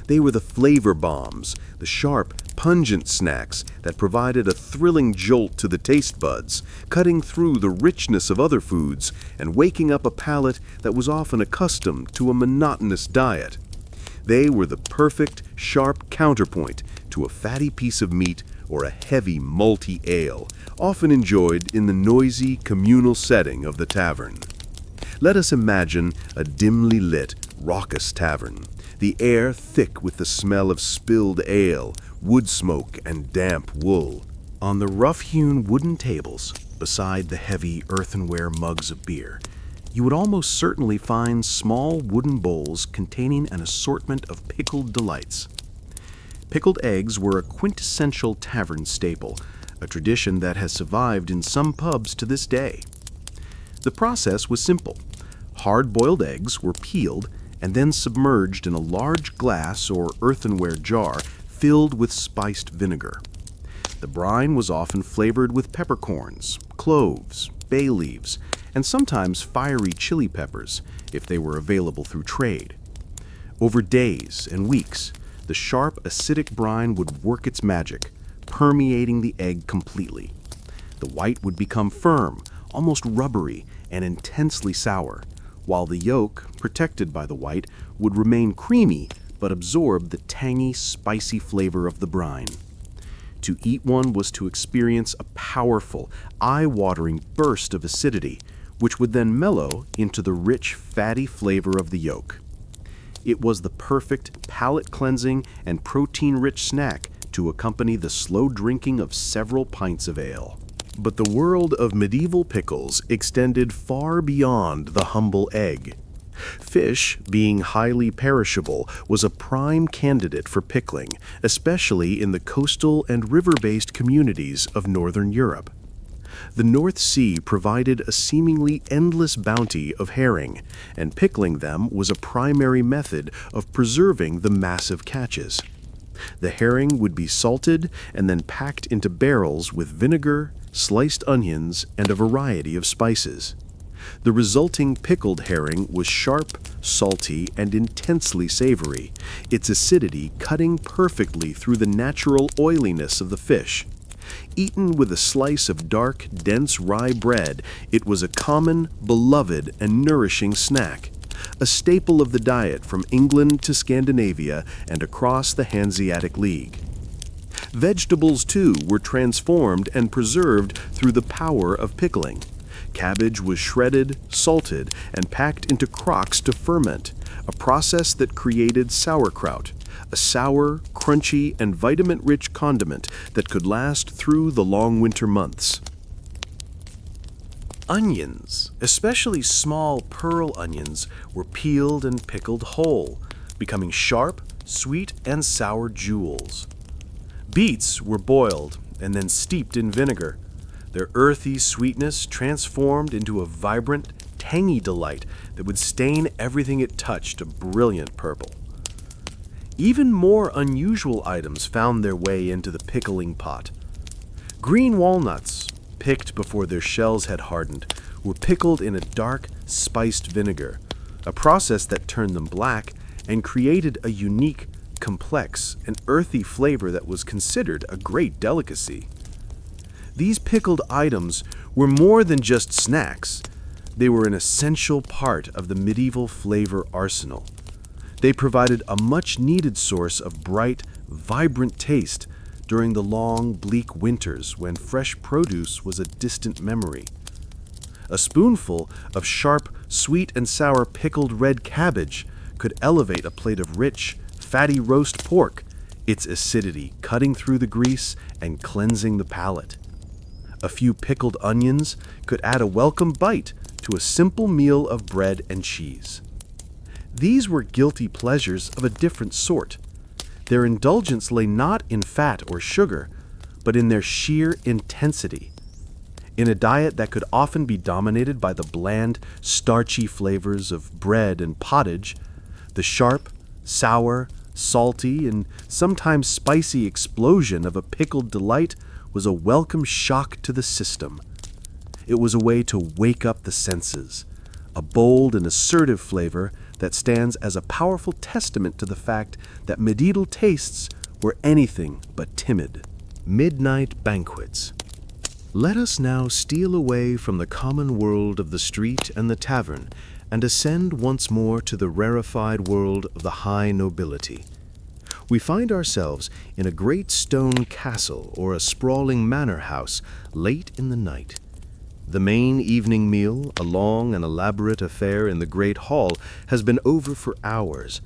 They were the flavor bombs, the sharp, pungent snacks that provided a thrilling jolt to the taste buds, cutting through the richness of other foods and waking up a palate that was often accustomed to a monotonous diet. They were the perfect, sharp counterpoint to a fatty piece of meat or a heavy, malty ale, often enjoyed in the noisy, communal setting of the tavern. Let us imagine a dimly lit, raucous tavern, the air thick with the smell of spilled ale, wood smoke, and damp wool. On the rough-hewn wooden tables, beside the heavy earthenware mugs of beer, you would almost certainly find small wooden bowls containing an assortment of pickled delights. Pickled eggs were a quintessential tavern staple, a tradition that has survived in some pubs to this day. The process was simple. Hard-boiled eggs were peeled and then submerged in a large glass or earthenware jar filled with spiced vinegar. The brine was often flavored with peppercorns, cloves, bay leaves, and sometimes fiery chili peppers if they were available through trade. Over days and weeks, the sharp, acidic brine would work its magic, permeating the egg completely. The white would become firm, almost rubbery, and intensely sour, while the yolk, protected by the white, would remain creamy but absorb the tangy, spicy flavor of the brine. To eat one was to experience a powerful, eye-watering burst of acidity, which would then mellow into the rich, fatty flavor of the yolk. It was the perfect palate-cleansing and protein-rich snack to accompany the slow drinking of several pints of ale. But the world of medieval pickles extended far beyond the humble egg. Fish, being highly perishable, was a prime candidate for pickling, especially in the coastal and river-based communities of northern Europe. The North Sea provided a seemingly endless bounty of herring, and pickling them was a primary method of preserving the massive catches. The herring would be salted and then packed into barrels with vinegar, sliced onions, and a variety of spices. The resulting pickled herring was sharp, salty, and intensely savory, its acidity cutting perfectly through the natural oiliness of the fish. Eaten with a slice of dark, dense rye bread, it was a common, beloved, and nourishing snack, a staple of the diet from England to Scandinavia and across the Hanseatic League. Vegetables, too, were transformed and preserved through the power of pickling. Cabbage was shredded, salted, and packed into crocks to ferment, a process that created sauerkraut, a sour, crunchy, and vitamin-rich condiment that could last through the long winter months. Onions, especially small pearl onions, were peeled and pickled whole, becoming sharp, sweet, and sour jewels. Beets were boiled and then steeped in vinegar, their earthy sweetness transformed into a vibrant, tangy delight that would stain everything it touched a brilliant purple. Even more unusual items found their way into the pickling pot. Green walnuts, picked before their shells had hardened, were pickled in a dark, spiced vinegar, a process that turned them black and created a unique, complex, and earthy flavor that was considered a great delicacy. These pickled items were more than just snacks. They were an essential part of the medieval flavor arsenal. They provided a much-needed source of bright, vibrant taste during the long, bleak winters when fresh produce was a distant memory. A spoonful of sharp, sweet and sour pickled red cabbage could elevate a plate of rich, fatty roast pork, its acidity cutting through the grease and cleansing the palate. A few pickled onions could add a welcome bite to a simple meal of bread and cheese. These were guilty pleasures of a different sort. Their indulgence lay not in fat or sugar, but in their sheer intensity. In a diet that could often be dominated by the bland, starchy flavors of bread and pottage, the sharp, sour, salty, and sometimes spicy explosion of a pickled delight was a welcome shock to the system. It was a way to wake up the senses, a bold and assertive flavor that stands as a powerful testament to the fact that medieval tastes were anything but timid. Midnight banquets. Let us now steal away from the common world of the street and the tavern and ascend once more to the rarefied world of the high nobility. We find ourselves in a great stone castle or a sprawling manor house late in the night. The main evening meal, a long and elaborate affair in the great hall, has been over for hours.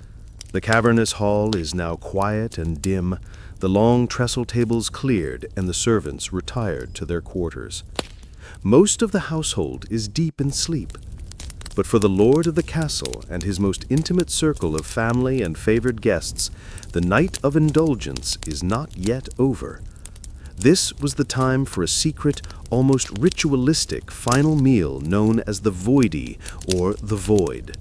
The cavernous hall is now quiet and dim, the long trestle tables cleared, and the servants retired to their quarters. Most of the household is deep in sleep. But for the lord of the castle and his most intimate circle of family and favored guests, the night of indulgence is not yet over. This was the time for a secret, almost ritualistic final meal known as the voidie, or the void.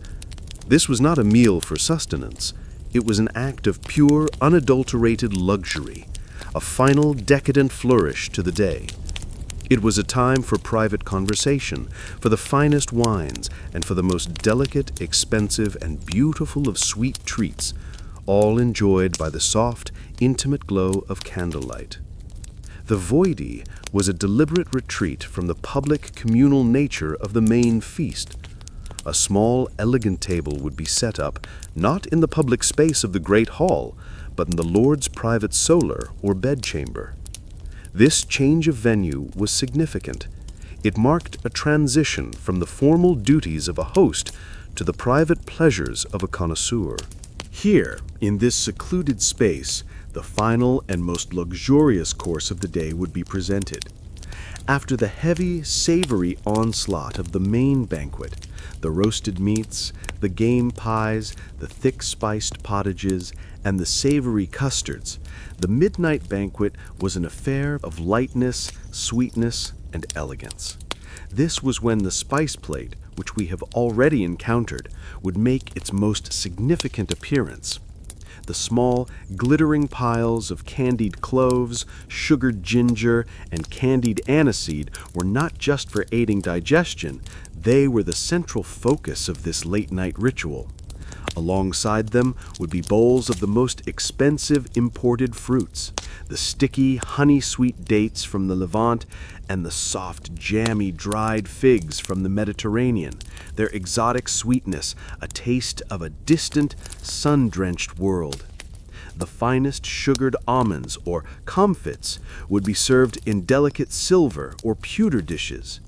This was not a meal for sustenance. It was an act of pure, unadulterated luxury, a final decadent flourish to the day. It was a time for private conversation, for the finest wines, and for the most delicate, expensive, and beautiful of sweet treats, all enjoyed by the soft, intimate glow of candlelight. The voidie was a deliberate retreat from the public, communal nature of the main feast. A small, elegant table would be set up, not in the public space of the great hall, but in the Lord's private solar or bedchamber. This change of venue was significant. It marked a transition from the formal duties of a host to the private pleasures of a connoisseur. Here, in this secluded space, the final and most luxurious course of the day would be presented. After the heavy, savory onslaught of the main banquet, the roasted meats, the game pies, the thick spiced pottages, and the savory custards, the midnight banquet was an affair of lightness, sweetness, and elegance. This was when the spice plate, which we have already encountered, would make its most significant appearance. The small, glittering piles of candied cloves, sugared ginger, and candied aniseed were not just for aiding digestion, they were the central focus of this late-night ritual. Alongside them would be bowls of the most expensive imported fruits, the sticky, honey-sweet dates from the Levant, and the soft, jammy, dried figs from the Mediterranean, their exotic sweetness a taste of a distant, sun-drenched world. The finest sugared almonds, or comfits, would be served in delicate silver or pewter dishes.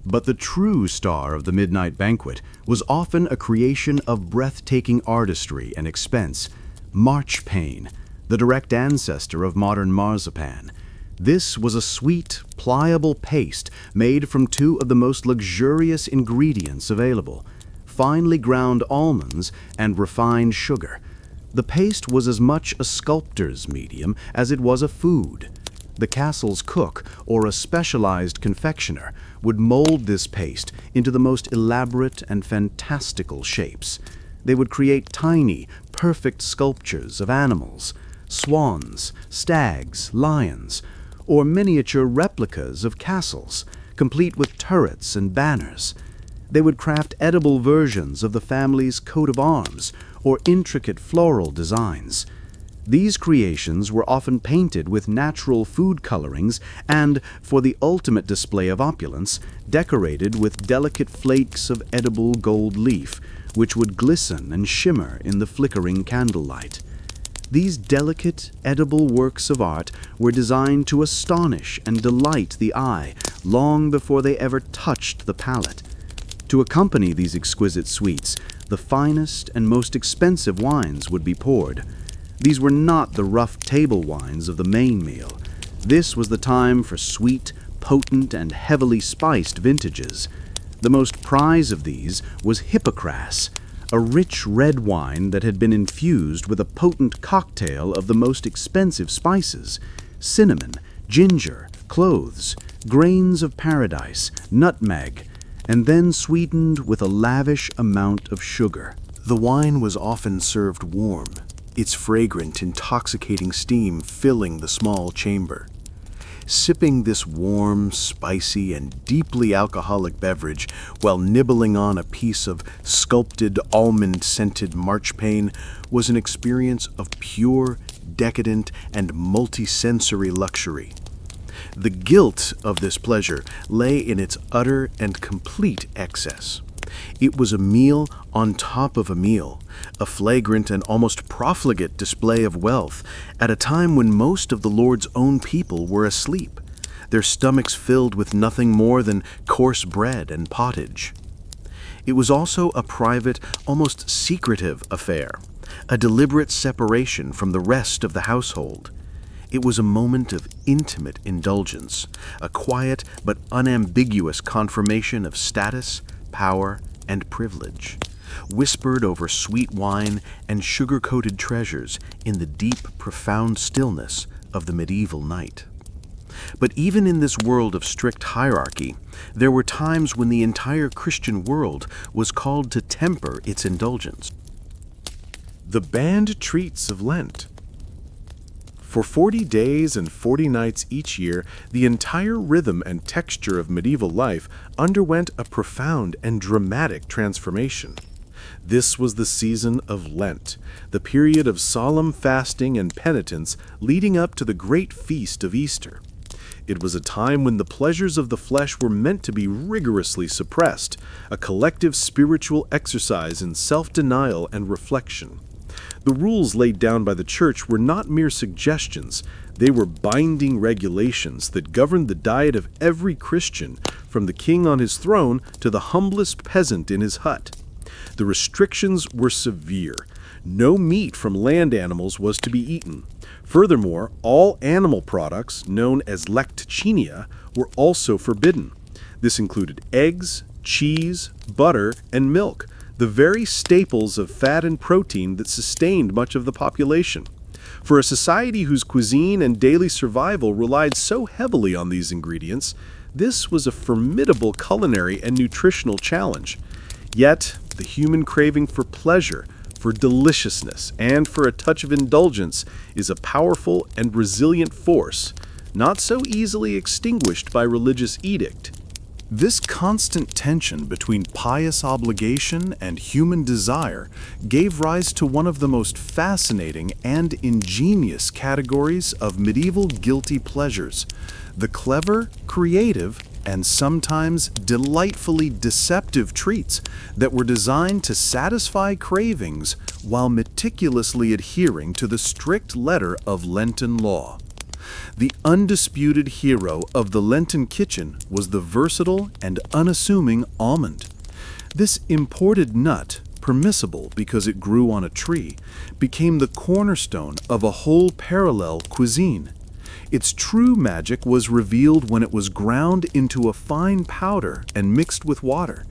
But the true star of the midnight banquet was often a creation of breathtaking artistry and expense, marchpane, the direct ancestor of modern marzipan. This was a sweet, pliable paste made from two of the most luxurious ingredients available, finely ground almonds and refined sugar. The paste was as much a sculptor's medium as it was a food. The castle's cook, or a specialized confectioner, would mold this paste into the most elaborate and fantastical shapes. They would create tiny, perfect sculptures of animals, swans, stags, lions, or miniature replicas of castles, complete with turrets and banners. They would craft edible versions of the family's coat of arms, or intricate floral designs. These creations were often painted with natural food colorings and, for the ultimate display of opulence, decorated with delicate flakes of edible gold leaf, which would glisten and shimmer in the flickering candlelight. These delicate, edible works of art were designed to astonish and delight the eye long before they ever touched the palate. To accompany these exquisite sweets, the finest and most expensive wines would be poured. These were not the rough table wines of the main meal. This was the time for sweet, potent, and heavily spiced vintages. The most prized of these was Hippocras, a rich red wine that had been infused with a potent cocktail of the most expensive spices: cinnamon, ginger, cloves, grains of paradise, nutmeg, and then sweetened with a lavish amount of sugar. The wine was often served warm, its fragrant, intoxicating steam filling the small chamber. Sipping this warm, spicy, and deeply alcoholic beverage while nibbling on a piece of sculpted, almond-scented marchpane was an experience of pure, decadent, and multisensory luxury. The guilt of this pleasure lay in its utter and complete excess. It was a meal on top of a meal, a flagrant and almost profligate display of wealth at a time when most of the Lord's own people were asleep, their stomachs filled with nothing more than coarse bread and pottage. It was also a private, almost secretive affair, a deliberate separation from the rest of the household. It was a moment of intimate indulgence, a quiet but unambiguous confirmation of status, power, and privilege, whispered over sweet wine and sugar-coated treasures in the deep, profound stillness of the medieval night. But even in this world of strict hierarchy, there were times when the entire Christian world was called to temper its indulgence. The banned treats of Lent. For 40 days and 40 nights each year, the entire rhythm and texture of medieval life underwent a profound and dramatic transformation. This was the season of Lent, the period of solemn fasting and penitence leading up to the great feast of Easter. It was a time when the pleasures of the flesh were meant to be rigorously suppressed, a collective spiritual exercise in self-denial and reflection. The rules laid down by the Church were not mere suggestions, they were binding regulations that governed the diet of every Christian, from the king on his throne to the humblest peasant in his hut. The restrictions were severe. No meat from land animals was to be eaten. Furthermore, all animal products, known as lecticia, were also forbidden. This included eggs, cheese, butter, and milk, the very staples of fat and protein that sustained much of the population. For a society whose cuisine and daily survival relied so heavily on these ingredients, this was a formidable culinary and nutritional challenge. Yet, the human craving for pleasure, for deliciousness, and for a touch of indulgence is a powerful and resilient force, not so easily extinguished by religious edict. This constant tension between pious obligation and human desire gave rise to one of the most fascinating and ingenious categories of medieval guilty pleasures: the clever, creative, and sometimes delightfully deceptive treats that were designed to satisfy cravings while meticulously adhering to the strict letter of Lenten law. The undisputed hero of the Lenten kitchen was the versatile and unassuming almond. This imported nut, permissible because it grew on a tree, became the cornerstone of a whole parallel cuisine. Its true magic was revealed when it was ground into a fine powder and mixed with water.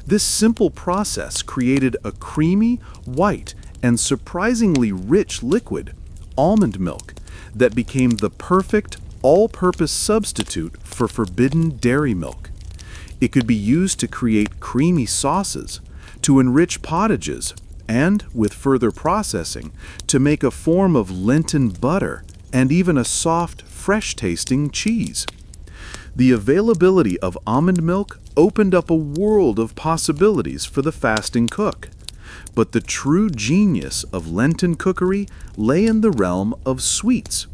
This simple process created a creamy, white, and surprisingly rich liquid, almond milk, that became the perfect, all-purpose substitute for forbidden dairy milk. It could be used to create creamy sauces, to enrich pottages, and, with further processing, to make a form of Lenten butter and even a soft, fresh-tasting cheese. The availability of almond milk opened up a world of possibilities for the fasting cook. But the true genius of Lenten cookery lay in the realm of sweets.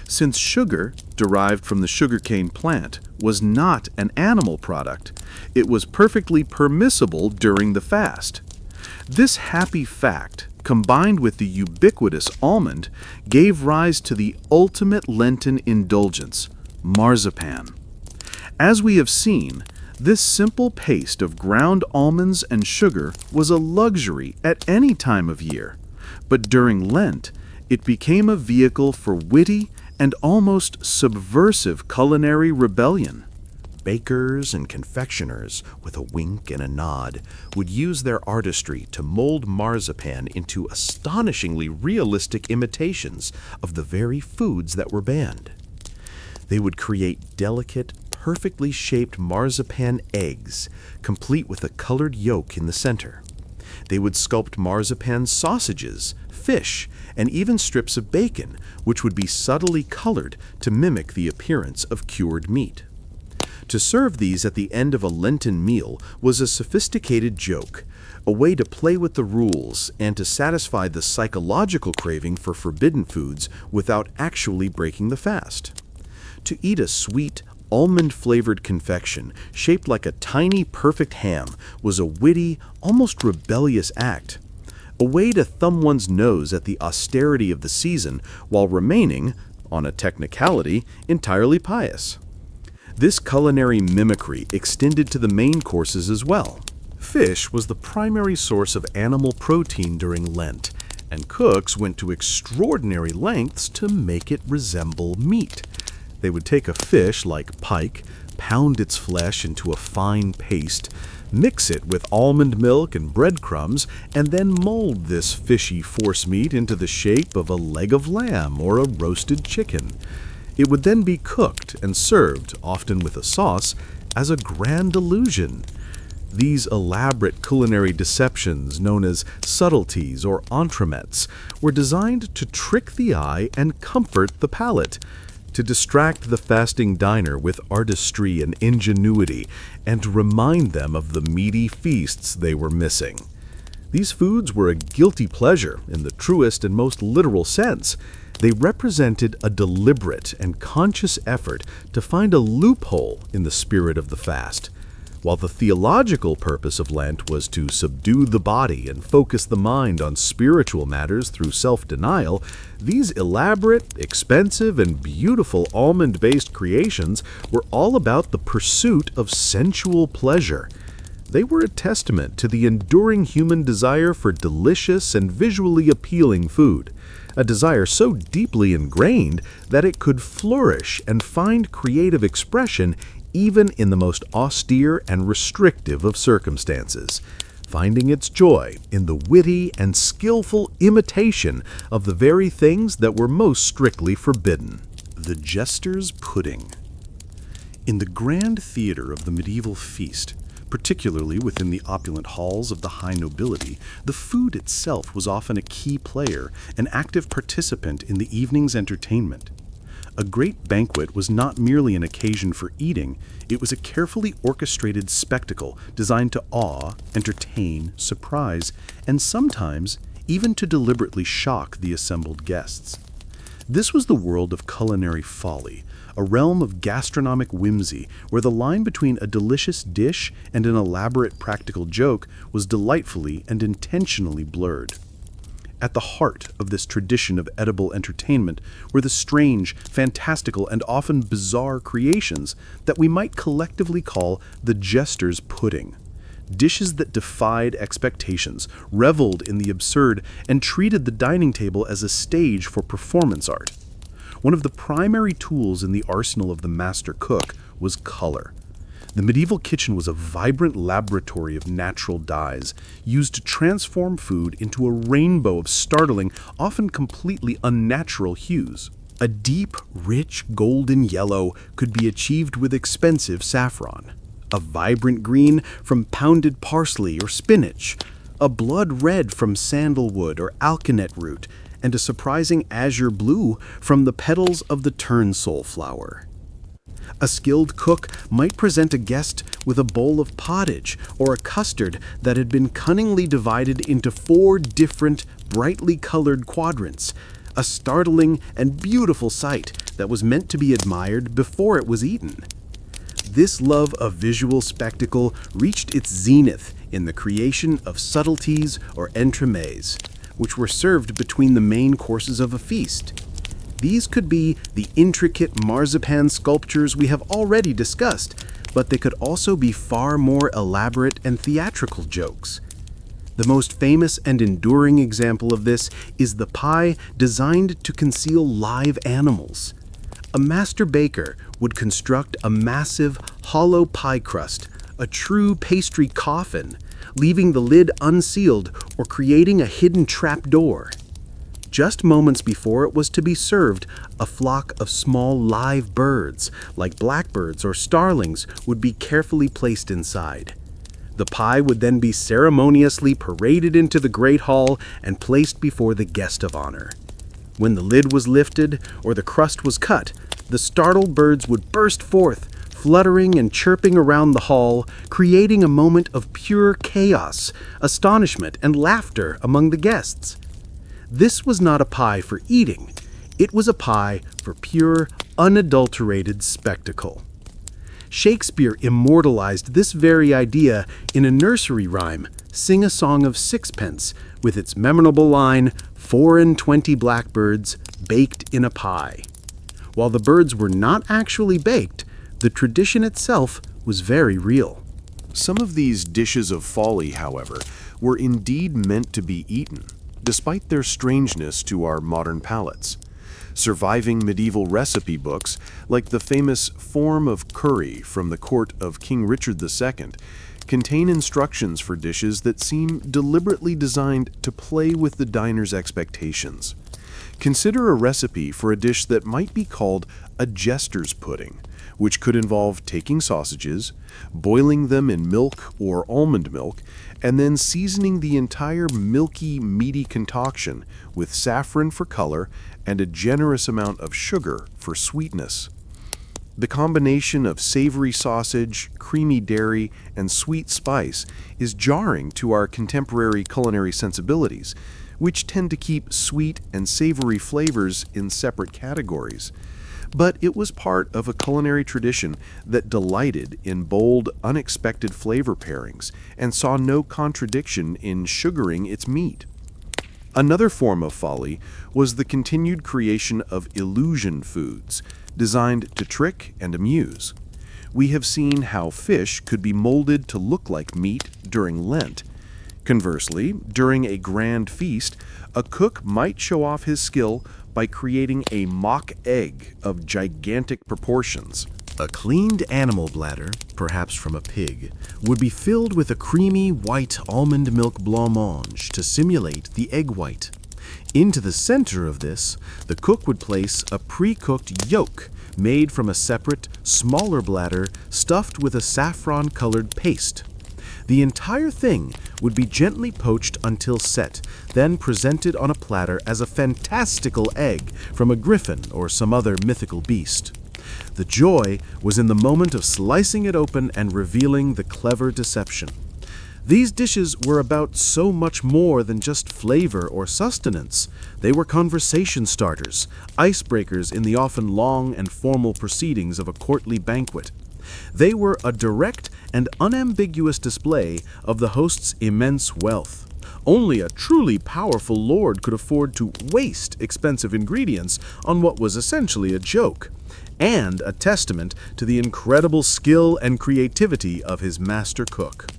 Since sugar, derived from the sugarcane plant, was not an animal product, it was perfectly permissible during the fast. This happy fact, combined with the ubiquitous almond, gave rise to the ultimate Lenten indulgence, marzipan. As we have seen, this simple paste of ground almonds and sugar was a luxury at any time of year, but during Lent, it became a vehicle for witty and almost subversive culinary rebellion. Bakers and confectioners, with a wink and a nod, would use their artistry to mold marzipan into astonishingly realistic imitations of the very foods that were banned. They would create delicate, perfectly shaped marzipan eggs, complete with a colored yolk in the center. They would sculpt marzipan sausages, fish, and even strips of bacon, which would be subtly colored to mimic the appearance of cured meat. To serve these at the end of a Lenten meal was a sophisticated joke, a way to play with the rules and to satisfy the psychological craving for forbidden foods without actually breaking the fast. To eat a sweet, almond-flavored confection shaped like a tiny, perfect ham was a witty, almost rebellious act, a way to thumb one's nose at the austerity of the season while remaining, on a technicality, entirely pious. This culinary mimicry extended to the main courses as well. Fish was the primary source of animal protein during Lent, and cooks went to extraordinary lengths to make it resemble meat. They would take a fish like pike, pound its flesh into a fine paste, mix it with almond milk and breadcrumbs, and then mold this fishy forcemeat into the shape of a leg of lamb or a roasted chicken. It would then be cooked and served, often with a sauce, as a grand illusion. These elaborate culinary deceptions, known as subtleties or entremets, were designed to trick the eye and comfort the palate, to distract the fasting diner with artistry and ingenuity, and to remind them of the meaty feasts they were missing. These foods were a guilty pleasure in the truest and most literal sense. They represented a deliberate and conscious effort to find a loophole in the spirit of the fast. While the theological purpose of Lent was to subdue the body and focus the mind on spiritual matters through self-denial, these elaborate, expensive, and beautiful almond-based creations were all about the pursuit of sensual pleasure. They were a testament to the enduring human desire for delicious and visually appealing food, a desire so deeply ingrained that it could flourish and find creative expression even in the most austere and restrictive of circumstances, finding its joy in the witty and skillful imitation of the very things that were most strictly forbidden. The jester's pudding. In the grand theater of the medieval feast, particularly within the opulent halls of the high nobility, the food itself was often a key player, an active participant in the evening's entertainment. A great banquet was not merely an occasion for eating, it was a carefully orchestrated spectacle designed to awe, entertain, surprise, and sometimes even to deliberately shock the assembled guests. This was the world of culinary folly, a realm of gastronomic whimsy where the line between a delicious dish and an elaborate practical joke was delightfully and intentionally blurred. At the heart of this tradition of edible entertainment were the strange, fantastical, and often bizarre creations that we might collectively call the jester's pudding. Dishes that defied expectations, reveled in the absurd, and treated the dining table as a stage for performance art. One of the primary tools in the arsenal of the master cook was color. The medieval kitchen was a vibrant laboratory of natural dyes, used to transform food into a rainbow of startling, often completely unnatural hues. A deep, rich golden yellow could be achieved with expensive saffron, a vibrant green from pounded parsley or spinach, a blood red from sandalwood or alkanet root, and a surprising azure blue from the petals of the turnsole flower. A skilled cook might present a guest with a bowl of pottage or a custard that had been cunningly divided into 4 different, brightly colored quadrants, a startling and beautiful sight that was meant to be admired before it was eaten. This love of visual spectacle reached its zenith in the creation of subtleties or entremets, which were served between the main courses of a feast. These could be the intricate marzipan sculptures we have already discussed, but they could also be far more elaborate and theatrical jokes. The most famous and enduring example of this is the pie designed to conceal live animals. A master baker would construct a massive, hollow pie crust, a true pastry coffin, leaving the lid unsealed or creating a hidden trapdoor. Just moments before it was to be served, a flock of small live birds, like blackbirds or starlings, would be carefully placed inside. The pie would then be ceremoniously paraded into the great hall and placed before the guest of honor. When the lid was lifted or the crust was cut, the startled birds would burst forth, fluttering and chirping around the hall, creating a moment of pure chaos, astonishment, and laughter among the guests. This was not a pie for eating. It was a pie for pure, unadulterated spectacle. Shakespeare immortalized this very idea in a nursery rhyme, Sing a Song of Sixpence, with its memorable line, 24 blackbirds baked in a pie. While the birds were not actually baked, the tradition itself was very real. Some of these dishes of folly, however, were indeed meant to be eaten, despite their strangeness to our modern palates. Surviving medieval recipe books, like the famous Form of Curry from the court of King Richard II, contain instructions for dishes that seem deliberately designed to play with the diner's expectations. Consider a recipe for a dish that might be called a jester's pudding, which could involve taking sausages, boiling them in milk or almond milk, and then seasoning the entire milky, meaty concoction with saffron for color and a generous amount of sugar for sweetness. The combination of savory sausage, creamy dairy, and sweet spice is jarring to our contemporary culinary sensibilities, which tend to keep sweet and savory flavors in separate categories. But it was part of a culinary tradition that delighted in bold, unexpected flavor pairings and saw no contradiction in sugaring its meat. Another form of folly was the continued creation of illusion foods, designed to trick and amuse. We have seen how fish could be molded to look like meat during Lent. Conversely, during a grand feast, a cook might show off his skill by creating a mock egg of gigantic proportions. A cleaned animal bladder, perhaps from a pig, would be filled with a creamy white almond milk blancmange to simulate the egg white. Into the center of this, the cook would place a pre-cooked yolk made from a separate, smaller bladder stuffed with a saffron-colored paste. The entire thing would be gently poached until set, then presented on a platter as a fantastical egg from a griffin or some other mythical beast. The joy was in the moment of slicing it open and revealing the clever deception. These dishes were about so much more than just flavor or sustenance. They were conversation starters, icebreakers in the often long and formal proceedings of a courtly banquet. They were a direct and unambiguous display of the host's immense wealth. Only a truly powerful lord could afford to waste expensive ingredients on what was essentially a joke, and a testament to the incredible skill and creativity of his master cook.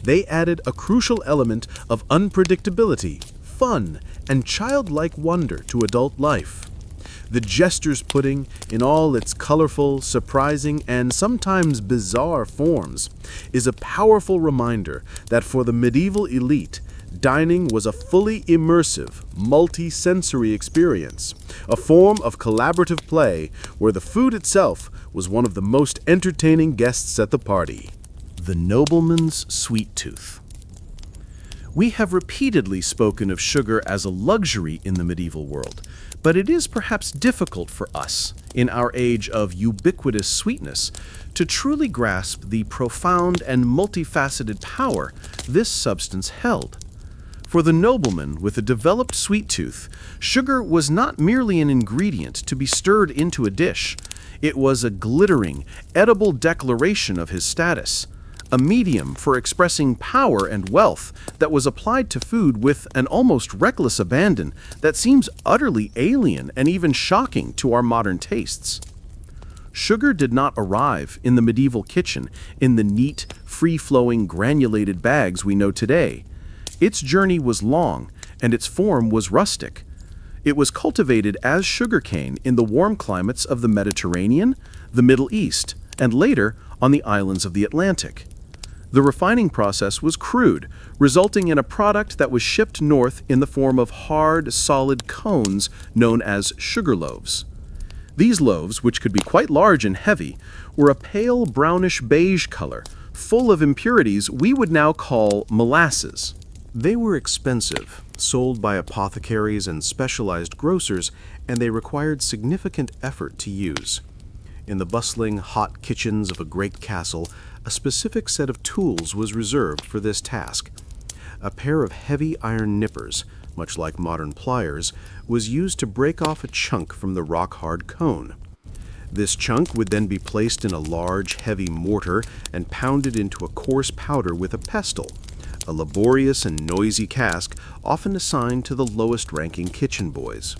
They added a crucial element of unpredictability, fun, and childlike wonder to adult life. The jester's pudding, in all its colorful, surprising, and sometimes bizarre forms, is a powerful reminder that for the medieval elite, dining was a fully immersive, multi-sensory experience, a form of collaborative play where the food itself was one of the most entertaining guests at the party. The nobleman's sweet tooth. We have repeatedly spoken of sugar as a luxury in the medieval world, but it is perhaps difficult for us, in our age of ubiquitous sweetness, to truly grasp the profound and multifaceted power this substance held. For the nobleman with a developed sweet tooth, sugar was not merely an ingredient to be stirred into a dish. It was a glittering, edible declaration of his status, a medium for expressing power and wealth that was applied to food with an almost reckless abandon that seems utterly alien and even shocking to our modern tastes. Sugar did not arrive in the medieval kitchen in the neat, free-flowing, granulated bags we know today. Its journey was long, and its form was rustic. It was cultivated as sugarcane in the warm climates of the Mediterranean, the Middle East, and later on the islands of the Atlantic. The refining process was crude, resulting in a product that was shipped north in the form of hard, solid cones known as sugar loaves. These loaves, which could be quite large and heavy, were a pale brownish-beige color, full of impurities we would now call molasses. They were expensive, sold by apothecaries and specialized grocers, and they required significant effort to use. In the bustling, hot kitchens of a great castle, a specific set of tools was reserved for this task. A pair of heavy iron nippers, much like modern pliers, was used to break off a chunk from the rock-hard cone. This chunk would then be placed in a large, heavy mortar and pounded into a coarse powder with a pestle, a laborious and noisy task often assigned to the lowest-ranking kitchen boys.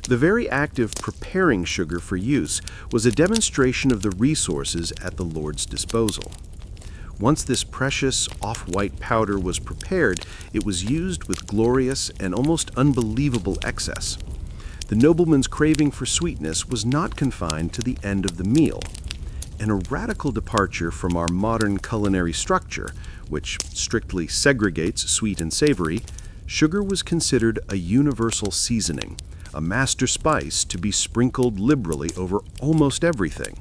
The very act of preparing sugar for use was a demonstration of the resources at the Lord's disposal. Once this precious off-white powder was prepared, it was used with glorious and almost unbelievable excess. The nobleman's craving for sweetness was not confined to the end of the meal. In a radical departure from our modern culinary structure, which strictly segregates sweet and savory, sugar was considered a universal seasoning, a master spice to be sprinkled liberally over almost everything.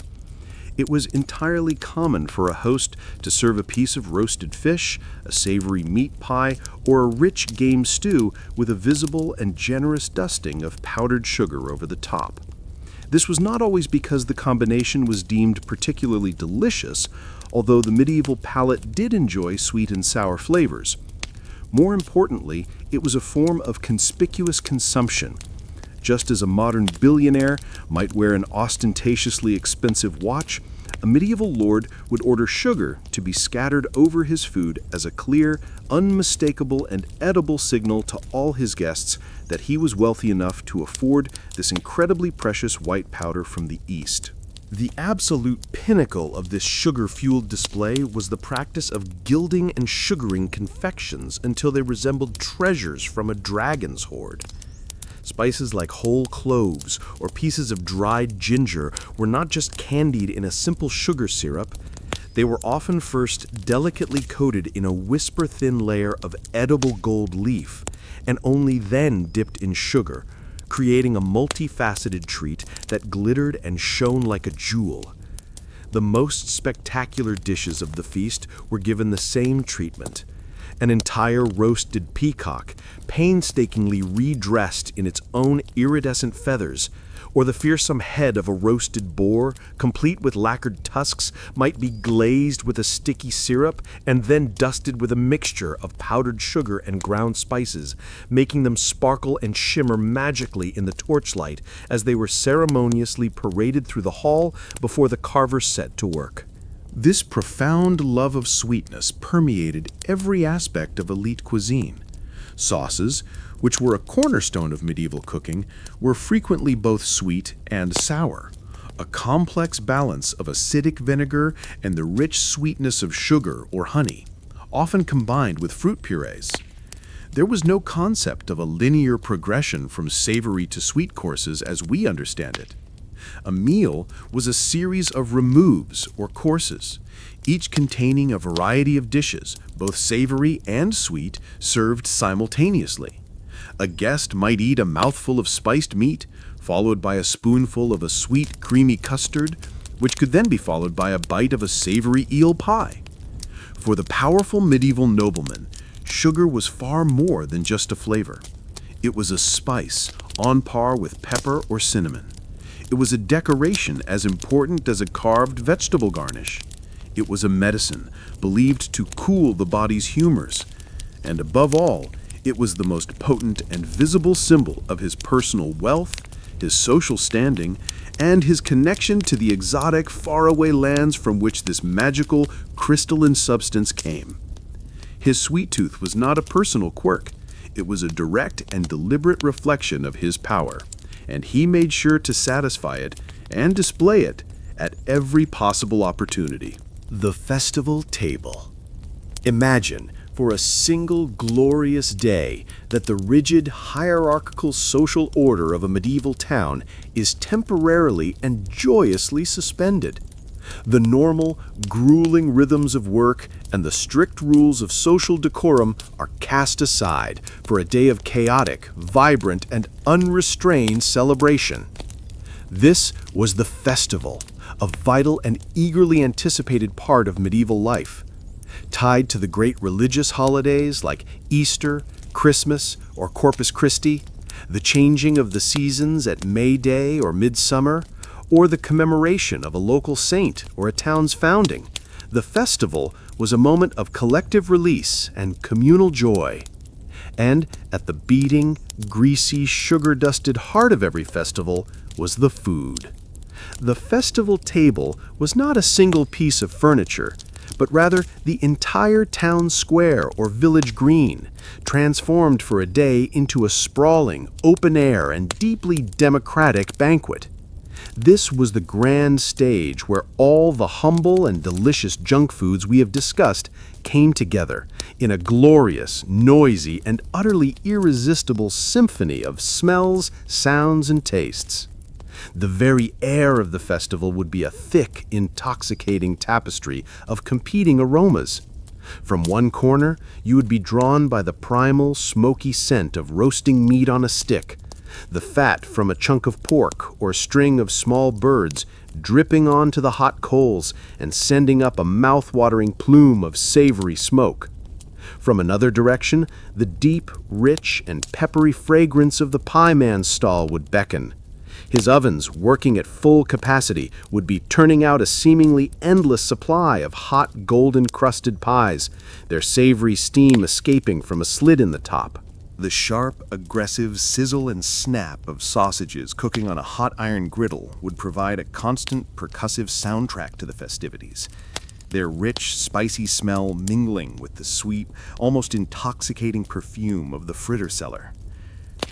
It was entirely common for a host to serve a piece of roasted fish, a savory meat pie, or a rich game stew with a visible and generous dusting of powdered sugar over the top. This was not always because the combination was deemed particularly delicious, although the medieval palate did enjoy sweet and sour flavors. More importantly, it was a form of conspicuous consumption. Just as a modern billionaire might wear an ostentatiously expensive watch, a medieval lord would order sugar to be scattered over his food as a clear, unmistakable, and edible signal to all his guests that he was wealthy enough to afford this incredibly precious white powder from the East. The absolute pinnacle of this sugar-fueled display was the practice of gilding and sugaring confections until they resembled treasures from a dragon's hoard. Spices like whole cloves or pieces of dried ginger were not just candied in a simple sugar syrup. They were often first delicately coated in a whisper-thin layer of edible gold leaf, and only then dipped in sugar, creating a multifaceted treat that glittered and shone like a jewel. The most spectacular dishes of the feast were given the same treatment. An entire roasted peacock, painstakingly redressed in its own iridescent feathers, or the fearsome head of a roasted boar, complete with lacquered tusks, might be glazed with a sticky syrup and then dusted with a mixture of powdered sugar and ground spices, making them sparkle and shimmer magically in the torchlight as they were ceremoniously paraded through the hall before the carvers set to work. This profound love of sweetness permeated every aspect of elite cuisine. Sauces, which were a cornerstone of medieval cooking, were frequently both sweet and sour, a complex balance of acidic vinegar and the rich sweetness of sugar or honey, often combined with fruit purees. There was no concept of a linear progression from savory to sweet courses as we understand it. A meal was a series of removes or courses, each containing a variety of dishes, both savory and sweet, served simultaneously. A guest might eat a mouthful of spiced meat, followed by a spoonful of a sweet, creamy custard, which could then be followed by a bite of a savory eel pie. For the powerful medieval nobleman, sugar was far more than just a flavor. It was a spice, on par with pepper or cinnamon. It was a decoration as important as a carved vegetable garnish. It was a medicine, believed to cool the body's humors. And above all, it was the most potent and visible symbol of his personal wealth, his social standing, and his connection to the exotic, faraway lands from which this magical, crystalline substance came. His sweet tooth was not a personal quirk. It was a direct and deliberate reflection of his power, and he made sure to satisfy it and display it at every possible opportunity. The festival table. Imagine, for a single glorious day, that the rigid, hierarchical social order of a medieval town is temporarily and joyously suspended. The normal, grueling rhythms of work and the strict rules of social decorum are cast aside for a day of chaotic, vibrant, and unrestrained celebration. This was the festival, a vital and eagerly anticipated part of medieval life. Tied to the great religious holidays like Easter, Christmas, or Corpus Christi, the changing of the seasons at May Day or Midsummer, or the commemoration of a local saint or a town's founding, the festival was a moment of collective release and communal joy. And at the beating, greasy, sugar-dusted heart of every festival was the food. The festival table was not a single piece of furniture, but rather the entire town square or village green, transformed for a day into a sprawling, open-air, and deeply democratic banquet. This was the grand stage where all the humble and delicious junk foods we have discussed came together in a glorious, noisy, and utterly irresistible symphony of smells, sounds, and tastes. The very air of the festival would be a thick, intoxicating tapestry of competing aromas. From one corner, you would be drawn by the primal, smoky scent of roasting meat on a stick, the fat from a chunk of pork or string of small birds dripping onto the hot coals and sending up a mouth-watering plume of savory smoke. From another direction, the deep, rich, and peppery fragrance of the pie man's stall would beckon. His ovens, working at full capacity, would be turning out a seemingly endless supply of hot, golden-crusted pies, their savory steam escaping from a slit in the top. The sharp, aggressive sizzle and snap of sausages cooking on a hot iron griddle would provide a constant percussive soundtrack to the festivities, their rich, spicy smell mingling with the sweet, almost intoxicating perfume of the fritter cellar.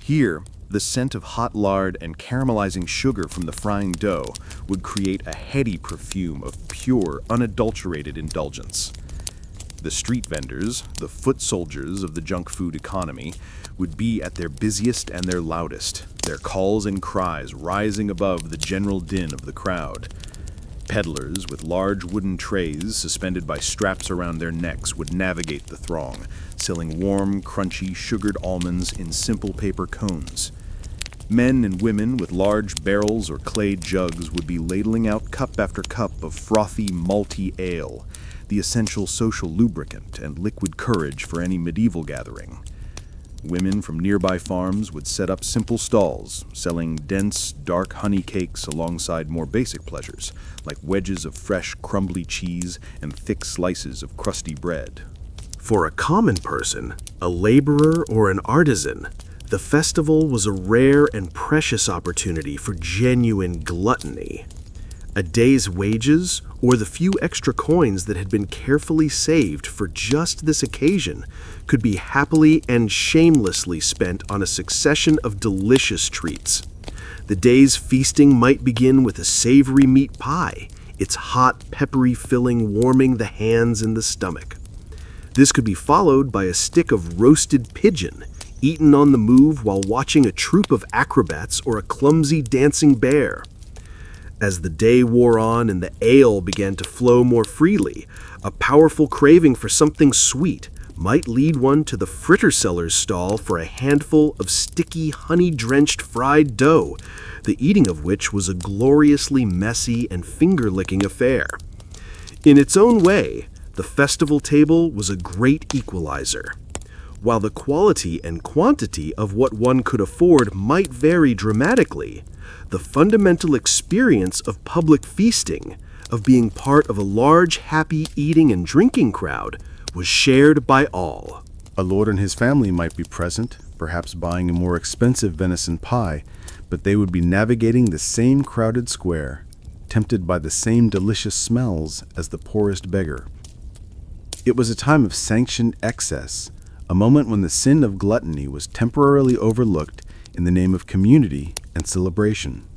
Here, the scent of hot lard and caramelizing sugar from the frying dough would create a heady perfume of pure, unadulterated indulgence. The street vendors, the foot soldiers of the junk food economy, would be at their busiest and their loudest, their calls and cries rising above the general din of the crowd. Peddlers with large wooden trays suspended by straps around their necks would navigate the throng, selling warm, crunchy, sugared almonds in simple paper cones. Men and women with large barrels or clay jugs would be ladling out cup after cup of frothy, malty ale, the essential social lubricant and liquid courage for any medieval gathering. Women from nearby farms would set up simple stalls, selling dense, dark honey cakes alongside more basic pleasures, like wedges of fresh, crumbly cheese and thick slices of crusty bread. For a common person, a laborer or an artisan, the festival was a rare and precious opportunity for genuine gluttony. A day's wages, or the few extra coins that had been carefully saved for just this occasion, could be happily and shamelessly spent on a succession of delicious treats. The day's feasting might begin with a savory meat pie, its hot, peppery filling warming the hands and the stomach. This could be followed by a stick of roasted pigeon, eaten on the move while watching a troupe of acrobats or a clumsy dancing bear. As the day wore on and the ale began to flow more freely, a powerful craving for something sweet might lead one to the fritter seller's stall for a handful of sticky, honey-drenched fried dough, the eating of which was a gloriously messy and finger-licking affair. In its own way, the festival table was a great equalizer. While the quality and quantity of what one could afford might vary dramatically, the fundamental experience of public feasting, of being part of a large, happy eating and drinking crowd, was shared by all. A lord and his family might be present, perhaps buying a more expensive venison pie, but they would be navigating the same crowded square, tempted by the same delicious smells as the poorest beggar. It was a time of sanctioned excess, a moment when the sin of gluttony was temporarily overlooked in the name of community and celebration.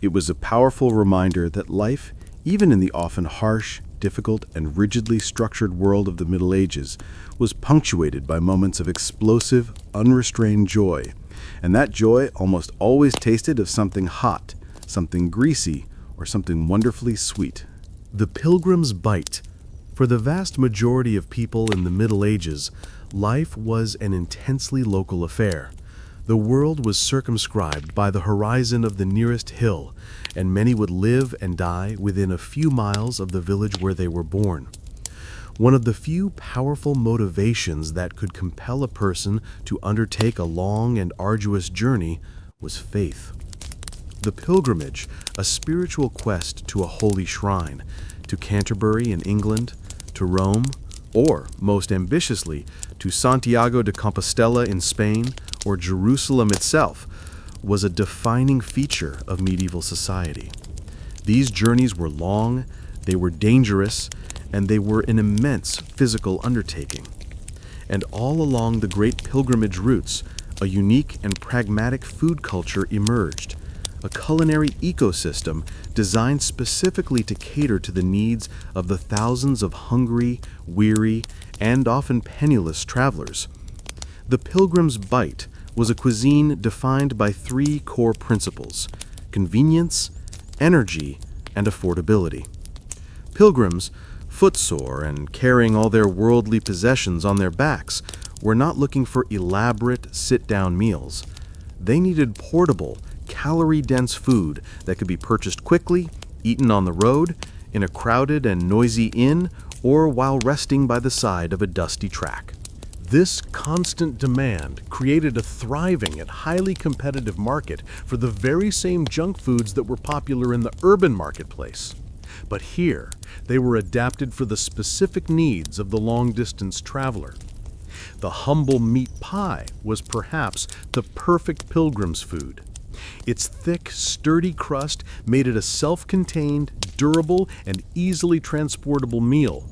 It was a powerful reminder that life, even in the often harsh, difficult, and rigidly structured world of the Middle Ages, was punctuated by moments of explosive, unrestrained joy, and that joy almost always tasted of something hot, something greasy, or something wonderfully sweet. The pilgrim's bite. For the vast majority of people in the Middle Ages, life was an intensely local affair. The world was circumscribed by the horizon of the nearest hill, and many would live and die within a few miles of the village where they were born. One of the few powerful motivations that could compel a person to undertake a long and arduous journey was faith. The pilgrimage, a spiritual quest to a holy shrine, to Canterbury in England, to Rome, or, most ambitiously, to Santiago de Compostela in Spain, or Jerusalem itself, was a defining feature of medieval society. These journeys were long, they were dangerous, and they were an immense physical undertaking. And all along the great pilgrimage routes, a unique and pragmatic food culture emerged, a culinary ecosystem designed specifically to cater to the needs of the thousands of hungry, weary, and often penniless travelers. The Pilgrim's Bite was a cuisine defined by three core principles: convenience, energy, and affordability. Pilgrims, footsore and carrying all their worldly possessions on their backs, were not looking for elaborate sit-down meals. They needed portable, calorie-dense food that could be purchased quickly, eaten on the road, in a crowded and noisy inn, or while resting by the side of a dusty track. This constant demand created a thriving and highly competitive market for the very same junk foods that were popular in the urban marketplace. But here, they were adapted for the specific needs of the long-distance traveler. The humble meat pie was perhaps the perfect pilgrim's food. Its thick, sturdy crust made it a self-contained, durable, and easily transportable meal.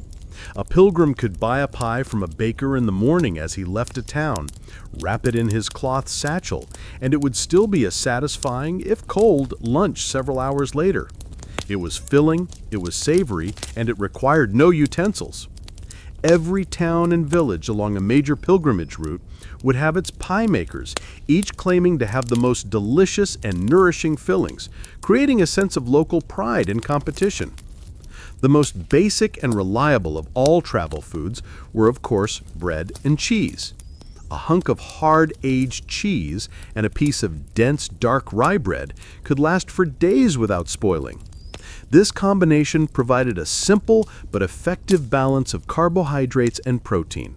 A pilgrim could buy a pie from a baker in the morning as he left a town, wrap it in his cloth satchel, and it would still be a satisfying, if cold, lunch several hours later. It was filling, it was savory, and it required no utensils. Every town and village along a major pilgrimage route would have its pie makers, each claiming to have the most delicious and nourishing fillings, creating a sense of local pride and competition. The most basic and reliable of all travel foods were, of course, bread and cheese. A hunk of hard aged cheese and a piece of dense dark rye bread could last for days without spoiling. This combination provided a simple but effective balance of carbohydrates and protein.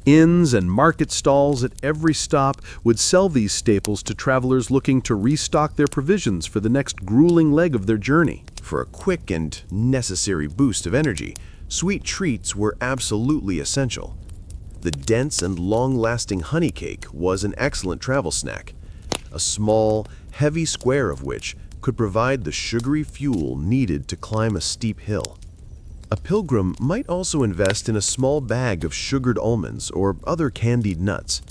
Inns and market stalls at every stop would sell these staples to travelers looking to restock their provisions for the next grueling leg of their journey. For a quick and necessary boost of energy, sweet treats were absolutely essential. The dense and long-lasting honey cake was an excellent travel snack, a small, heavy square of which could provide the sugary fuel needed to climb a steep hill. A pilgrim might also invest in a small bag of sugared almonds or other candied nuts.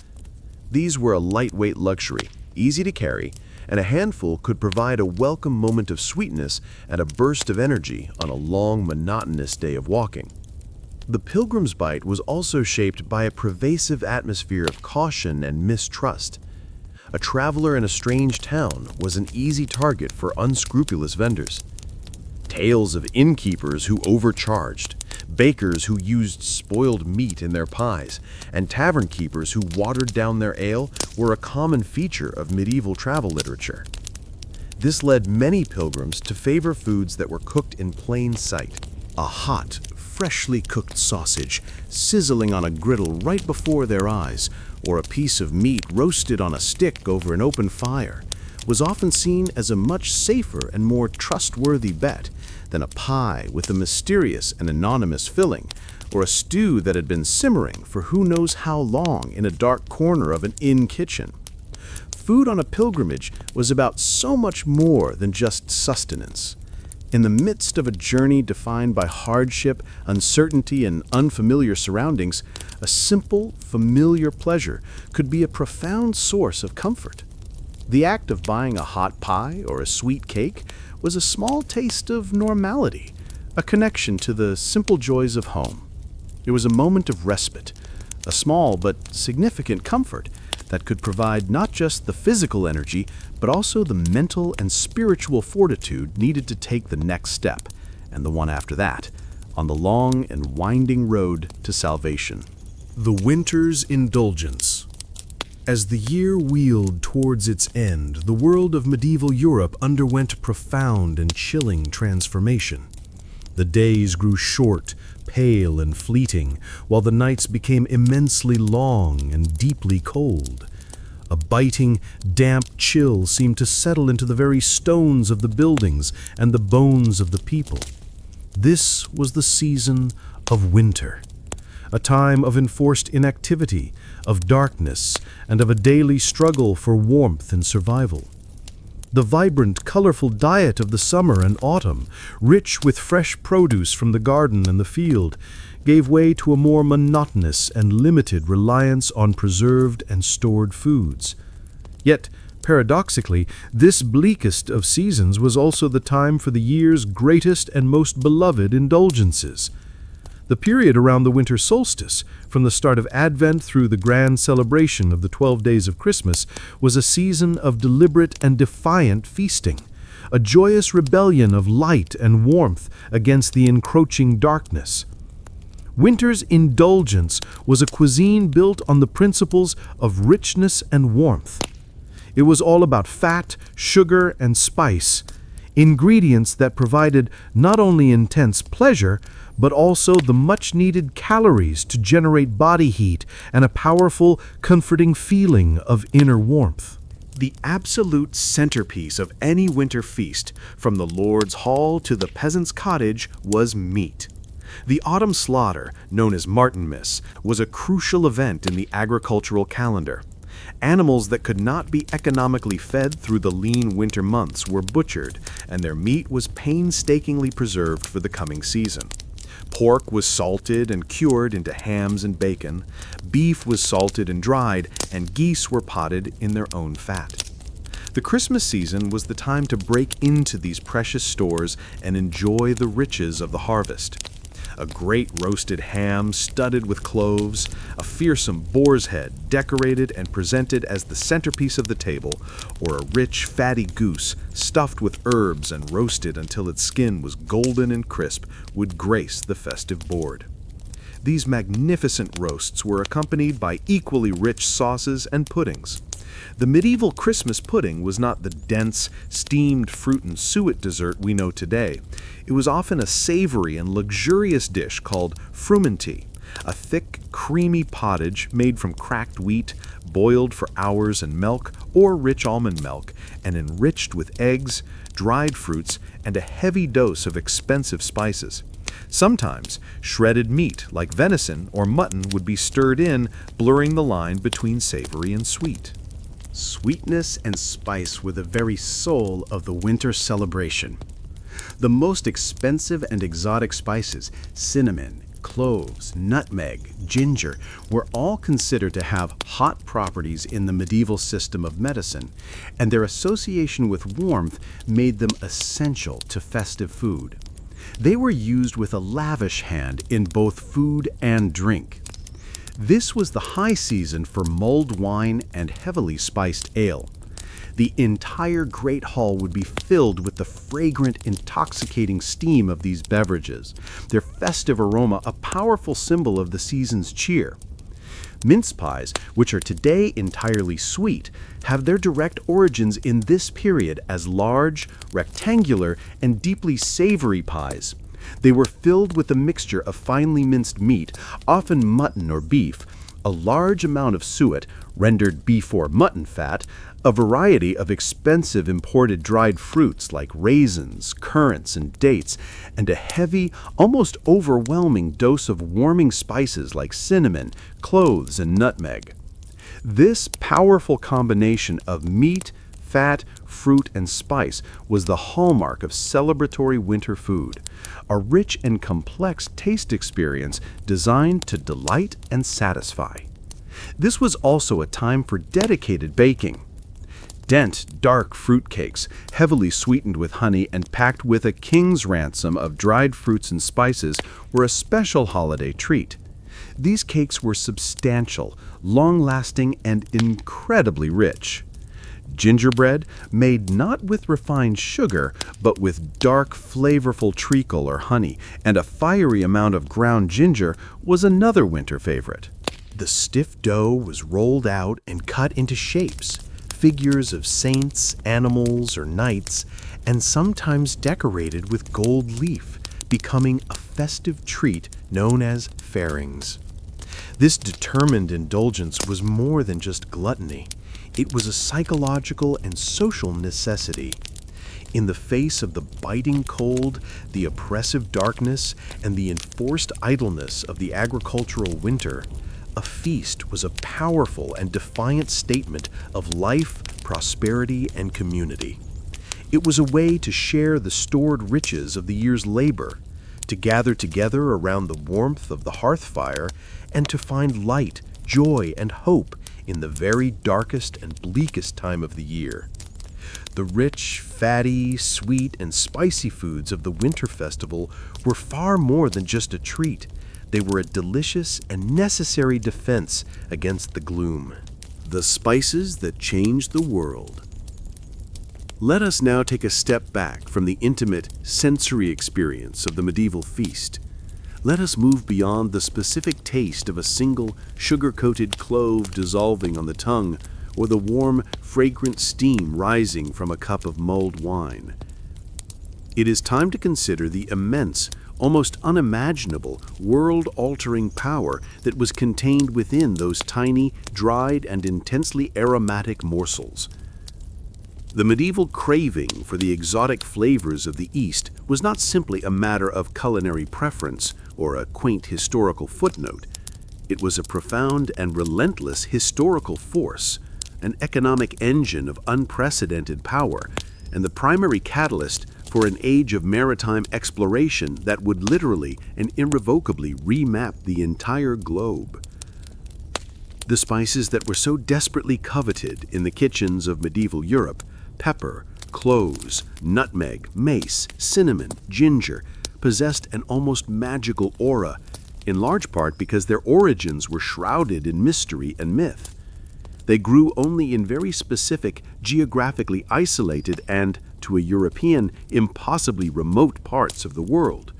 These were a lightweight luxury, easy to carry, and a handful could provide a welcome moment of sweetness and a burst of energy on a long, monotonous day of walking. The pilgrim's bite was also shaped by a pervasive atmosphere of caution and mistrust. A traveler in a strange town was an easy target for unscrupulous vendors. Tales of innkeepers who overcharged, bakers who used spoiled meat in their pies, and tavern keepers who watered down their ale were a common feature of medieval travel literature. This led many pilgrims to favor foods that were cooked in plain sight. A hot, freshly cooked sausage sizzling on a griddle right before their eyes, or a piece of meat roasted on a stick over an open fire, was often seen as a much safer and more trustworthy bet than a pie with a mysterious and anonymous filling, or a stew that had been simmering for who knows how long in a dark corner of an inn kitchen. Food on a pilgrimage was about so much more than just sustenance. In the midst of a journey defined by hardship, uncertainty, and unfamiliar surroundings, a simple, familiar pleasure could be a profound source of comfort. The act of buying a hot pie or a sweet cake was a small taste of normality, a connection to the simple joys of home. It was a moment of respite, a small but significant comfort that could provide not just the physical energy, but also the mental and spiritual fortitude needed to take the next step, and the one after that, on the long and winding road to salvation. The winter's indulgence. As the year wheeled towards its end, the world of medieval Europe underwent profound and chilling transformation. The days grew short, pale, and fleeting, while the nights became immensely long and deeply cold. A biting, damp chill seemed to settle into the very stones of the buildings and the bones of the people. This was the season of winter, a time of enforced inactivity, of darkness, and of a daily struggle for warmth and survival. The vibrant, colorful diet of the summer and autumn, rich with fresh produce from the garden and the field, gave way to a more monotonous and limited reliance on preserved and stored foods. Yet, paradoxically, this bleakest of seasons was also the time for the year's greatest and most beloved indulgences. The period around the winter solstice, from the start of Advent through the grand celebration of the 12 days of Christmas, was a season of deliberate and defiant feasting, a joyous rebellion of light and warmth against the encroaching darkness. Winter's indulgence was a cuisine built on the principles of richness and warmth. It was all about fat, sugar, and spice, ingredients that provided not only intense pleasure, but also the much-needed calories to generate body heat and a powerful, comforting feeling of inner warmth. The absolute centerpiece of any winter feast, from the Lord's Hall to the peasant's cottage, was meat. The autumn slaughter, known as Martinmas, was a crucial event in the agricultural calendar. Animals that could not be economically fed through the lean winter months were butchered, and their meat was painstakingly preserved for the coming season. Pork was salted and cured into hams and bacon, beef was salted and dried, and geese were potted in their own fat. The Christmas season was the time to break into these precious stores and enjoy the riches of the harvest. A great roasted ham studded with cloves, a fearsome boar's head decorated and presented as the centerpiece of the table, or a rich, fatty goose stuffed with herbs and roasted until its skin was golden and crisp would grace the festive board. These magnificent roasts were accompanied by equally rich sauces and puddings. The medieval Christmas pudding was not the dense, steamed fruit and suet dessert we know today. It was often a savory and luxurious dish called frumenty, a thick, creamy pottage made from cracked wheat, boiled for hours in milk or rich almond milk, and enriched with eggs, dried fruits, and a heavy dose of expensive spices. Sometimes, shredded meat like venison or mutton would be stirred in, blurring the line between savory and sweet. Sweetness and spice were the very soul of the winter celebration. The most expensive and exotic spices, cinnamon, cloves, nutmeg, ginger, were all considered to have hot properties in the medieval system of medicine, and their association with warmth made them essential to festive food. They were used with a lavish hand in both food and drink. This was the high season for mulled wine and heavily spiced ale. The entire great hall would be filled with the fragrant, intoxicating steam of these beverages, their festive aroma a powerful symbol of the season's cheer. Mince pies, which are today entirely sweet, have their direct origins in this period as large, rectangular, and deeply savory pies. They were filled with a mixture of finely minced meat, often mutton or beef, a large amount of suet, rendered beef or mutton fat, a variety of expensive imported dried fruits like raisins, currants, and dates, and a heavy, almost overwhelming dose of warming spices like cinnamon, cloves, and nutmeg. This powerful combination of meat, fat, fruit, and spice was the hallmark of celebratory winter food, a rich and complex taste experience designed to delight and satisfy. This was also a time for dedicated baking. Dense, dark fruitcakes, heavily sweetened with honey and packed with a king's ransom of dried fruits and spices, were a special holiday treat. These cakes were substantial, long-lasting, and incredibly rich. Gingerbread, made not with refined sugar, but with dark, flavorful treacle or honey, and a fiery amount of ground ginger, was another winter favorite. The stiff dough was rolled out and cut into shapes, figures of saints, animals, or knights, and sometimes decorated with gold leaf, becoming a festive treat known as fairings. This determined indulgence was more than just gluttony. It was a psychological and social necessity. In the face of the biting cold, the oppressive darkness, and the enforced idleness of the agricultural winter, a feast was a powerful and defiant statement of life, prosperity, and community. It was a way to share the stored riches of the year's labor, to gather together around the warmth of the hearth fire, and to find light, joy, and hope in the very darkest and bleakest time of the year. The rich, fatty, sweet, and spicy foods of the winter festival were far more than just a treat. They were a delicious and necessary defense against the gloom. The spices that changed the world. Let us now take a step back from the intimate sensory experience of the medieval feast. Let us move beyond the specific taste of a single sugar-coated clove dissolving on the tongue, or the warm, fragrant steam rising from a cup of mulled wine. It is time to consider the immense, almost unimaginable, world-altering power that was contained within those tiny, dried and intensely aromatic morsels. The medieval craving for the exotic flavors of the East was not simply a matter of culinary preference or a quaint historical footnote. It was a profound and relentless historical force, an economic engine of unprecedented power, and the primary catalyst for an age of maritime exploration that would literally and irrevocably remap the entire globe. The spices that were so desperately coveted in the kitchens of medieval Europe, pepper, cloves, nutmeg, mace, cinnamon, ginger, possessed an almost magical aura, in large part because their origins were shrouded in mystery and myth. They grew only in very specific, geographically isolated and, to a European, impossibly remote parts of the world.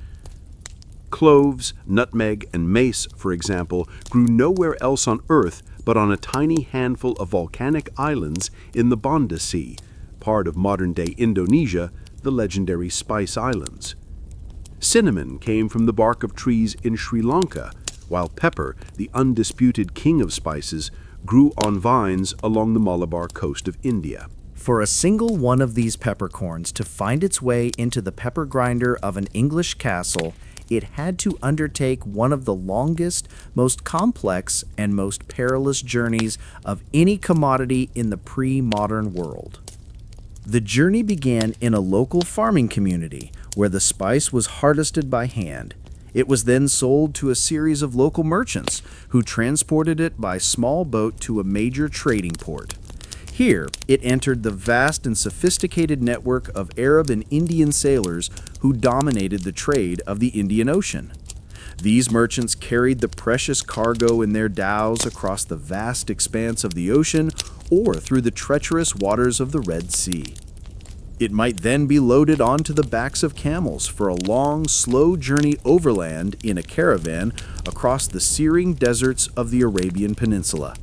Cloves, nutmeg, and mace, for example, grew nowhere else on Earth but on a tiny handful of volcanic islands in the Banda Sea, part of modern-day Indonesia, the legendary Spice Islands. Cinnamon came from the bark of trees in Sri Lanka, while pepper, the undisputed king of spices, grew on vines along the Malabar coast of India. For a single one of these peppercorns to find its way into the pepper grinder of an English castle, it had to undertake one of the longest, most complex, and most perilous journeys of any commodity in the pre-modern world. The journey began in a local farming community where the spice was harvested by hand. It was then sold to a series of local merchants who transported it by small boat to a major trading port. Here, it entered the vast and sophisticated network of Arab and Indian sailors who dominated the trade of the Indian Ocean. These merchants carried the precious cargo in their dhows across the vast expanse of the ocean or through the treacherous waters of the Red Sea. It might then be loaded onto the backs of camels for a long, slow journey overland in a caravan across the searing deserts of the Arabian Peninsula,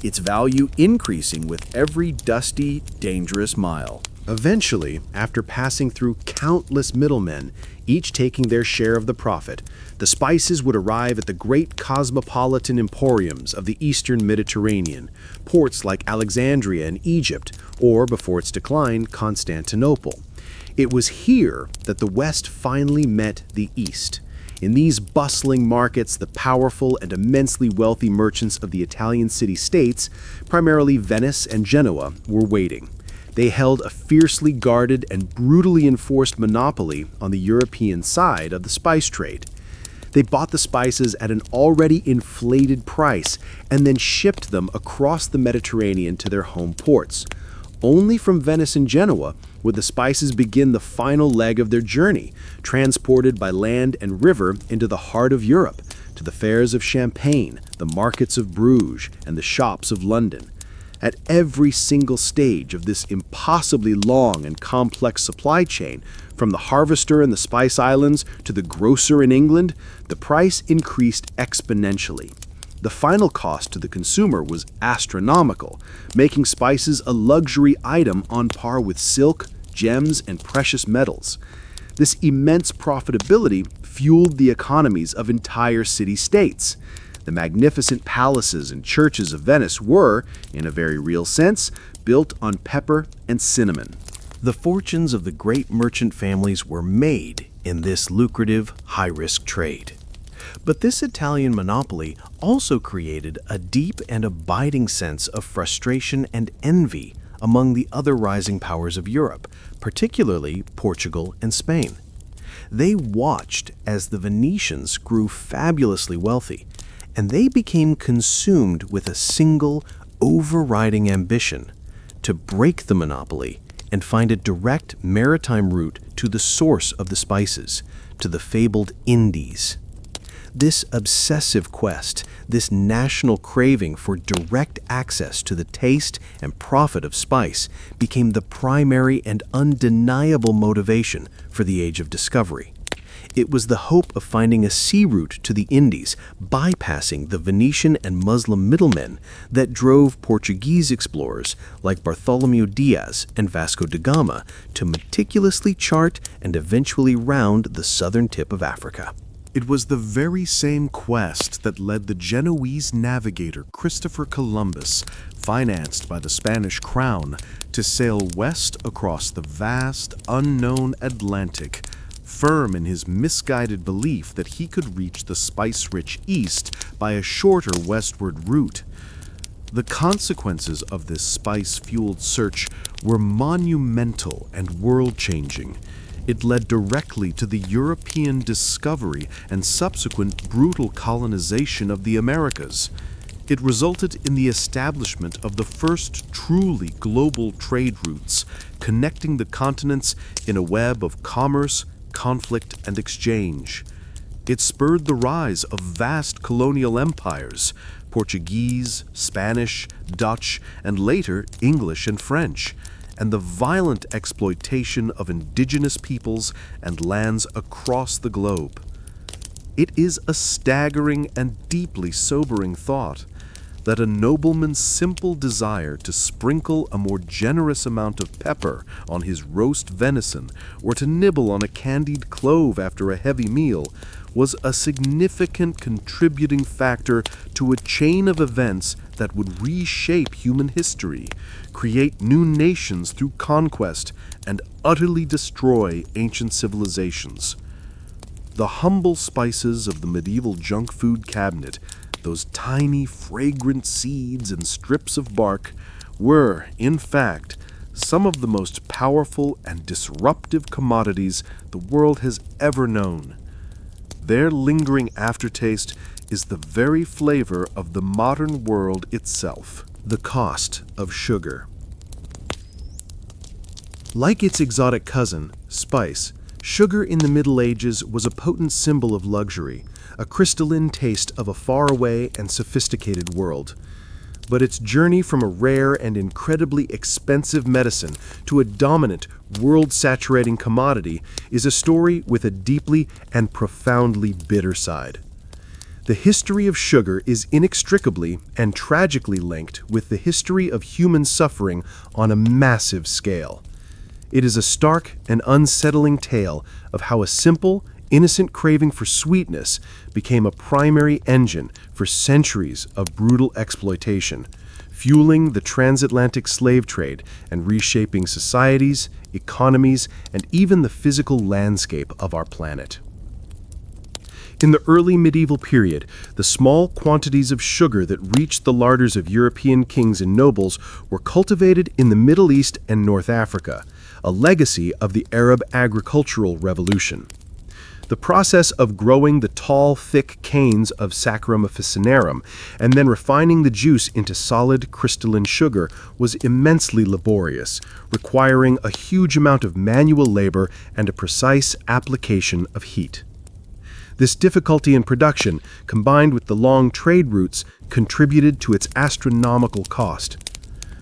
its value increasing with every dusty, dangerous mile. Eventually, after passing through countless middlemen, each taking their share of the profit, the spices would arrive at the great cosmopolitan emporiums of the eastern Mediterranean, ports like Alexandria in Egypt, or, before its decline, Constantinople. It was here that the West finally met the East. In these bustling markets, the powerful and immensely wealthy merchants of the Italian city-states, primarily Venice and Genoa, were waiting. They held a fiercely guarded and brutally enforced monopoly on the European side of the spice trade. They bought the spices at an already inflated price and then shipped them across the Mediterranean to their home ports. Only from Venice and Genoa would the spices begin the final leg of their journey, transported by land and river into the heart of Europe, to the fairs of Champagne, the markets of Bruges, and the shops of London. At every single stage of this impossibly long and complex supply chain, from the harvester in the Spice Islands to the grocer in England, the price increased exponentially. The final cost to the consumer was astronomical, making spices a luxury item on par with silk, gems, and precious metals. This immense profitability fueled the economies of entire city-states. The magnificent palaces and churches of Venice were, in a very real sense, built on pepper and cinnamon. The fortunes of the great merchant families were made in this lucrative, high-risk trade. But this Italian monopoly also created a deep and abiding sense of frustration and envy among the other rising powers of Europe, particularly Portugal and Spain. They watched as the Venetians grew fabulously wealthy, and they became consumed with a single, overriding ambition: to break the monopoly and find a direct maritime route to the source of the spices, to the fabled Indies. This obsessive quest, this national craving for direct access to the taste and profit of spice, became the primary and undeniable motivation for the Age of Discovery. It was the hope of finding a sea route to the Indies, bypassing the Venetian and Muslim middlemen, that drove Portuguese explorers like Bartholomew Diaz and Vasco da Gama to meticulously chart and eventually round the southern tip of Africa. It was the very same quest that led the Genoese navigator Christopher Columbus, financed by the Spanish crown, to sail west across the vast, unknown Atlantic, firm in his misguided belief that he could reach the spice-rich East by a shorter westward route. The consequences of this spice-fueled search were monumental and world-changing. It led directly to the European discovery and subsequent brutal colonization of the Americas. It resulted in the establishment of the first truly global trade routes, connecting the continents in a web of commerce, conflict, and exchange. It spurred the rise of vast colonial empires, Portuguese, Spanish, Dutch, and later English and French, and the violent exploitation of indigenous peoples and lands across the globe. It is a staggering and deeply sobering thought that a nobleman's simple desire to sprinkle a more generous amount of pepper on his roast venison or to nibble on a candied clove after a heavy meal was a significant contributing factor to a chain of events that would reshape human history, create new nations through conquest, and utterly destroy ancient civilizations. The humble spices of the medieval junk food cabinet, those tiny, fragrant seeds and strips of bark, were, in fact, some of the most powerful and disruptive commodities the world has ever known. Their lingering aftertaste is the very flavor of the modern world itself. The cost of sugar. Like its exotic cousin, spice, sugar in the Middle Ages was a potent symbol of luxury, a crystalline taste of a faraway and sophisticated world. But its journey from a rare and incredibly expensive medicine to a dominant, world-saturating commodity is a story with a deeply and profoundly bitter side. The history of sugar is inextricably and tragically linked with the history of human suffering on a massive scale. It is a stark and unsettling tale of how a simple, innocent craving for sweetness became a primary engine for centuries of brutal exploitation, fueling the transatlantic slave trade and reshaping societies, economies, and even the physical landscape of our planet. In the early medieval period, the small quantities of sugar that reached the larders of European kings and nobles were cultivated in the Middle East and North Africa, a legacy of the Arab agricultural revolution. The process of growing the tall, thick canes of Saccharum officinarum and then refining the juice into solid, crystalline sugar was immensely laborious, requiring a huge amount of manual labor and a precise application of heat. This difficulty in production, combined with the long trade routes, contributed to its astronomical cost.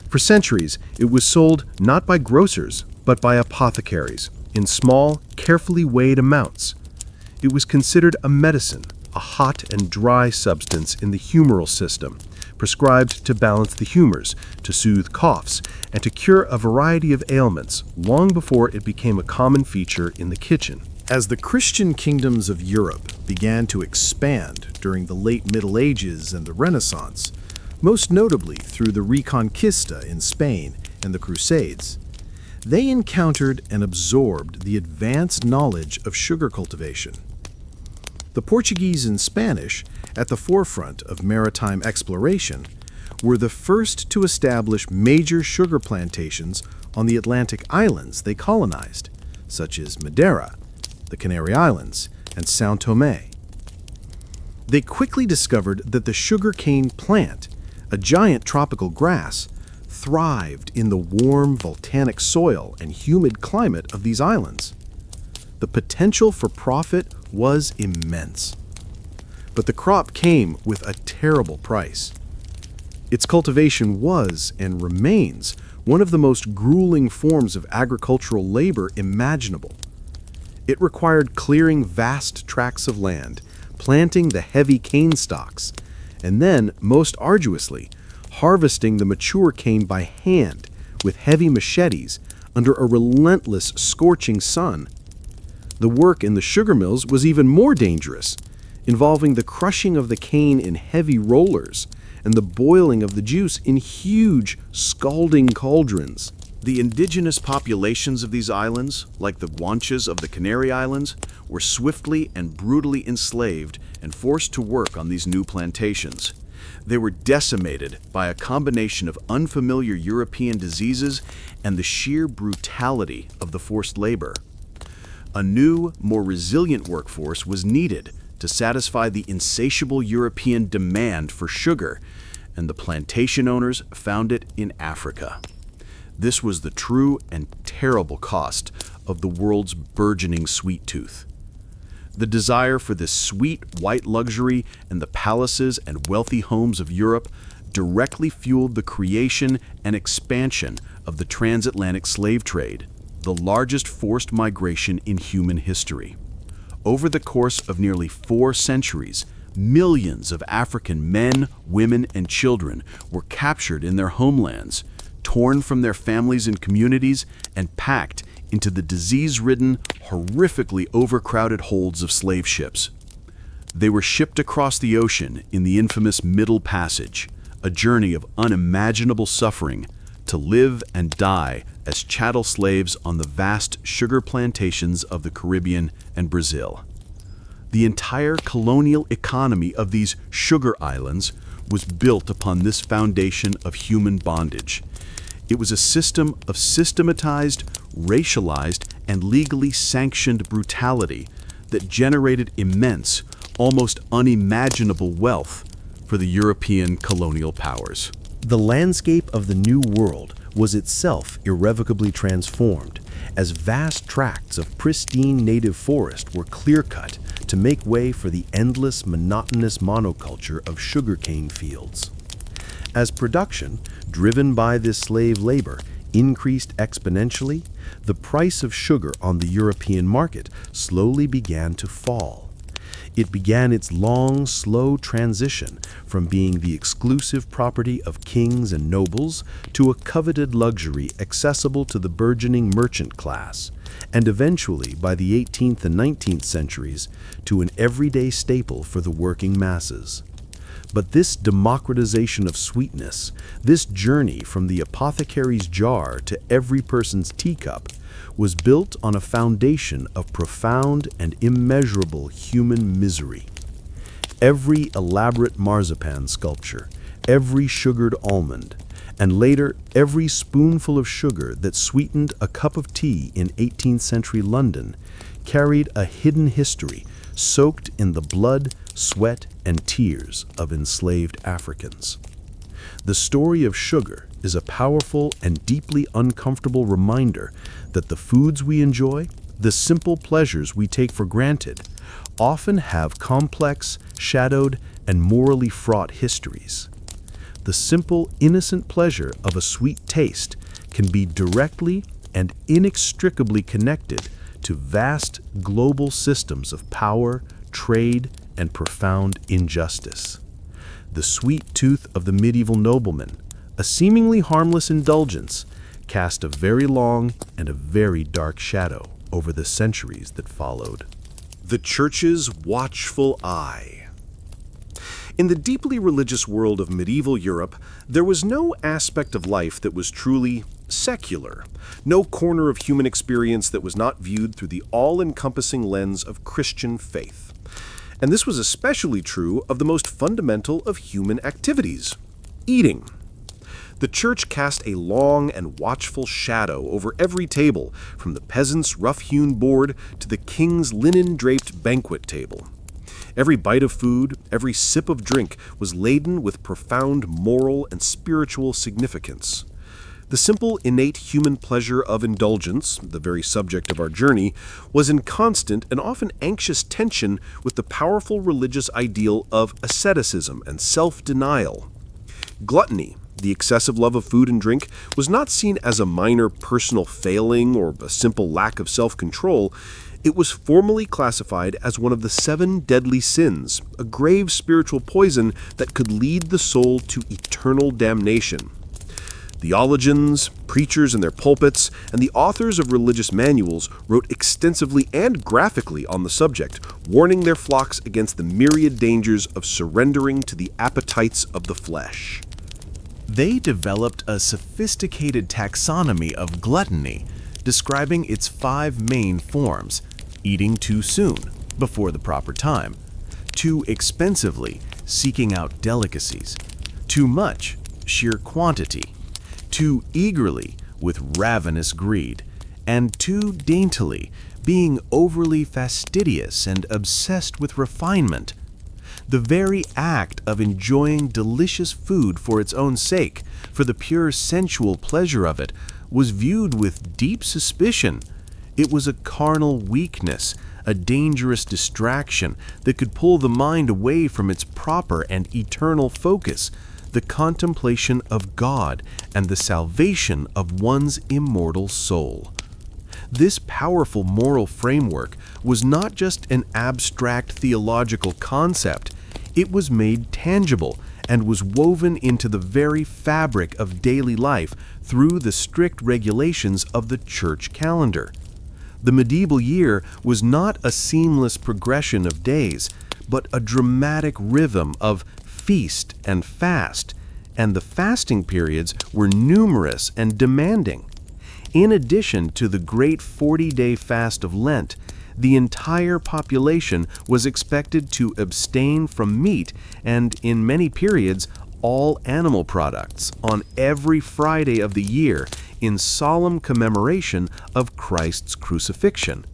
For centuries, it was sold not by grocers, but by apothecaries, in small, carefully weighed amounts. It was considered a medicine, a hot and dry substance in the humoral system, prescribed to balance the humors, to soothe coughs, and to cure a variety of ailments long before it became a common feature in the kitchen. As the Christian kingdoms of Europe began to expand during the late Middle Ages and the Renaissance, most notably through the Reconquista in Spain and the Crusades, they encountered and absorbed the advanced knowledge of sugar cultivation. The Portuguese and Spanish, at the forefront of maritime exploration, were the first to establish major sugar plantations on the Atlantic islands they colonized, such as Madeira, the Canary Islands, and São Tomé. They quickly discovered that the sugarcane plant, a giant tropical grass, thrived in the warm volcanic soil and humid climate of these islands. The potential for profit was immense. But the crop came with a terrible price. Its cultivation was, and remains, one of the most grueling forms of agricultural labor imaginable. It required clearing vast tracts of land, planting the heavy cane stalks, and then, most arduously, harvesting the mature cane by hand with heavy machetes under a relentless, scorching sun. The work in the sugar mills was even more dangerous, involving the crushing of the cane in heavy rollers and the boiling of the juice in huge, scalding cauldrons. The indigenous populations of these islands, like the Guanches of the Canary Islands, were swiftly and brutally enslaved and forced to work on these new plantations. They were decimated by a combination of unfamiliar European diseases and the sheer brutality of the forced labor. A new, more resilient workforce was needed to satisfy the insatiable European demand for sugar, and the plantation owners found it in Africa. This was the true and terrible cost of the world's burgeoning sweet tooth. The desire for this sweet white luxury and the palaces and wealthy homes of Europe directly fueled the creation and expansion of the transatlantic slave trade, the largest forced migration in human history. Over the course of nearly 4 centuries, millions of African men, women, and children were captured in their homelands, torn from their families and communities, and packed into the disease-ridden, horrifically overcrowded holds of slave ships. They were shipped across the ocean in the infamous Middle Passage, a journey of unimaginable suffering, to live and die as chattel slaves on the vast sugar plantations of the Caribbean and Brazil. The entire colonial economy of these sugar islands was built upon this foundation of human bondage. It was a system of systematized, racialized, and legally sanctioned brutality that generated immense, almost unimaginable wealth for the European colonial powers. The landscape of the New World was itself irrevocably transformed, as vast tracts of pristine native forest were clear-cut to make way for the endless, monotonous monoculture of sugarcane fields. As production, driven by this slave labor, increased exponentially, the price of sugar on the European market slowly began to fall. It began its long, slow transition from being the exclusive property of kings and nobles to a coveted luxury accessible to the burgeoning merchant class, and eventually, by the 18th and 19th centuries, to an everyday staple for the working masses. But this democratization of sweetness, this journey from the apothecary's jar to every person's teacup, was built on a foundation of profound and immeasurable human misery. Every elaborate marzipan sculpture, every sugared almond, and later every spoonful of sugar that sweetened a cup of tea in 18th century London carried a hidden history soaked in the blood, sweat, and tears of enslaved Africans. The story of sugar is a powerful and deeply uncomfortable reminder that the foods we enjoy, the simple pleasures we take for granted, often have complex, shadowed, and morally fraught histories. The simple, innocent pleasure of a sweet taste can be directly and inextricably connected to vast global systems of power, trade, and profound injustice. The sweet tooth of the medieval nobleman, a seemingly harmless indulgence, cast a very long and a very dark shadow over the centuries that followed. The Church's watchful eye. In the deeply religious world of medieval Europe, there was no aspect of life that was truly secular, no corner of human experience that was not viewed through the all-encompassing lens of Christian faith. And this was especially true of the most fundamental of human activities, eating. The Church cast a long and watchful shadow over every table, from the peasant's rough-hewn board to the king's linen-draped banquet table. Every bite of food, every sip of drink was laden with profound moral and spiritual significance. The simple, innate human pleasure of indulgence, the very subject of our journey, was in constant and often anxious tension with the powerful religious ideal of asceticism and self-denial. Gluttony, the excessive love of food and drink, was not seen as a minor personal failing or a simple lack of self-control. It was formally classified as one of the 7 deadly sins, a grave spiritual poison that could lead the soul to eternal damnation. Theologians, preachers in their pulpits, and the authors of religious manuals wrote extensively and graphically on the subject, warning their flocks against the myriad dangers of surrendering to the appetites of the flesh. They developed a sophisticated taxonomy of gluttony, describing its 5 main forms: eating too soon, before the proper time; too expensively, seeking out delicacies; too much, sheer quantity; too eagerly, with ravenous greed; and too daintily, being overly fastidious and obsessed with refinement. The very act of enjoying delicious food for its own sake, for the pure sensual pleasure of it, was viewed with deep suspicion. It was a carnal weakness, a dangerous distraction that could pull the mind away from its proper and eternal focus, the contemplation of God and the salvation of one's immortal soul. This powerful moral framework was not just an abstract theological concept, it was made tangible and was woven into the very fabric of daily life through the strict regulations of the church calendar. The medieval year was not a seamless progression of days, but a dramatic rhythm of feast and fast, and the fasting periods were numerous and demanding. In addition to the great 40-day fast of Lent, the entire population was expected to abstain from meat and, in many periods, all animal products on every Friday of the year in solemn commemoration of Christ's crucifixion.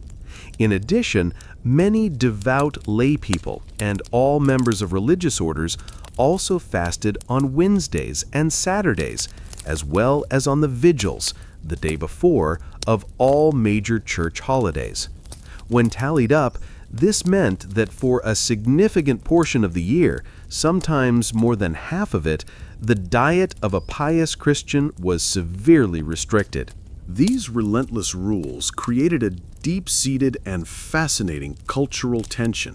In addition, many devout laypeople and all members of religious orders also fasted on Wednesdays and Saturdays, as well as on the vigils, the day before, of all major church holidays. When tallied up, this meant that for a significant portion of the year, sometimes more than half of it, the diet of a pious Christian was severely restricted. These relentless rules created a deep-seated and fascinating cultural tension.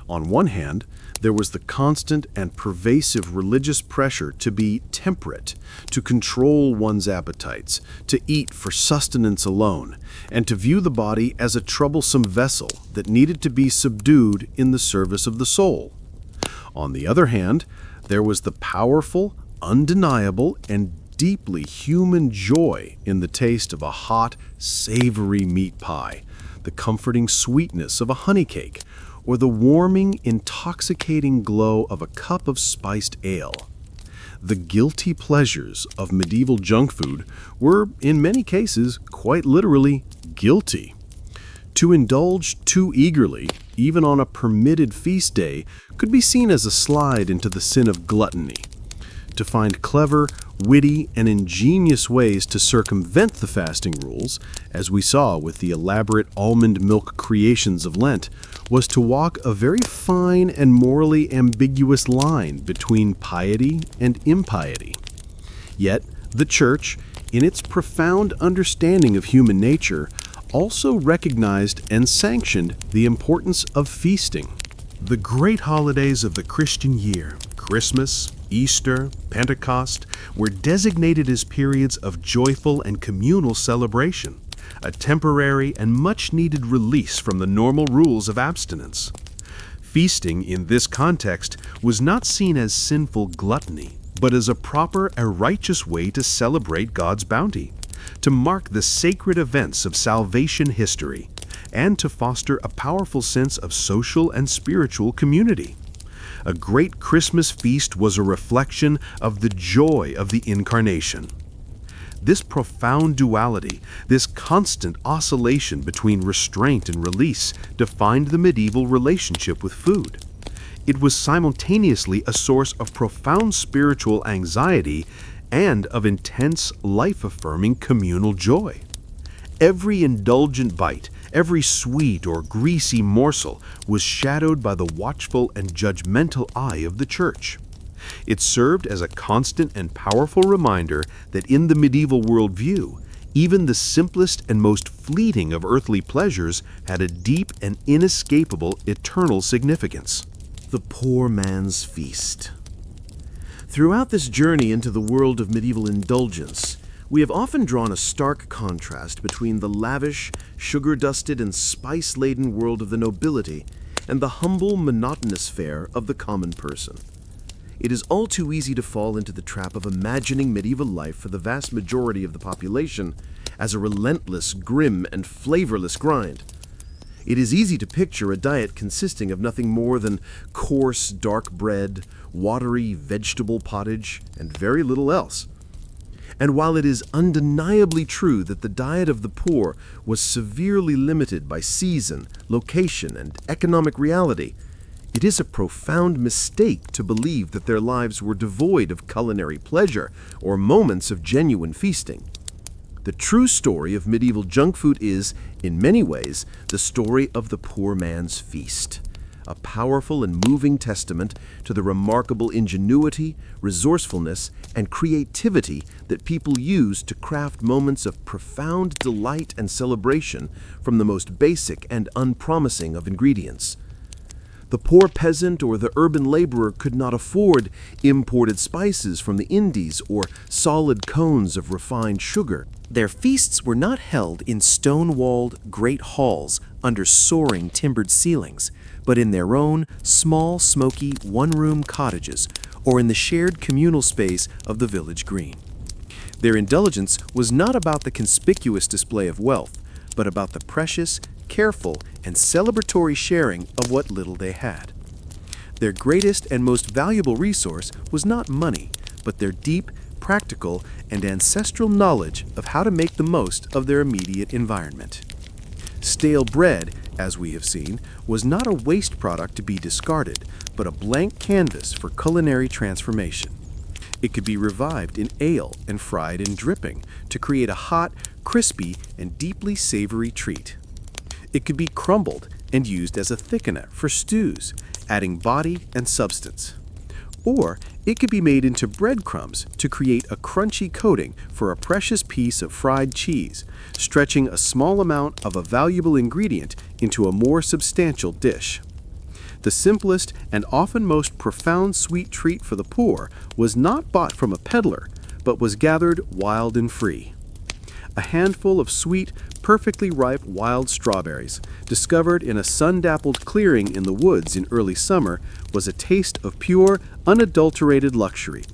On one hand, there was the constant and pervasive religious pressure to be temperate, to control one's appetites, to eat for sustenance alone, and to view the body as a troublesome vessel that needed to be subdued in the service of the soul. On the other hand, there was the powerful, undeniable, and deeply human joy in the taste of a hot, savory meat pie, the comforting sweetness of a honey cake, or the warming, intoxicating glow of a cup of spiced ale. The guilty pleasures of medieval junk food were, in many cases, quite literally guilty. To indulge too eagerly, even on a permitted feast day, could be seen as a slide into the sin of gluttony. To find clever, witty, and ingenious ways to circumvent the fasting rules, as we saw with the elaborate almond milk creations of Lent, was to walk a very fine and morally ambiguous line between piety and impiety. Yet, the Church, in its profound understanding of human nature, also recognized and sanctioned the importance of feasting. The great holidays of the Christian year, Christmas, Easter, Pentecost, were designated as periods of joyful and communal celebration, a temporary and much-needed release from the normal rules of abstinence. Feasting in this context was not seen as sinful gluttony, but as a proper and righteous way to celebrate God's bounty, to mark the sacred events of salvation history, and to foster a powerful sense of social and spiritual community. A great Christmas feast was a reflection of the joy of the Incarnation. This profound duality, this constant oscillation between restraint and release, defined the medieval relationship with food. It was simultaneously a source of profound spiritual anxiety and of intense, life-affirming communal joy. Every indulgent bite, every sweet or greasy morsel was shadowed by the watchful and judgmental eye of the Church. It served as a constant and powerful reminder that in the medieval worldview, Even the simplest and most fleeting of earthly pleasures had a deep and inescapable eternal significance. The poor man's feast. Throughout this journey into the world of medieval indulgence, we have often drawn a stark contrast between the lavish, sugar-dusted, and spice-laden world of the nobility and the humble, monotonous fare of the common person. It is all too easy to fall into the trap of imagining medieval life for the vast majority of the population as a relentless, grim, and flavorless grind. It is easy to picture a diet consisting of nothing more than coarse, dark bread, watery vegetable pottage, and very little else. And while it is undeniably true that the diet of the poor was severely limited by season, location, and economic reality, it is a profound mistake to believe that their lives were devoid of culinary pleasure or moments of genuine feasting. The true story of medieval junk food is, in many ways, the story of the poor man's feast, a powerful and moving testament to the remarkable ingenuity, resourcefulness, and creativity that people used to craft moments of profound delight and celebration from the most basic and unpromising of ingredients. The poor peasant or the urban laborer could not afford imported spices from the Indies or solid cones of refined sugar. Their feasts were not held in stone-walled great halls under soaring timbered ceilings, but in their own small, smoky, one-room cottages or in the shared communal space of the village green. Their indulgence was not about the conspicuous display of wealth, but about the precious, careful, and celebratory sharing of what little they had. Their greatest and most valuable resource was not money, but their deep, practical, and ancestral knowledge of how to make the most of their immediate environment. Stale bread, as we have seen, was not a waste product to be discarded, but a blank canvas for culinary transformation. It could be revived in ale and fried in dripping to create a hot, crispy, and deeply savory treat. It could be crumbled and used as a thickener for stews, adding body and substance. Or it could be made into breadcrumbs to create a crunchy coating for a precious piece of fried cheese, stretching a small amount of a valuable ingredient into a more substantial dish. The simplest and often most profound sweet treat for the poor was not bought from a peddler, but was gathered wild and free. A handful of sweet, perfectly ripe wild strawberries, discovered in a sun-dappled clearing in the woods in early summer, was a taste of pure, unadulterated luxury,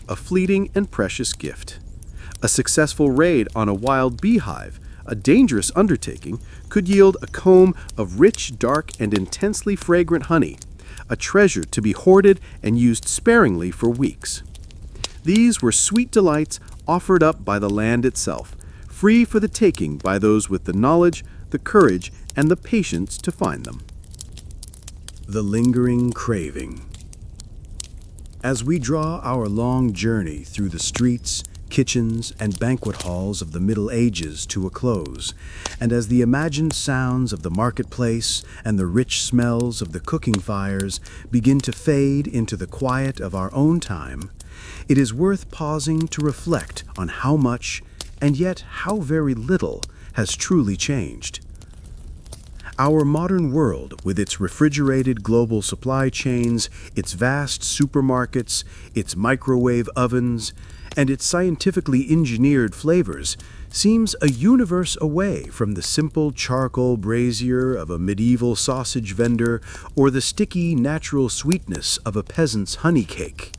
a fleeting and precious gift. A successful raid on a wild beehive, a dangerous undertaking, could yield a comb of rich, dark, and intensely fragrant honey, a treasure to be hoarded and used sparingly for weeks. These were sweet delights offered up by the land itself, free for the taking by those with the knowledge, the courage, and the patience to find them. The lingering craving. As we draw our long journey through the streets, kitchens, and banquet halls of the Middle Ages to a close, and as the imagined sounds of the marketplace and the rich smells of the cooking fires begin to fade into the quiet of our own time, it is worth pausing to reflect on how much, and yet how very little, has truly changed. Our modern world, with its refrigerated global supply chains, its vast supermarkets, its microwave ovens, and its scientifically engineered flavors, seems a universe away from the simple charcoal brazier of a medieval sausage vendor or the sticky natural sweetness of a peasant's honey cake.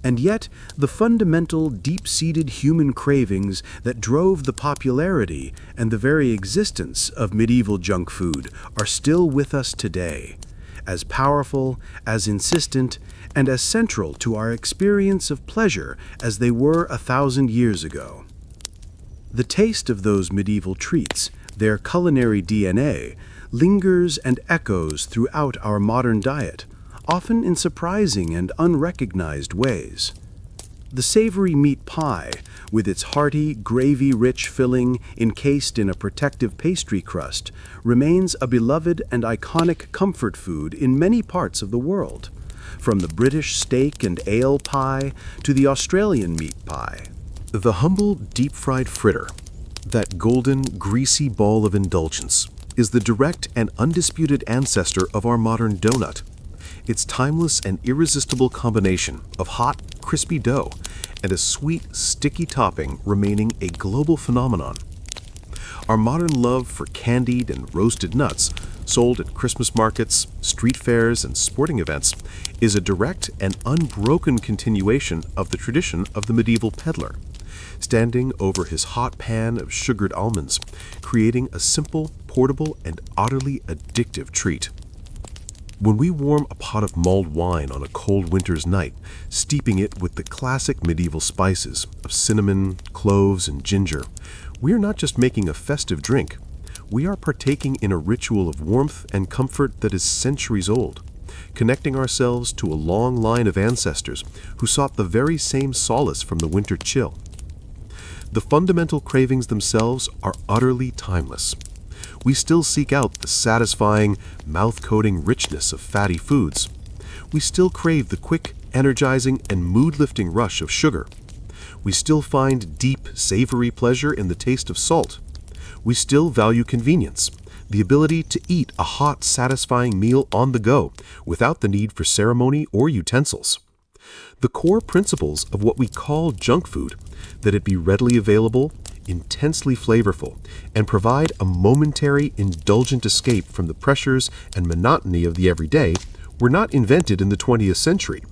And yet, the fundamental, deep-seated human cravings that drove the popularity and the very existence of medieval junk food are still with us today, as powerful, as insistent, and as central to our experience of pleasure as they were 1,000 years ago. The taste of those medieval treats, their culinary DNA, lingers and echoes throughout our modern diet, often in surprising and unrecognized ways. The savory meat pie, with its hearty, gravy-rich filling encased in a protective pastry crust, remains a beloved and iconic comfort food in many parts of the world, from the British steak and ale pie to the Australian meat pie. The humble deep-fried fritter, That golden, greasy ball of indulgence is the direct and undisputed ancestor of our modern donut. Its timeless and irresistible combination of hot, crispy dough and a sweet, sticky topping remaining a global phenomenon. Our modern love for candied and roasted nuts, sold at Christmas markets, street fairs, and sporting events, is a direct and unbroken continuation of the tradition of the medieval peddler, standing over his hot pan of sugared almonds, creating a simple, portable, and utterly addictive treat. When we warm a pot of mulled wine on a cold winter's night, steeping it with the classic medieval spices of cinnamon, cloves, and ginger, we are not just making a festive drink. We are partaking in a ritual of warmth and comfort that is centuries old, connecting ourselves to a long line of ancestors who sought the very same solace from the winter chill. The fundamental cravings themselves are utterly timeless. We still seek out the satisfying, mouth-coating richness of fatty foods. We still crave the quick, energizing, and mood-lifting rush of sugar. We still find deep, savory pleasure in the taste of salt. We still value convenience, the ability to eat a hot, satisfying meal on the go without the need for ceremony or utensils. The core principles of what we call junk food, that it be readily available, intensely flavorful, and provide a momentary, indulgent escape from the pressures and monotony of the everyday, were not invented in the 20th century.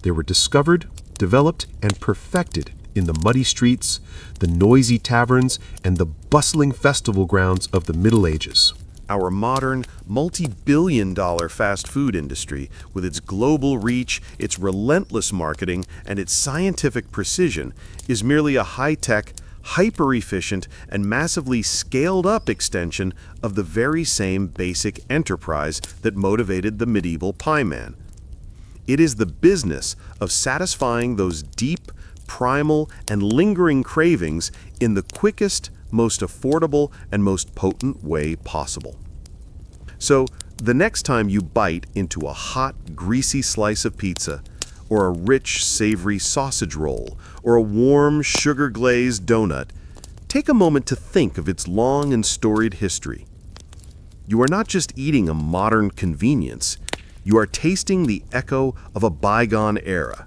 They were discovered, developed, and perfected in the muddy streets, the noisy taverns, and the bustling festival grounds of the Middle Ages. Our modern, multi-billion-dollar fast food industry, with its global reach, its relentless marketing, and its scientific precision, is merely a high-tech, hyper-efficient, and massively scaled-up extension of the very same basic enterprise that motivated the medieval pieman. It is the business of satisfying those deep, primal, and lingering cravings in the quickest, most affordable, and most potent way possible. So, the next time you bite into a hot, greasy slice of pizza, or a rich, savory sausage roll, or a warm, sugar-glazed donut, take a moment to think of its long and storied history. You are not just eating a modern convenience, you are tasting the echo of a bygone era.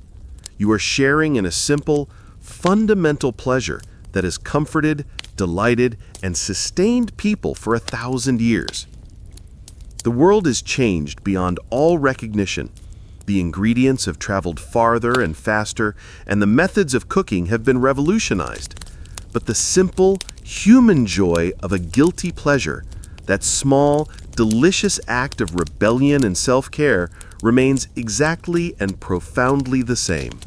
You are sharing in a simple, fundamental pleasure that has comforted, delighted, and sustained people for 1,000 years. The world is changed beyond all recognition. The ingredients have traveled farther and faster, and the methods of cooking have been revolutionized. But the simple, human joy of a guilty pleasure, that small, delicious act of rebellion and self-care, remains exactly and profoundly the same.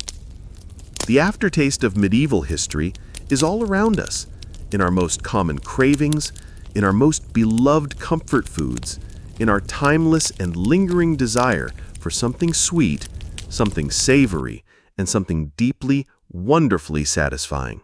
The aftertaste of medieval history is all around us, in our most common cravings, in our most beloved comfort foods, in our timeless and lingering desire for something sweet, something savory, and something deeply, wonderfully satisfying.